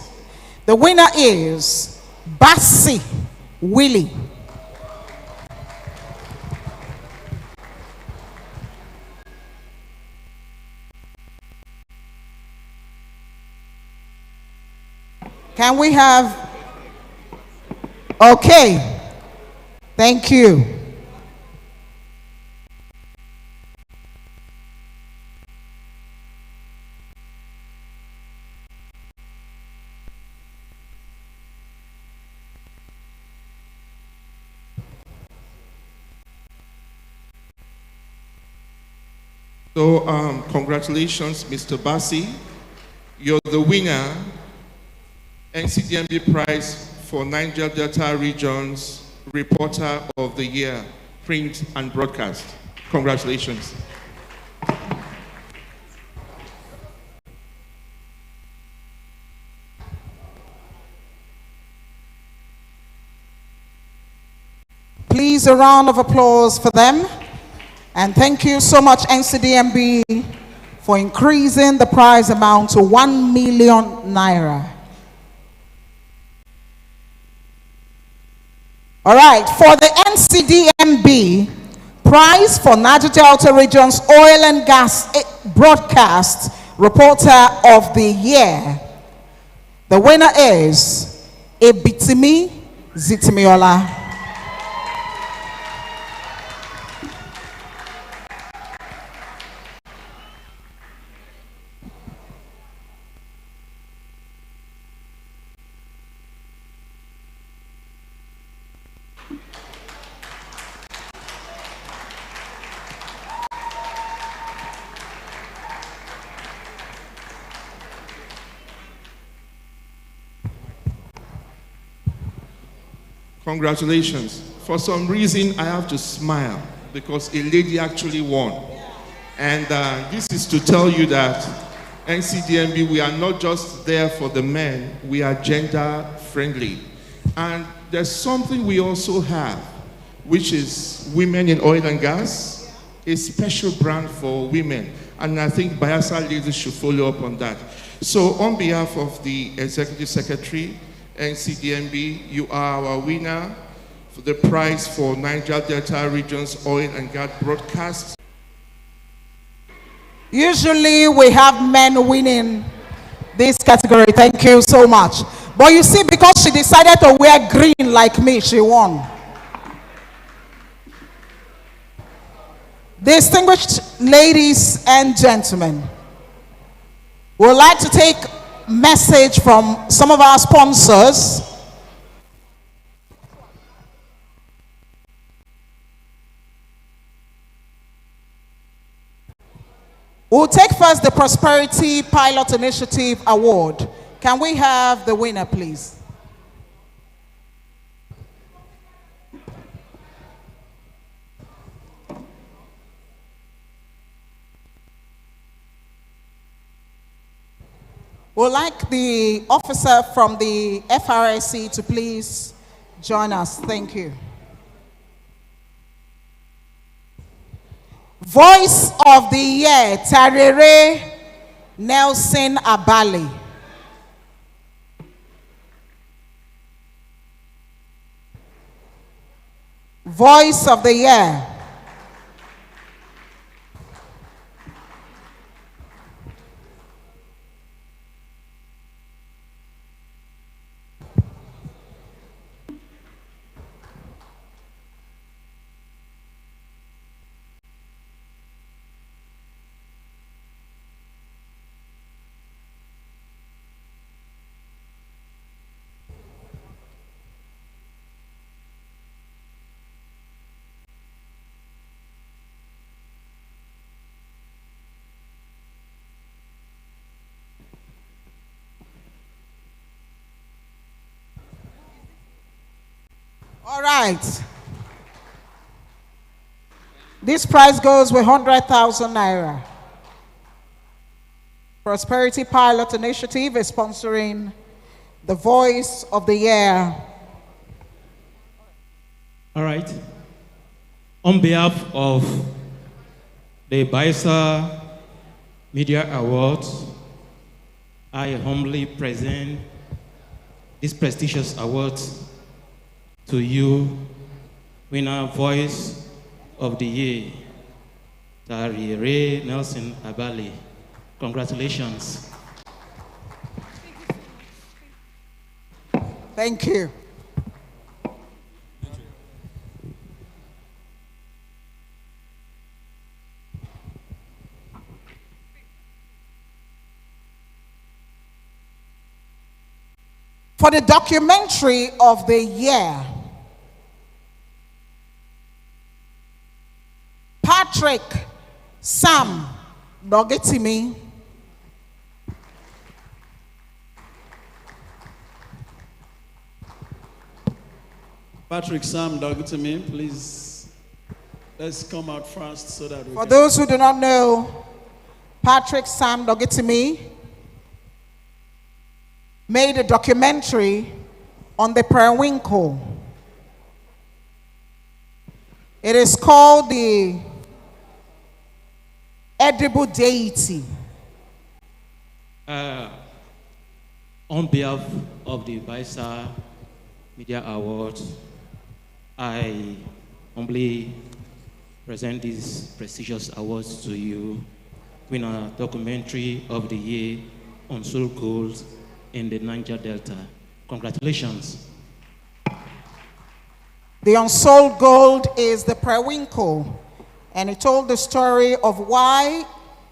The winner is Bassi Willie. Can we have, okay, thank you. So congratulations, Mr. Bassi. You're the winner, NCDMB Prize for Niger Delta Region's Reporter of the Year, Print and Broadcast. Congratulations. Please, a round of applause for them. And thank you so much, NCDMB, for increasing the prize amount to 1 million naira. All right, for the NCDMB Prize for Niger Delta Region's Oil and Gas Broadcast Reporter of the Year, the winner is Ebitimi Zitimiola. Congratulations. For some reason, I have to smile because a lady actually won. And this is to tell you that NCDMB, we are not just there for the men, we are gender friendly. And there's something we also have, which is Women in Oil and Gas, a special brand for women. And I think Bayelsa leaders should follow up on that. So on behalf of the Executive Secretary, NCDMB, you are our winner for the prize for Niger Delta Region's Oil and Gas Broadcast. Usually we have men winning this category. Thank you so much. But you see, because she decided to wear green like me, she won. Distinguished ladies and gentlemen, we would like to take message from some of our sponsors. We'll take first the Prosperity Pilot Initiative Award Can we have the winner, please? We'd like the officer from the FRSC to please join us. Thank you. Voice of the Year, Tarere Nelson Abali. Voice of the Year. All right. This prize goes with 100,000 naira. Prosperity Pilot Initiative is sponsoring the Voice of the Year. All right. On behalf of the Bayelsa Media Awards, I humbly present this prestigious award to you, winner Voice of the Year, Tarere Nelson Abali. Congratulations. Thank you. For the documentary of the year, Patrick Sam Dogetimi. Patrick Sam Dogetimi, please, let's come out first so that we For those who do not know, Patrick Sam Dogetimi made a documentary on the periwinkle. It is called The Edible Deity. On behalf of the Bayelsa Media Awards, I humbly present these prestigious awards to you, winner documentary of the year on soul gold in the Niger Delta. Congratulations. The Unsold Gold is the periwinkle, and it told the story of why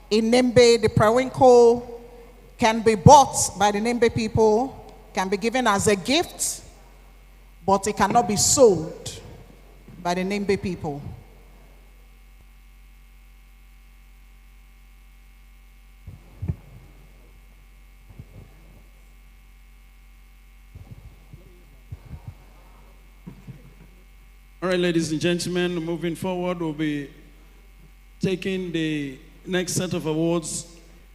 in Nembe the periwinkle can be bought by the Nembe people, can be given as a gift, but it cannot be sold by the Nembe people. All right, ladies and gentlemen, moving forward, we'll be taking the next set of awards,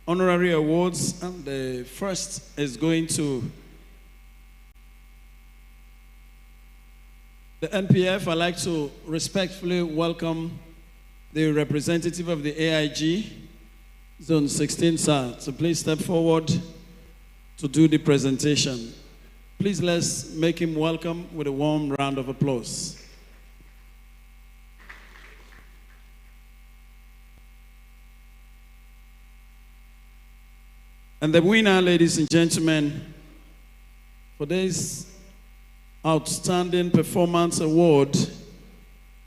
honorary awards, and the first is going to the NPF. I'd like to respectfully welcome the representative of the AIG, Zone 16, sir, to please step forward to do the presentation. Please let's make him welcome with a warm round of applause. And the winner, ladies and gentlemen, for this Outstanding Performance Award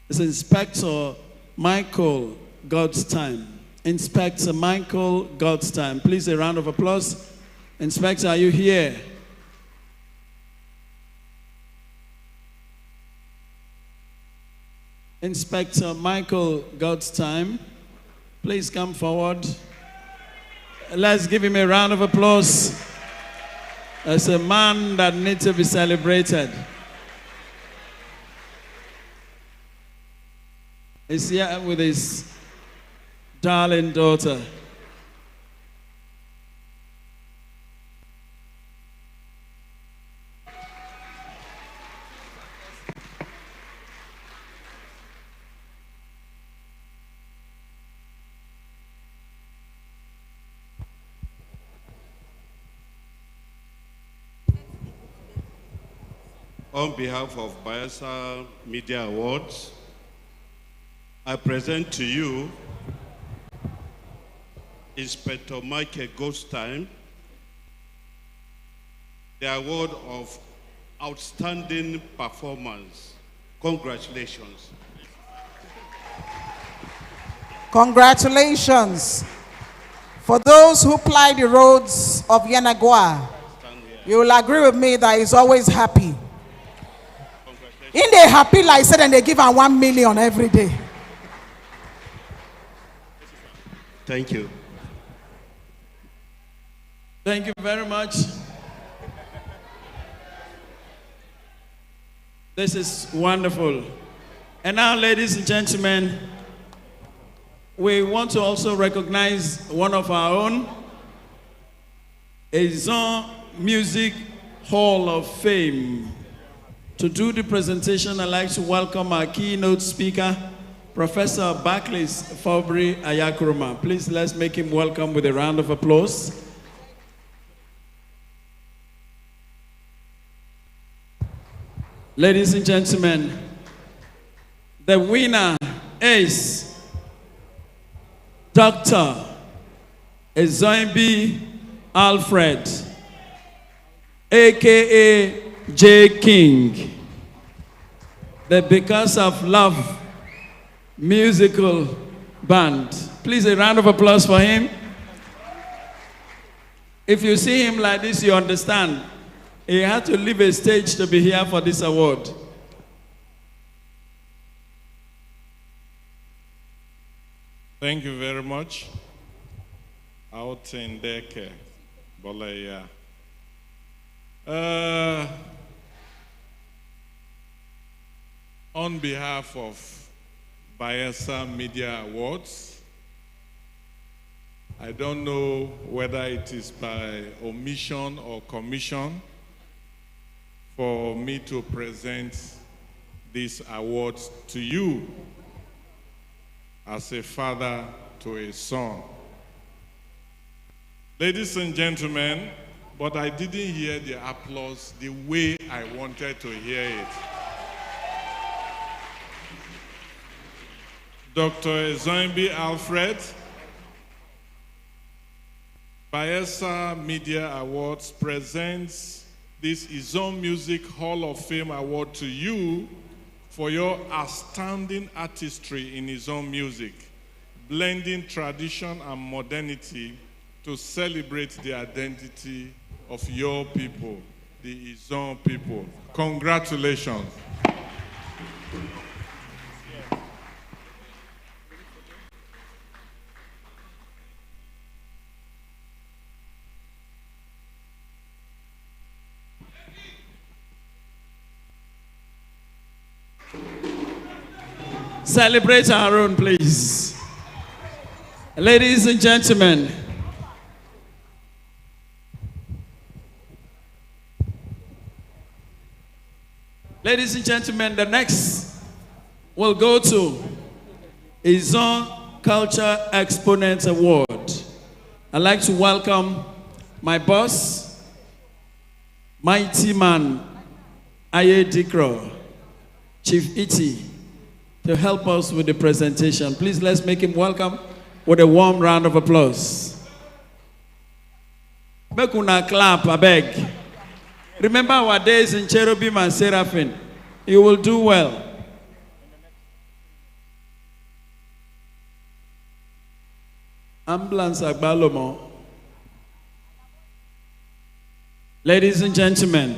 is Inspector Michael Godstime. Inspector Michael Godstime. Please, a round of applause. Inspector, are you here? Inspector Michael Godstime, please come forward. Let's give him a round of applause. as a man that needs to be celebrated. He's here with his darling daughter. On behalf of Bayelsa Media Awards, I present to you Inspector Michael Goldstein, the award of Outstanding Performance. Congratulations. Congratulations. For those who ply the roads of Yenagoa, you will agree with me that he's always happy. In they happy, like I said, and they give her 1 million every day. Thank you. Thank you very much. This is wonderful. And now, ladies and gentlemen, we want to also recognize one of our own, a Zone Music Hall of Fame. To do the presentation, I'd like to welcome our keynote speaker, Professor Barclays Fabry Ayakroma. Please let's make him welcome with a round of applause. Ladies and gentlemen, the winner is Dr. Ezoimbi Alfred, aka J. King, the Because of Love musical band. Please, a round of applause for him. If you see him like this, you understand. He had to leave a stage to be here for this award. Thank you very much. Out in Deke, Bolaya. On behalf of Bayelsa Media Awards, I don't know whether it is by omission or commission for me to present this award to you as a father to a son. Ladies and gentlemen, but I didn't hear the applause the way I wanted to hear it. Dr. Ezoimbi Alfred, Bayelsa Media Awards presents this Izon Music Hall of Fame award to you for your outstanding artistry in Izon music, blending tradition and modernity to celebrate the identity of your people, the Izon people. Congratulations. Celebrate our own, please. Ladies and gentlemen, the next will go to Izon Culture Exponent Award. I'd like to welcome my boss, mighty man, Aye Dikro, Chief Iti, to help us with the presentation. Please let's make him welcome with a warm round of applause. Make una clap, I beg. Remember our days in Cherubim and Seraphim. You will do well. Ambulance Agbalomo. Ladies and gentlemen,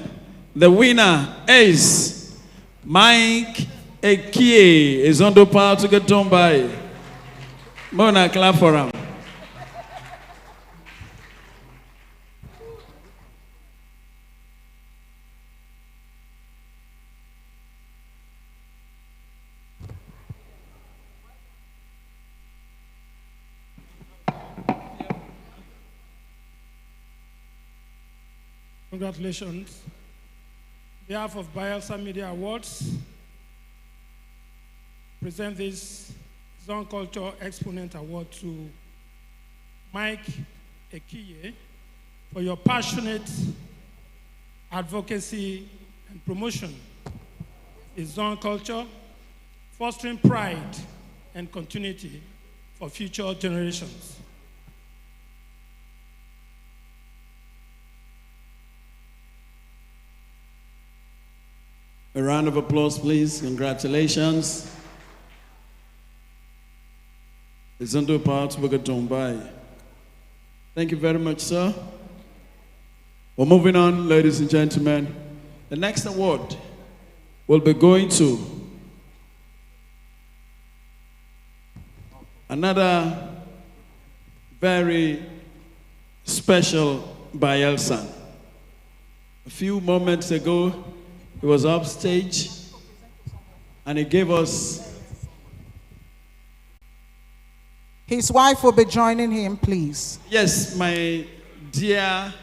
the winner is Mike Ekie is on the power to get done by. Mona, clap for him. Congratulations. On behalf of Bayelsa Media Awards, present this Zone Culture Exponent Award to Mike Ekiye for your passionate advocacy and promotion in zone culture, fostering pride and continuity for future generations. A round of applause, please. Congratulations. It's under part Tombai. Thank you very much, sir. We're moving on, ladies and gentlemen. The next award will be going to another very special Bayelsan. A few moments ago, he was upstage and he gave us. His wife will be joining him, please. Yes, my dear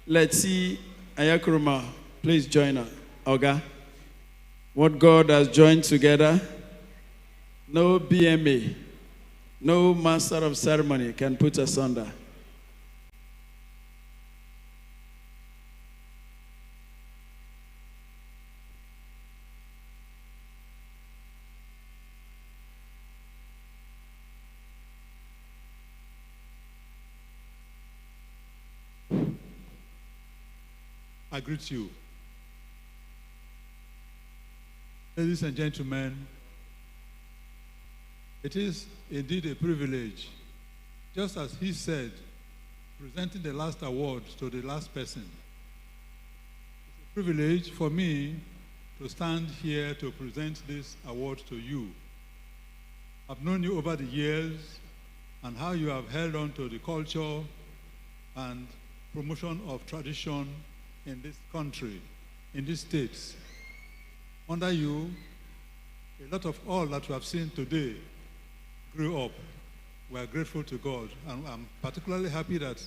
Letty Ayakuruma, please join us. Oga, what God has joined together, no BMA, no master of ceremony can put asunder. I greet you. Ladies and gentlemen, it is indeed a privilege, just as he said, presenting the last award to the last person. It's a privilege for me to stand here to present this award to you. I've known you over the years and how you have held on to the culture and promotion of tradition in this country, in these states. Under you, a lot of all that we have seen today grew up. We are grateful to God. And I'm particularly happy that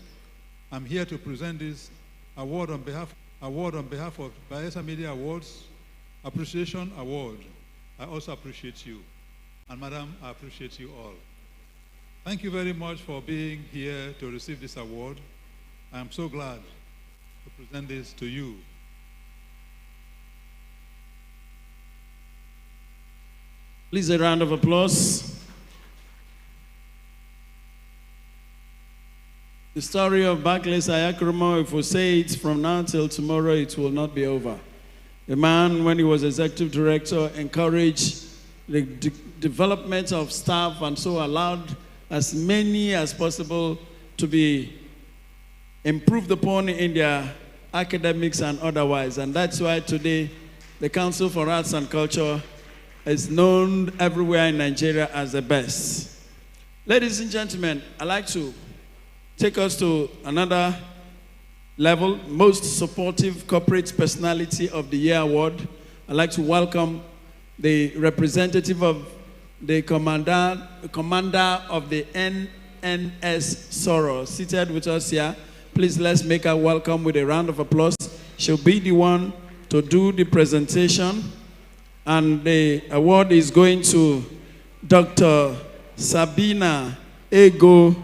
I'm here to present this award on behalf of Bayelsa Media Awards, Appreciation Award. I also appreciate you. And Madam, I appreciate you all. Thank you very much for being here to receive this award. I'm so glad to present this to you. Please, a round of applause. The story of Barclays Ayakuruma, if we say it from now till tomorrow, it will not be over. The man, when he was executive director, encouraged the development of staff and so allowed as many as possible to be improved upon in their academics and otherwise. And that's why today the Council for Arts and Culture is known everywhere in Nigeria as the best. Ladies and gentlemen, I'd like to take us to another level, Most Supportive Corporate Personality of the Year Award. I'd like to welcome the representative of the commander of the NNS Sorrow, seated with us here. Please let's make her welcome with a round of applause. She'll be the one to do the presentation. And the award is going to Dr. Sabina Ego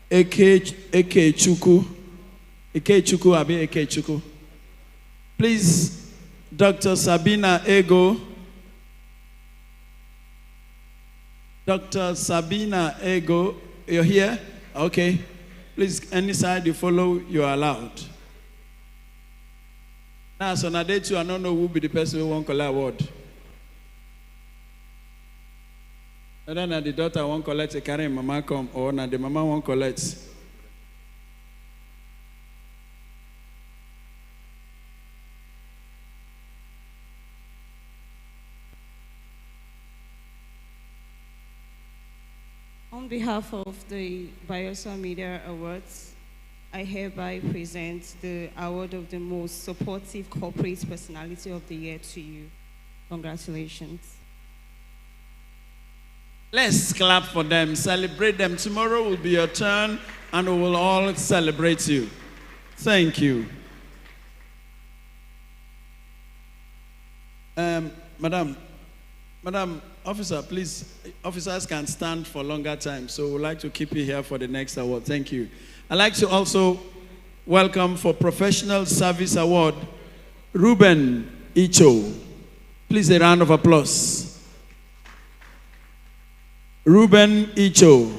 Ekechukwu. Ekechukwu. Please, Dr. Sabina Ego. Dr. Sabina Ego, you're here? Okay. Please, any side you follow, you're allowed. Now, so now they too, I don't know who will be the person who won't collect award. And then the daughter won't collect a carry mama come, or now the mama won't collect. On behalf of the Bayelsa Media Awards, I hereby present the award of the Most Supportive Corporate Personality of the Year to you. Congratulations. Let's clap for them, celebrate them. Tomorrow will be your turn and we will all celebrate you. Thank you. Madam, officer, please, officers can stand for longer time, so we'd like to keep you here for the next award. Thank you. I'd like to also welcome for Professional Service Award, Ruben Icho. Please, a round of applause. Ruben Icho.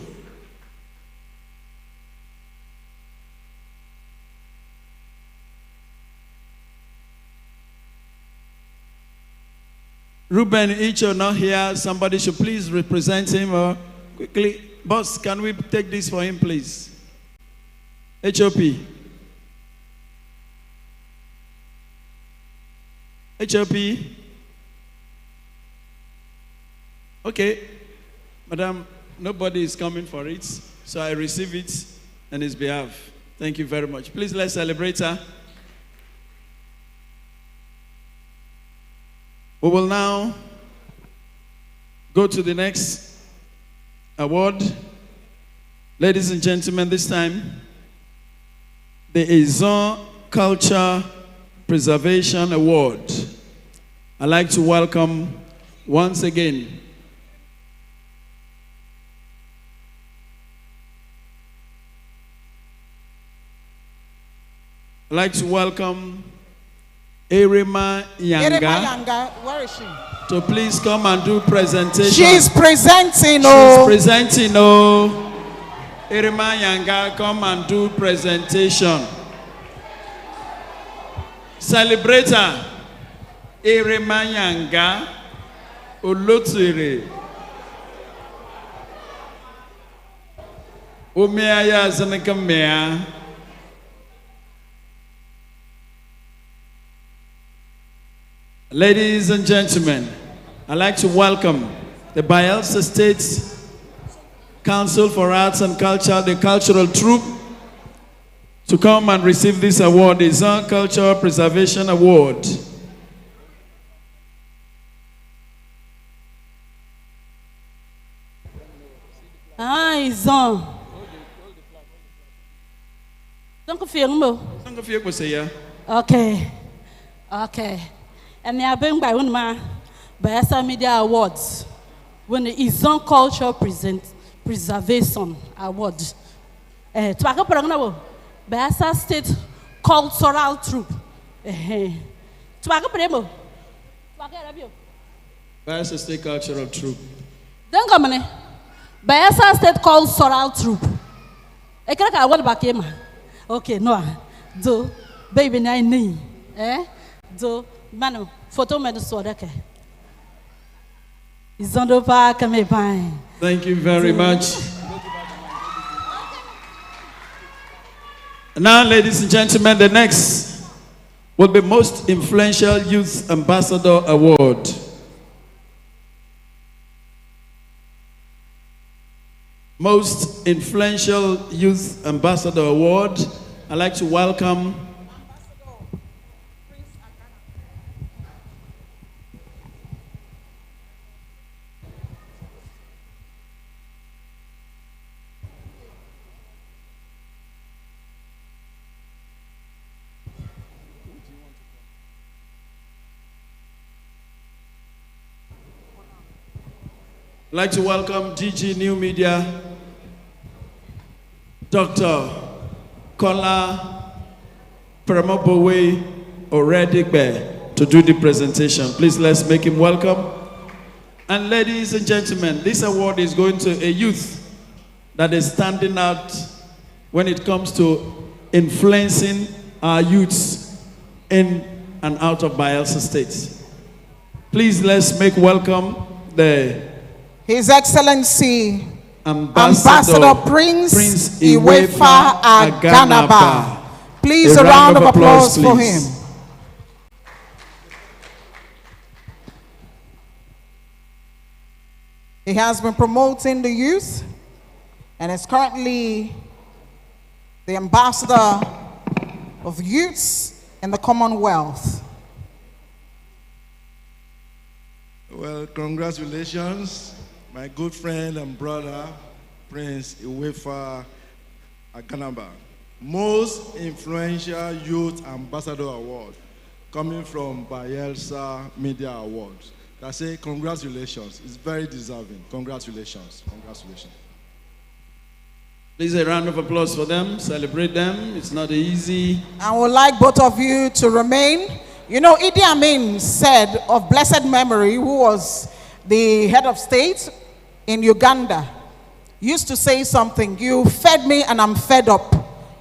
Ruben Icho not here. Somebody should please represent him quickly. Boss, can we take this for him, please? HOP. HOP. Okay. Madam, nobody is coming for it, so I receive it on his behalf. Thank you very much. Please, let's celebrate her. We will now go to the next award. Ladies and gentlemen, this time, the Izon Culture Preservation Award. I'd like to welcome once again Erima Yanga, where is she? To please come and do presentation. She's presenting. She's presenting. Erima Yanga, come and do presentation. Celebrate her. Erima Yanga, Oloture. Umeaya Zanakamea. Ladies and gentlemen, I'd like to welcome the Bayelsa State Council for Arts and Culture, the cultural troupe, to come and receive this award, the Izon Cultural Preservation Award. Izon. Okay. Okay. And they are being by one of my Bayelsa Media Awards, when the Izon Culture Preservation Award. Bayelsa State Cultural Troupe. Bayelsa State Cultural Troupe. Then come on, Bayelsa State Cultural Troupe. I can't get what back him. Okay, no, do baby nine, do. Mano, photo me so okay. Izondo pa kame pai. Thank you very much. Now, ladies and gentlemen, the next will be Most Influential Youth Ambassador Award. Most Influential Youth Ambassador Award. I'd like to welcome I'd like to welcome DG New Media, Dr. Kola Pramobowe Oredigbe, to do the presentation. Please, let's make him welcome. And ladies and gentlemen, this award is going to a youth that is standing out when it comes to influencing our youths in and out of Bayelsa State. Please, let's make welcome His Excellency Ambassador Prince Iwefa Aganaba. Please, a round of applause for him. He has been promoting the youth and is currently the ambassador of youths in the Commonwealth. Well, congratulations, my good friend and brother, Prince Iwefa Aganaba, Most Influential Youth Ambassador Award. coming from Bayelsa Media Awards. I say congratulations. It's very deserving. Congratulations. Congratulations. Please a round of applause for them. Celebrate them. It's not easy. I would like both of you to remain. You know, Idi Amin said of blessed memory, who was the head of state in Uganda, used to say something, you fed me and I'm fed up.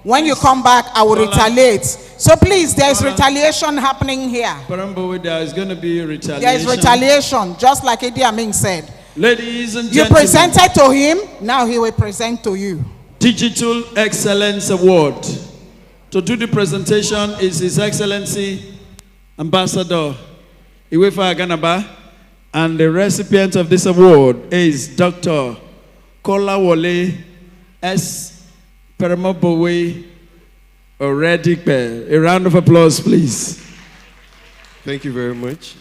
When you come back, I will retaliate. So please, there is retaliation happening here. Parambo, there is going to be retaliation. There is retaliation, just like Idi Amin said. Ladies and you gentlemen. You presented to him, now he will present to you. Digital Excellence Award. To do the presentation is His Excellency Ambassador Iwefa Aganaba, and the recipient of this award is Dr. Kolawole S. Permobowe Oredikpe. A round of applause, please. Thank you very much.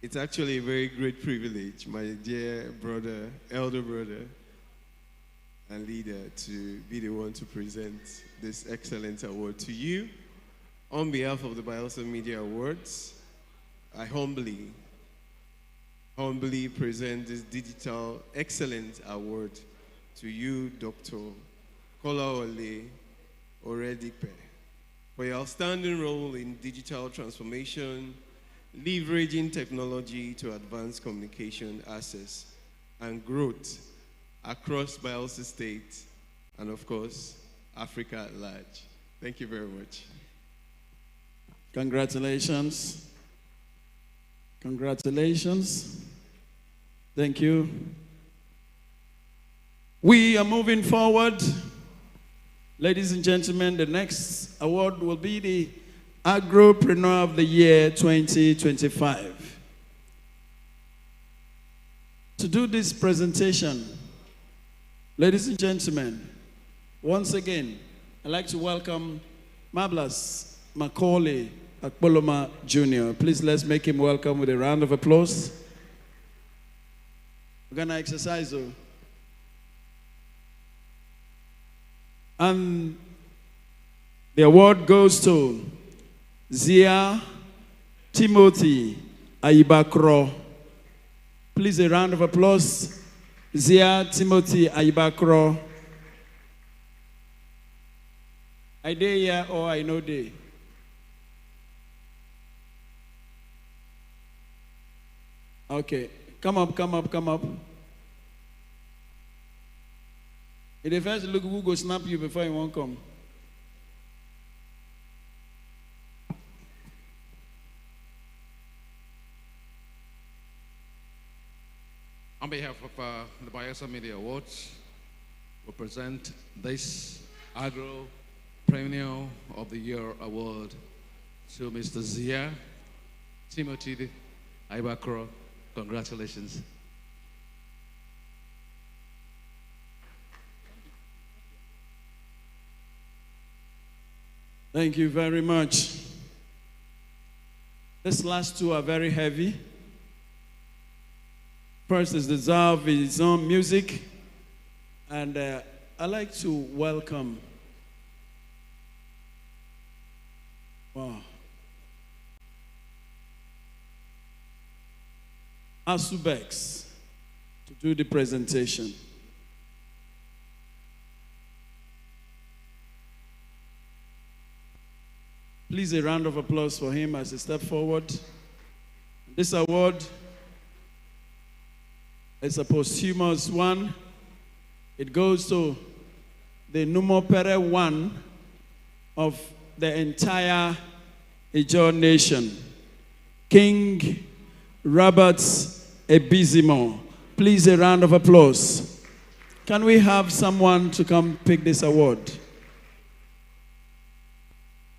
It's actually a very great privilege, my dear brother, elder brother, and leader, to be the one to present this excellent award to you. On behalf of the Bayelsa Media Awards, I humbly present this Digital Excellence Award to you, Dr. Kolawole Oredikpe, for your outstanding role in digital transformation, leveraging technology to advance communication access and growth across Bayelsa State and, of course, Africa at large. Thank you very much. Congratulations. Congratulations. Thank you. We are moving forward. Ladies and gentlemen, the next award will be the Agropreneur of the Year 2025. To do this presentation, ladies and gentlemen, once again, I'd like to welcome Mablas Macaulay Akpoloma Jr. Please let's make him welcome with a round of applause. We're going to exercise. And the award goes to Zia Timothy Ayibakro. Please a round of applause. Zia Timothy Ayibakro. I day here or I know day? Okay, come up. If the first look, who go snap you before you won't come. On behalf of the Bayelsa Media Awards, we present this Agropreneur of the Year Award to Mr. Zia Timothy Ayibakro. Congratulations. Thank you very much. These last two are very heavy. First is deserve his own music, and I'd like to welcome Asubex to do the presentation. Please a round of applause for him as he steps forward. This award is a posthumous one. It goes to the Numopere one of the entire Ijaw nation, King Robert Ebizimo. Please a round of applause. Can we have someone to come pick this award?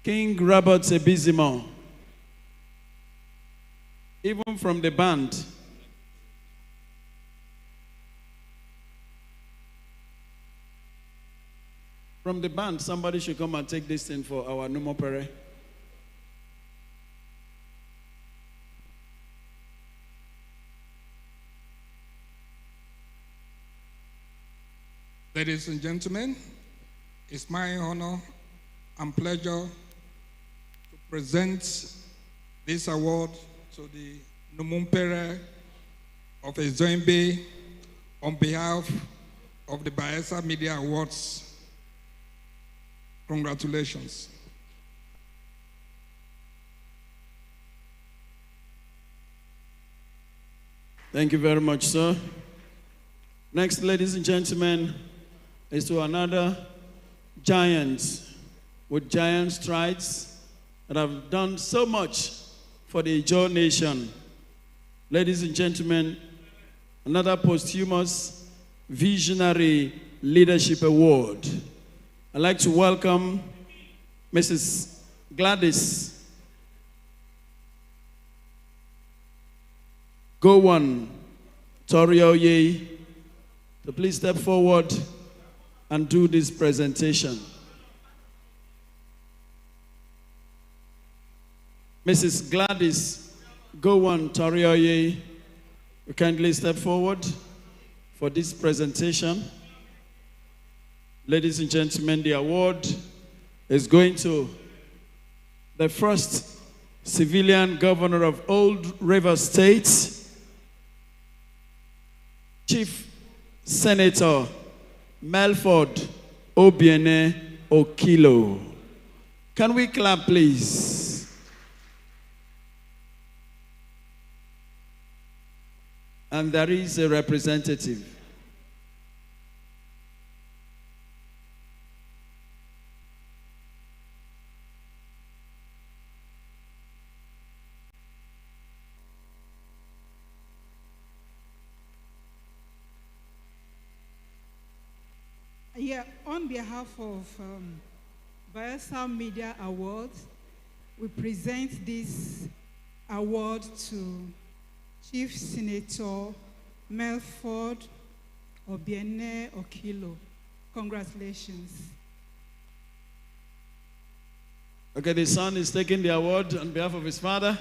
King Robert Ebizimo. Even from the band. From the band, somebody should come and take this thing for our Numopere. Ladies and gentlemen, it's my honor and pleasure to present this award to the Numumpere of Ezoimbe on behalf of the Bayelsa Media Awards. Congratulations. Thank you very much, sir. Next, ladies and gentlemen, is to another giant with giant strides that have done so much for the Ijaw nation. Ladies and gentlemen, another posthumous Visionary Leadership Award. I'd like to welcome Mrs. Gladys Gowan Torioye to please step forward and do this presentation. Mrs. Gladys Gowan Torioye, you kindly step forward for this presentation. Ladies and gentlemen, the award is going to the first civilian governor of Old River State, Chief Senator Melford Obiene Okilo. Can we clap, please? And there is a representative. Yeah, on behalf of Bayelsa Media Awards, we present this award to Chief Senator Melford Obiene Okilo. Congratulations. Okay, the son is taking the award on behalf of his father,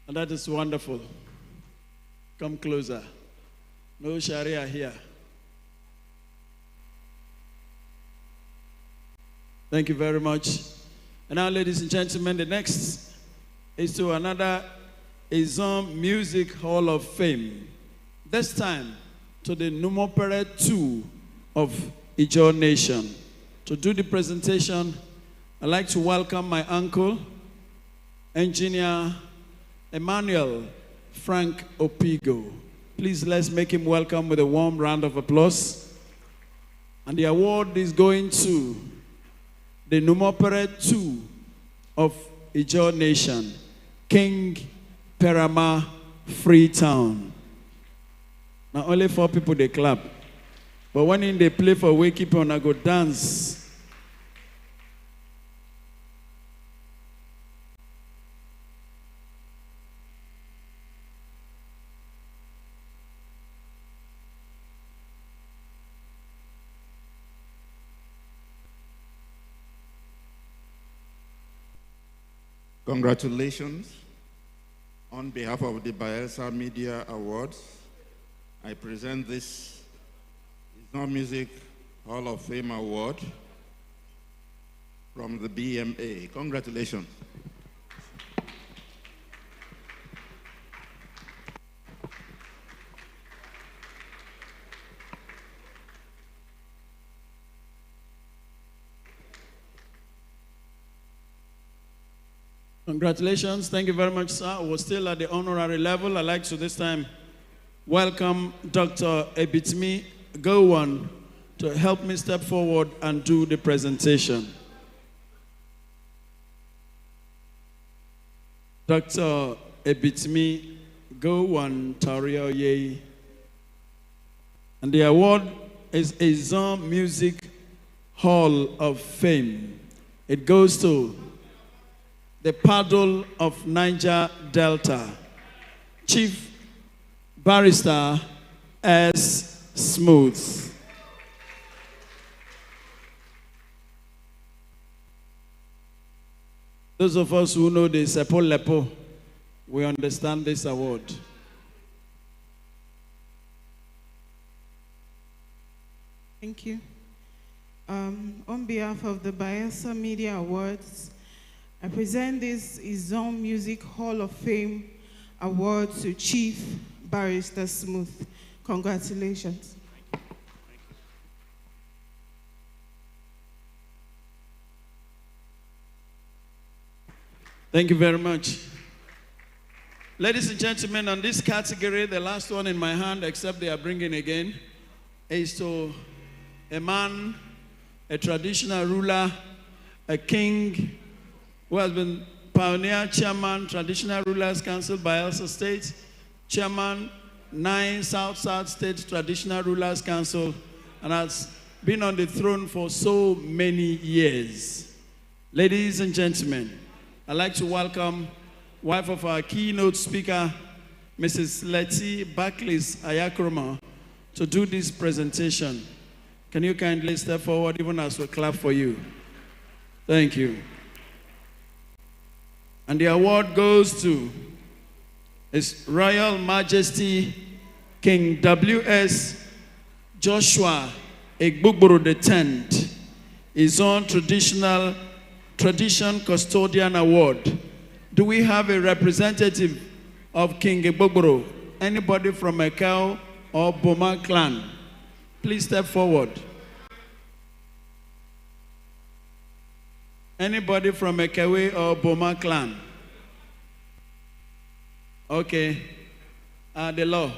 and that is wonderful. Come closer. No Sharia here. Thank you very much. And now, ladies and gentlemen, the next is to another Izom Music Hall of Fame. This time to the Numopere 2 of Ijaw Nation. To do the presentation, I'd like to welcome my uncle, Engineer Emmanuel Frank Opigo. Please let's make him welcome with a warm round of applause. And the award is going to the Numopere 2 of Ijaw Nation, King Perama Freetown. Now only 4 people they clap. But when they play for wake up on I go dance. Congratulations. On behalf of the Bayelsa Media Awards, I present this Izom Music Hall of Fame Award from the BMA. Congratulations. Congratulations. Thank you very much, sir. We're still at the honorary level. I'd like to this time welcome Dr. Ebitmi Gowan to help me step forward and do the presentation. Dr. Ebitmi Gowan Tarioye. And the award is Izom Music Hall of Fame. It goes to the Paddle of Niger Delta, Chief Barrister S. Smooth. Those of us who know the Sepo Lepo, we understand this award. Thank you. On behalf of the Bayelsa Media Awards, I present this Izon Music Hall of Fame award to Chief Barrister Smooth. Congratulations. Thank you very much. Ladies and gentlemen, on this category, the last one in my hand, except they are bringing again, is to a man, a traditional ruler, a king, who has been pioneer chairman, Traditional Rulers Council, Bayelsa State, chairman, 9 South State Traditional Rulers Council, and has been on the throne for so many years. Ladies and gentlemen, I'd like to welcome wife of our keynote speaker, Mrs. Letty Barclays Ayakroma, to do this presentation. Can you kindly step forward even as we clap for you? Thank you. And the award goes to His Royal Majesty King W.S. Joshua Egbugboro X, his own Tradition Custodian Award. Do we have a representative of King Egbugboro? Anybody from Ekau or Boma clan? Please step forward. Anybody from Ekewe or Boma clan? Okay. The law.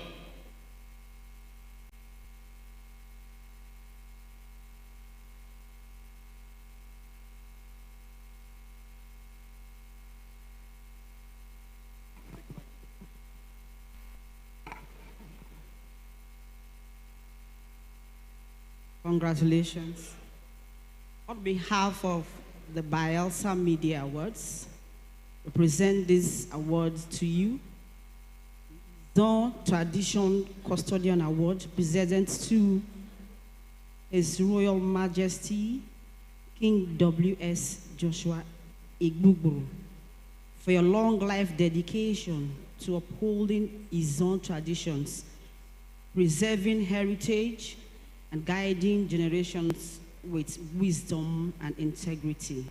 Congratulations. On behalf of the Bayelsa Media Awards, we present this award to you. The Tradition Custodian Award presented to His Royal Majesty King W.S. Joshua Egbugboro for your long life dedication to upholding his own traditions, preserving heritage, and guiding generations with wisdom and integrity.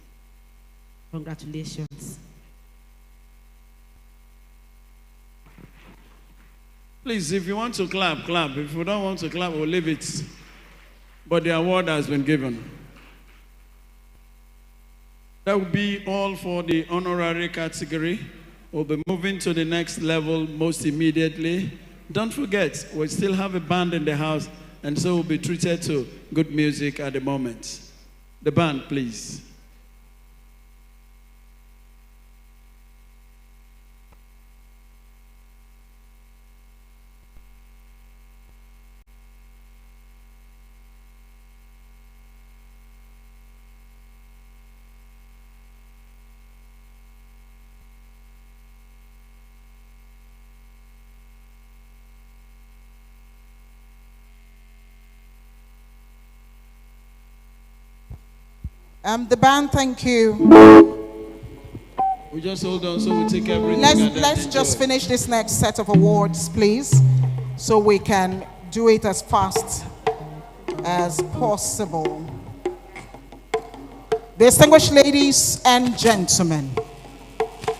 Congratulations. Please, if you want to clap, clap. If you don't want to clap, we'll leave it. But the award has been given. That will be all for the honorary category. We'll be moving to the next level most immediately. Don't forget, we still have a band in the house, and so we'll be treated to good music at the moment. The band, please. The band, thank you. We just hold on so we take everything. Let's just finish this next set of awards, please, so we can do it as fast as possible. Distinguished ladies and gentlemen,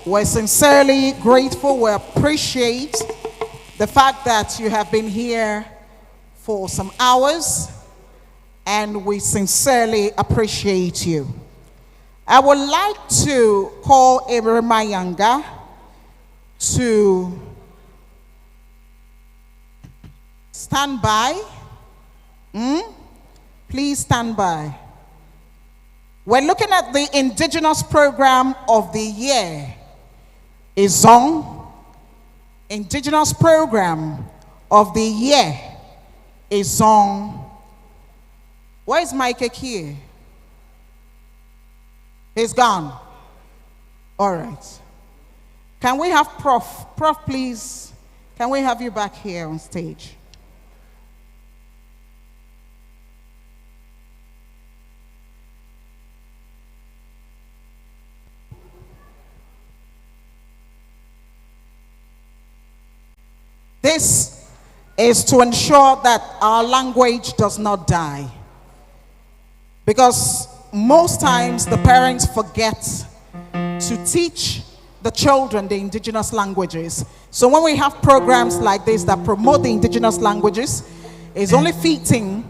we're sincerely grateful. We appreciate the fact that you have been here for some hours, and we sincerely appreciate you. I would like to call Ebrima Yanga to stand by. Please stand by. We're looking at the indigenous program of the year. Izon. Indigenous program of the year. Izon. Where is Mike here? He's gone. All right. Can we have Prof? Prof, please. Can we have you back here on stage? This is to ensure that our language does not die. Because most times the parents forget to teach the children the indigenous languages. So when we have programs like this that promote the indigenous languages, it's only fitting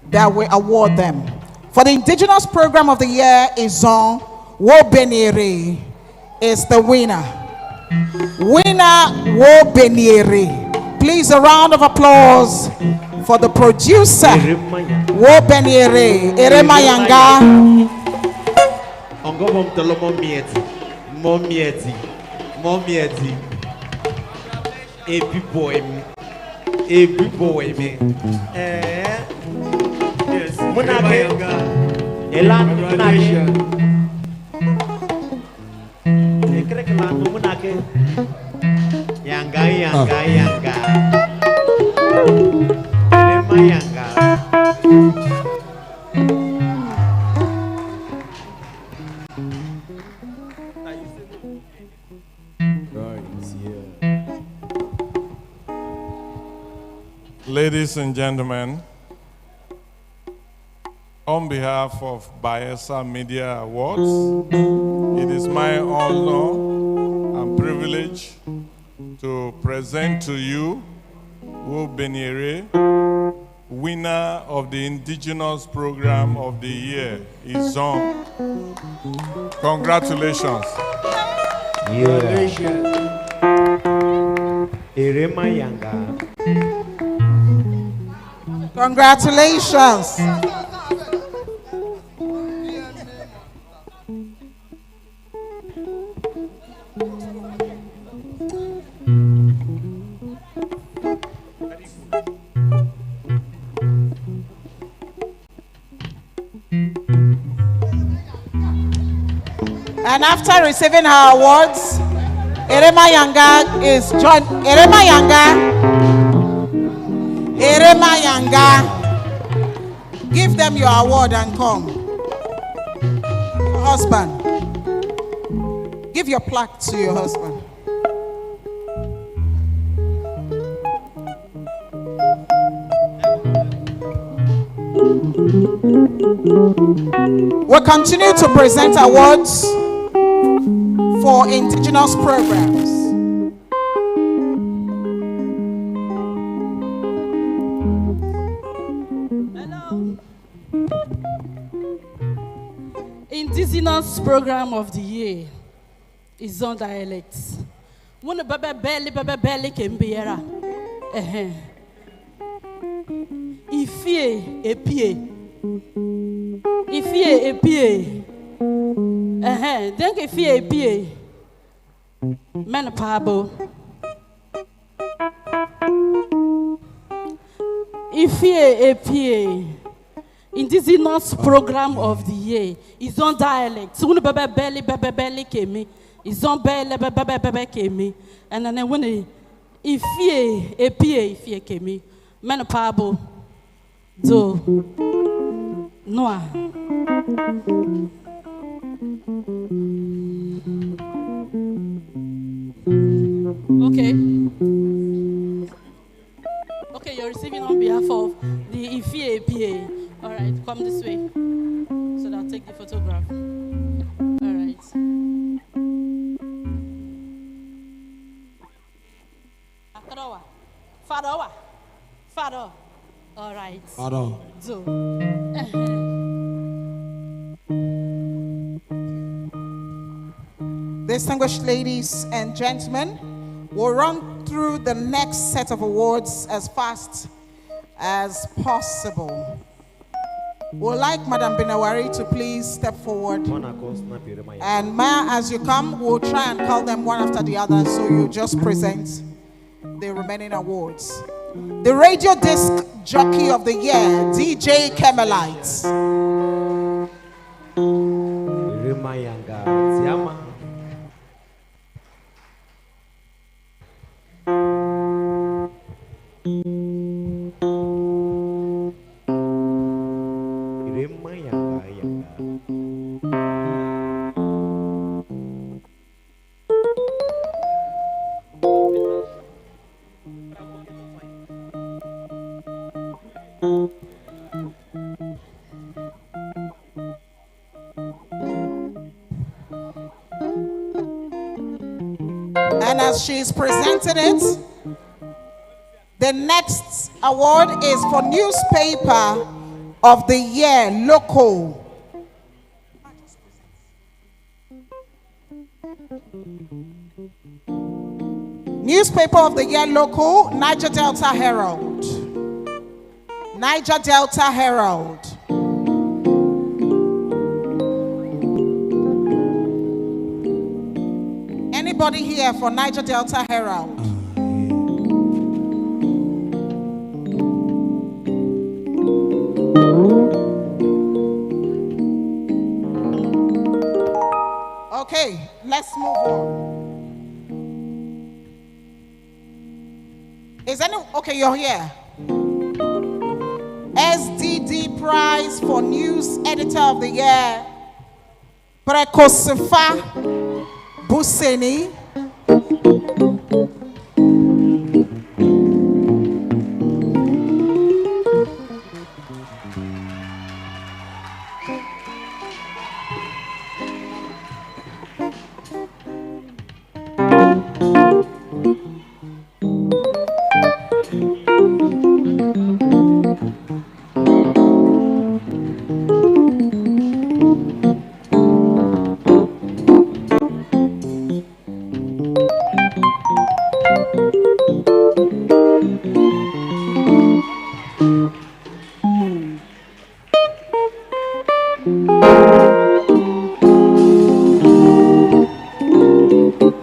that we award them. For the indigenous program of the year, Izon Wobenire is the winner. Winner Wobenire. Please, a round of applause for the producer, Wobenire Eremayanga. Every boy, me. Yes. Munake. Elan munake. Ekrek lan munake. Yanga. Lema yanga. Ladies and gentlemen, on behalf of Bayelsa Media Awards, it is my honor and privilege to present to you Wo Benire, winner of the Indigenous Program of the Year, Izon. Congratulations. Congratulations. Erema Yanga. Congratulations. And after receiving her awards, Erema Yanga is joined. Erema Yanga, give them your award and come. Your husband, give your plaque to your husband. We'll continue to present awards for indigenous programs. Indigenous program of the year is on dialects. One baba belly kembiera. Ifie epie. Then ifie epie. Menopabo. Ifie epie. Indigenous program of the year is on dialect. So when baba belly kemi, is on belly kemi, and then when ifie epie kemi, menopabo do noa. Okay. Okay, you're receiving on behalf of the Ifie APA. All right, come this way. So that I'll take the photograph. All right. Father. All right. Father. So. Distinguished ladies and gentlemen, we'll run through the next set of awards as fast as possible. We'd like Madam Binawari to please step forward. And Maya, as you come, we'll try and call them one after the other, so you just present the remaining awards. The Radio Disc Jockey of the Year, DJ Kemelite. as she's presenting it, the next award is for Newspaper of the Year, Local. Newspaper of the Year, Local, Niger Delta Herald. Niger Delta Herald. Anybody here for Niger Delta Herald? Okay, let's move on. Is any okay? You're here. SDD Prize for News Editor of the Year, Prekosefa Buseni.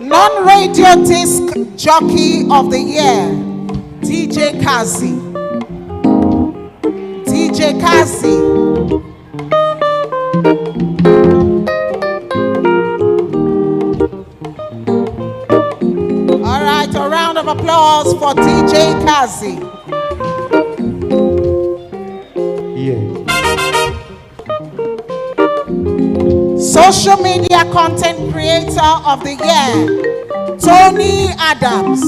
Non-radio disc jockey of the year, DJ Kazi. DJ Kazi. All right, a round of applause for DJ Kazi. Social media content creator of the year, Tony Adams.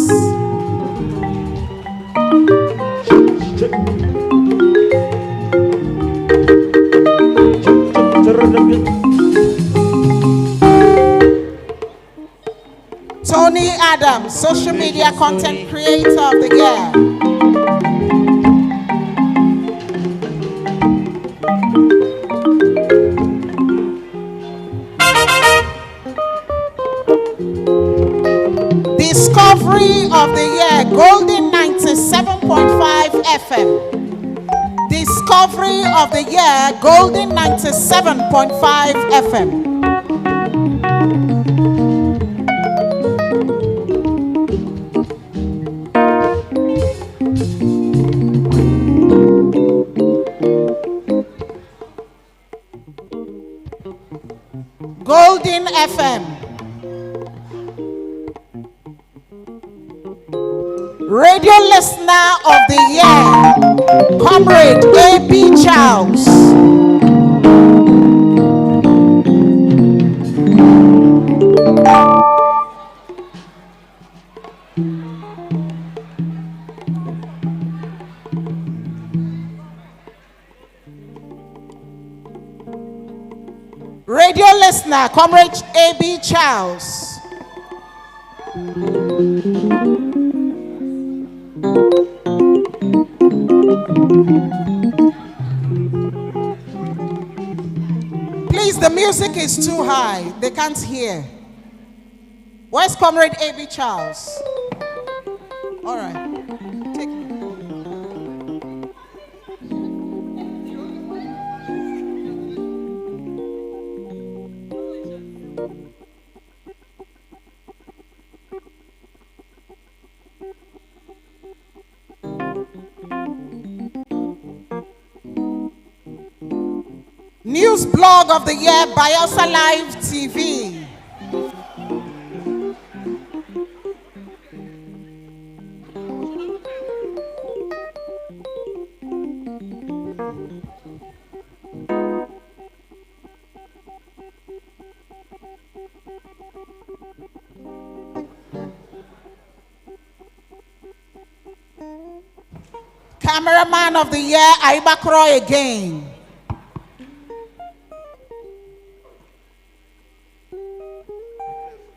Tony Adams, social media content creator of the year. Discovery of the year, Golden 97.5 FM. Discovery of the year, Golden 97.5 FM. Golden FM. Radio listener of the year, Comrade A.B. Charles. Radio listener, Comrade A.B. Charles. Please, the music is too high. They can't hear. Where's Comrade A.B. Charles? All right. Take me. News blog of the year, Bayelsa Live TV. Cameraman of the year, Aibakro again.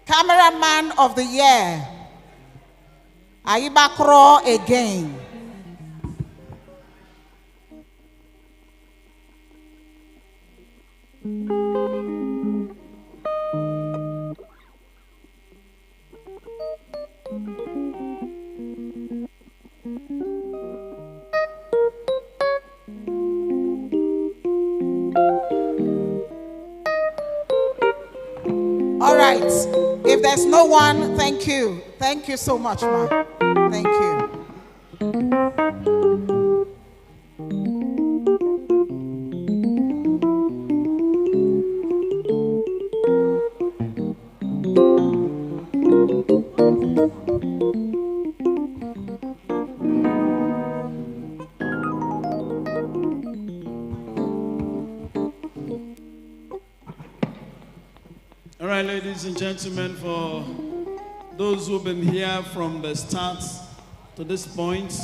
Cameraman of the year, Ayibakro again. All right. If there's no one, thank you. Thank you so much, ma. Thank you. All right, ladies and gentlemen, for those who've been here from the start to this point,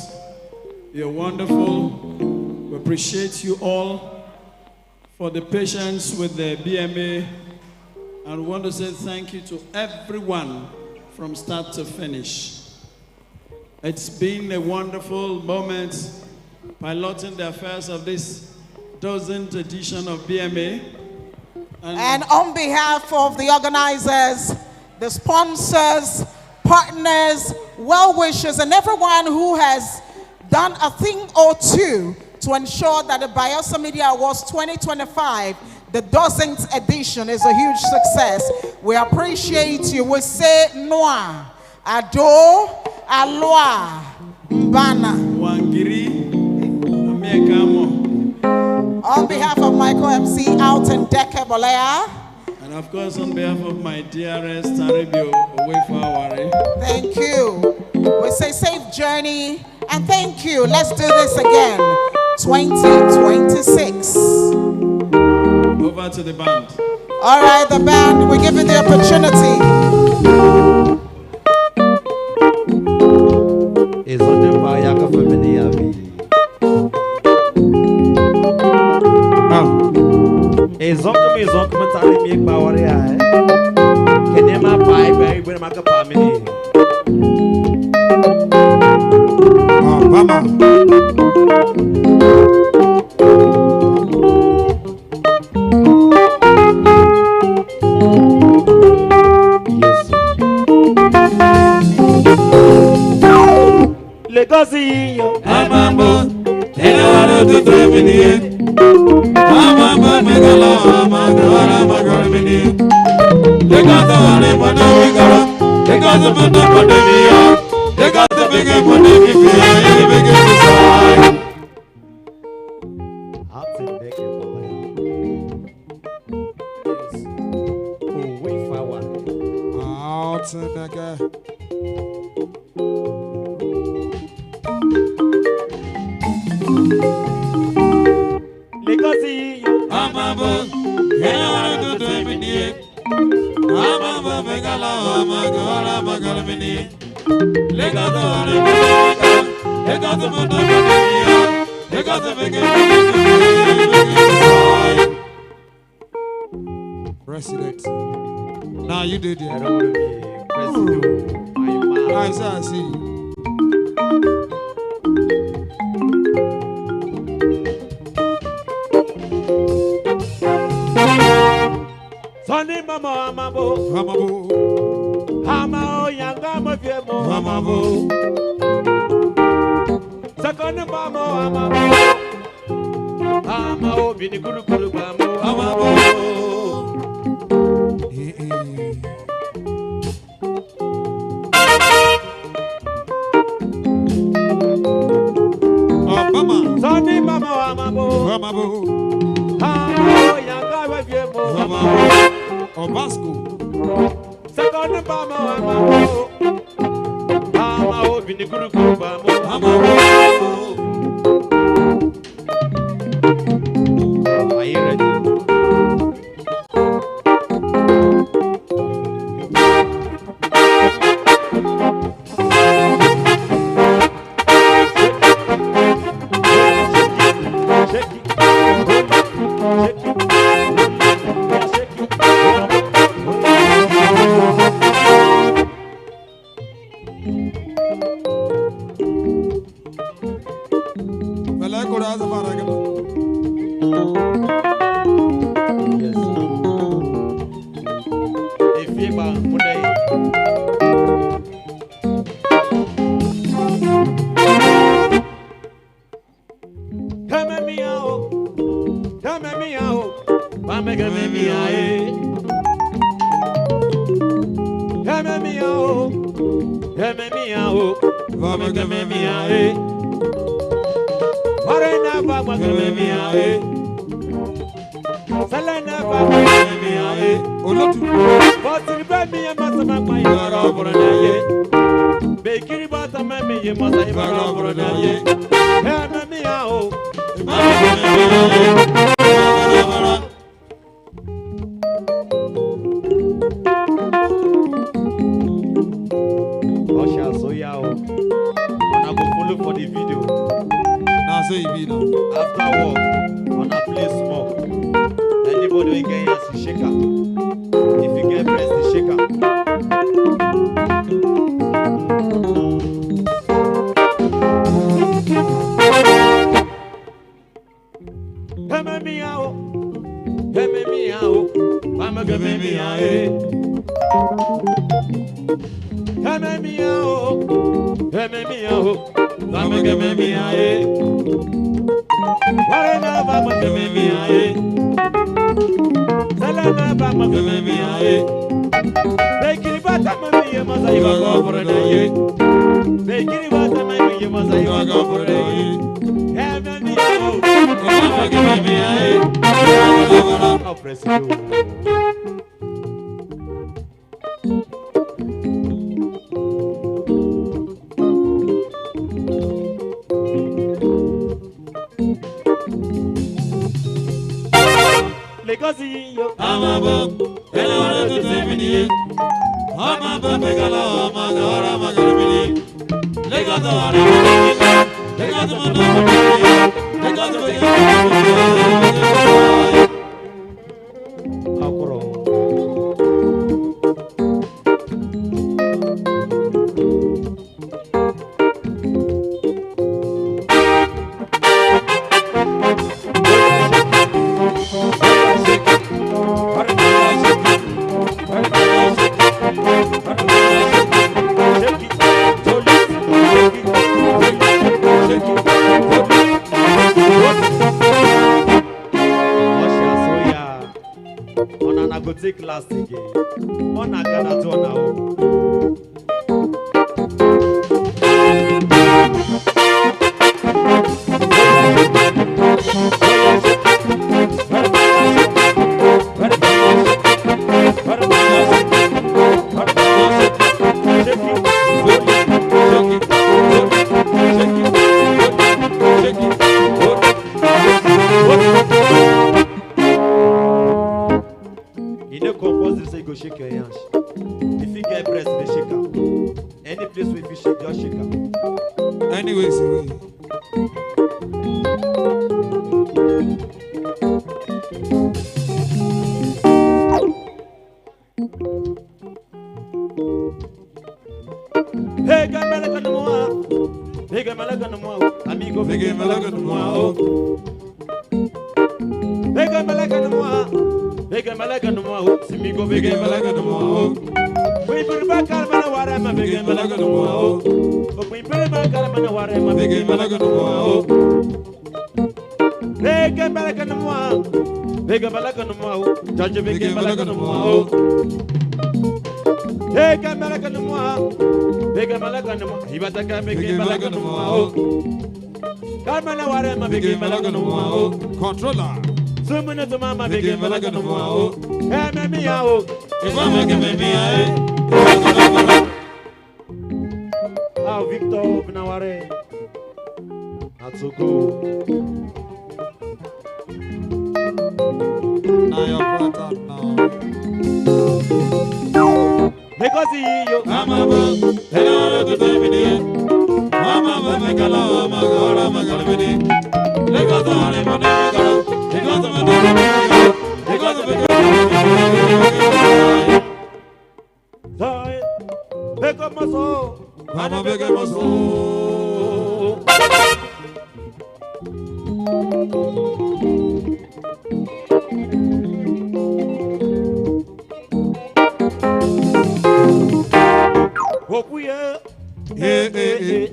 you're wonderful. We appreciate you all for the patience with the BMA, and we want to say thank you to everyone from start to finish. It's been a wonderful moment piloting the affairs of this 1000th edition of BMA. And on behalf of the organizers, the sponsors, partners, well-wishers, and everyone who has done a thing or two to ensure that the Bayelsa Media Awards 2025, the 1000th edition, is a huge success. We appreciate you. We say Noah, Ado, Aloa, Mbana. Wangiri, Amikamo. On behalf of Michael MC Alton Deke Bolea. And of course, on behalf of my dearest Taribio Owefaware. Thank you. We say safe journey and thank you. Let's do this again. 2026. Over to the band. All right, the band, we give you the opportunity. Is on the Bayaka family. Zonk me tali mi bawari ay. Kenema pai bai bena maka pamini. Mama. Yes. Legacy yo. Amambo. Ena do to mini. Amamba megala amagara magarmini. They got the money for the wigara. They got the money for the via. They got the big for the big side. Hot in deck for yes. Oh, wait for one. Hot in deck. Legacy, I'm a boy. Yeah, I do it. I'm a megala, I'm a girl, I'm a girl, mini. Legato, they got the money, they got the big President. Now you did it. President. I see you. Sunday mama amabo amabo ama o yanga mafiemo amabo sakone mama amabo ama o bini kulu kulu mama amabo mama Sunday mama amabo amabo ama o yanga mafiemo amabo Obasco. Second Bama, I'm a in the group. Are you ready? Controller. Victor Benaware. That's so cool. Now your brother now. Because you I'm a book, and I to the video. I'm a Megala, I'm a God, I'm a God. Because I'm a Megala, because I'm a God, because I'm a God. Pick up my soul, I'm a big my soul. Hopuye, eh, eh, eh.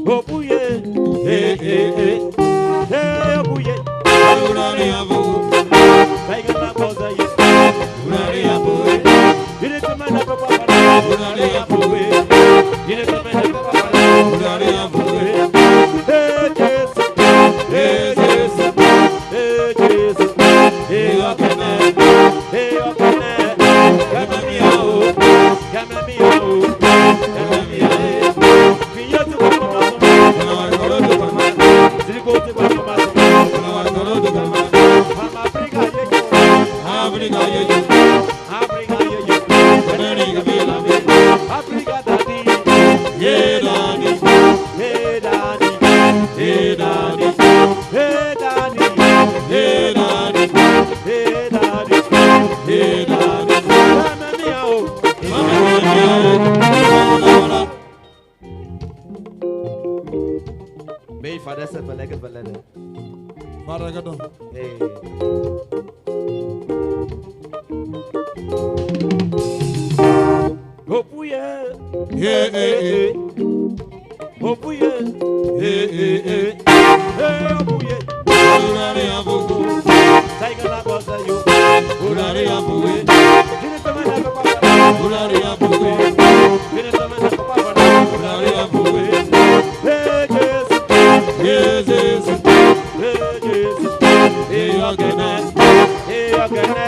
Hopuye, eh, eh, eh. May Father said, "Balaga balada." Father, go down. Hey. Hopuye, hey hey hey. Hopuye, hey hey hey. Hey hopuye, urare abugu. Saiga na bosa yo, urare abugu. Dine tamana papa, urare abugu. Dine tamana papa, urare abugu. Hey Jesus, hey Jesus, hey Jesus. Hey ogene, hey ogene.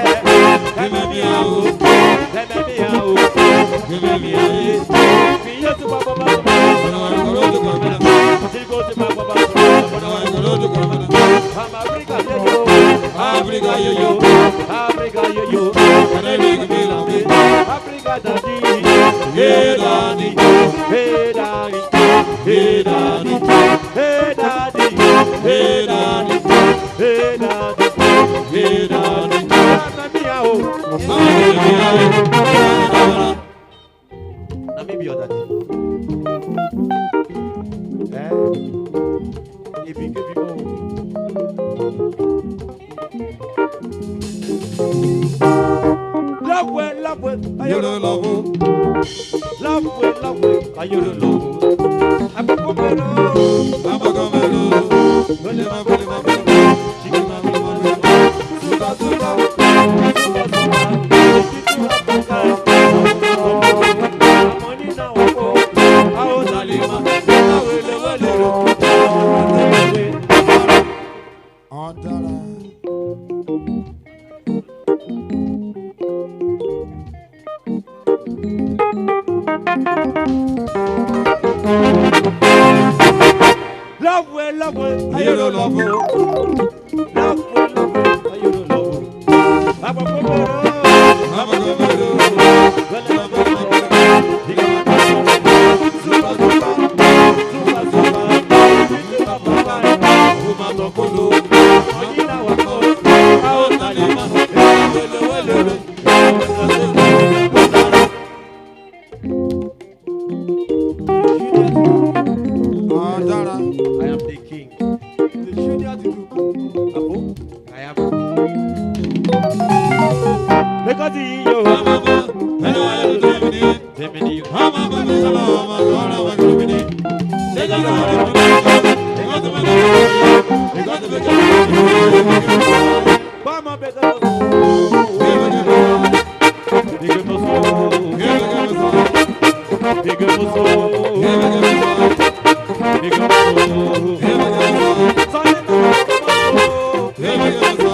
Give me out, let me out. Give me a feel to Papa, but I go to Canada. Still go to Papa, but I go to Canada. I'm Africa, yo, Africa, yo, and I need to be loved. Africa, daddy, hey, daddy, hey, daddy, hey, daddy, hey, daddy, hey, daddy, hey, daddy, hey, daddy. Let me be your daddy. If you give people. Love well, I don't love you. Love well, I don't love you. I'm a gomero, I'm a gomero. Love well, I don't love you. Love well, I don't love you. I'm a gomero, I'm a gomero. I am the king. I am. Because you Hey,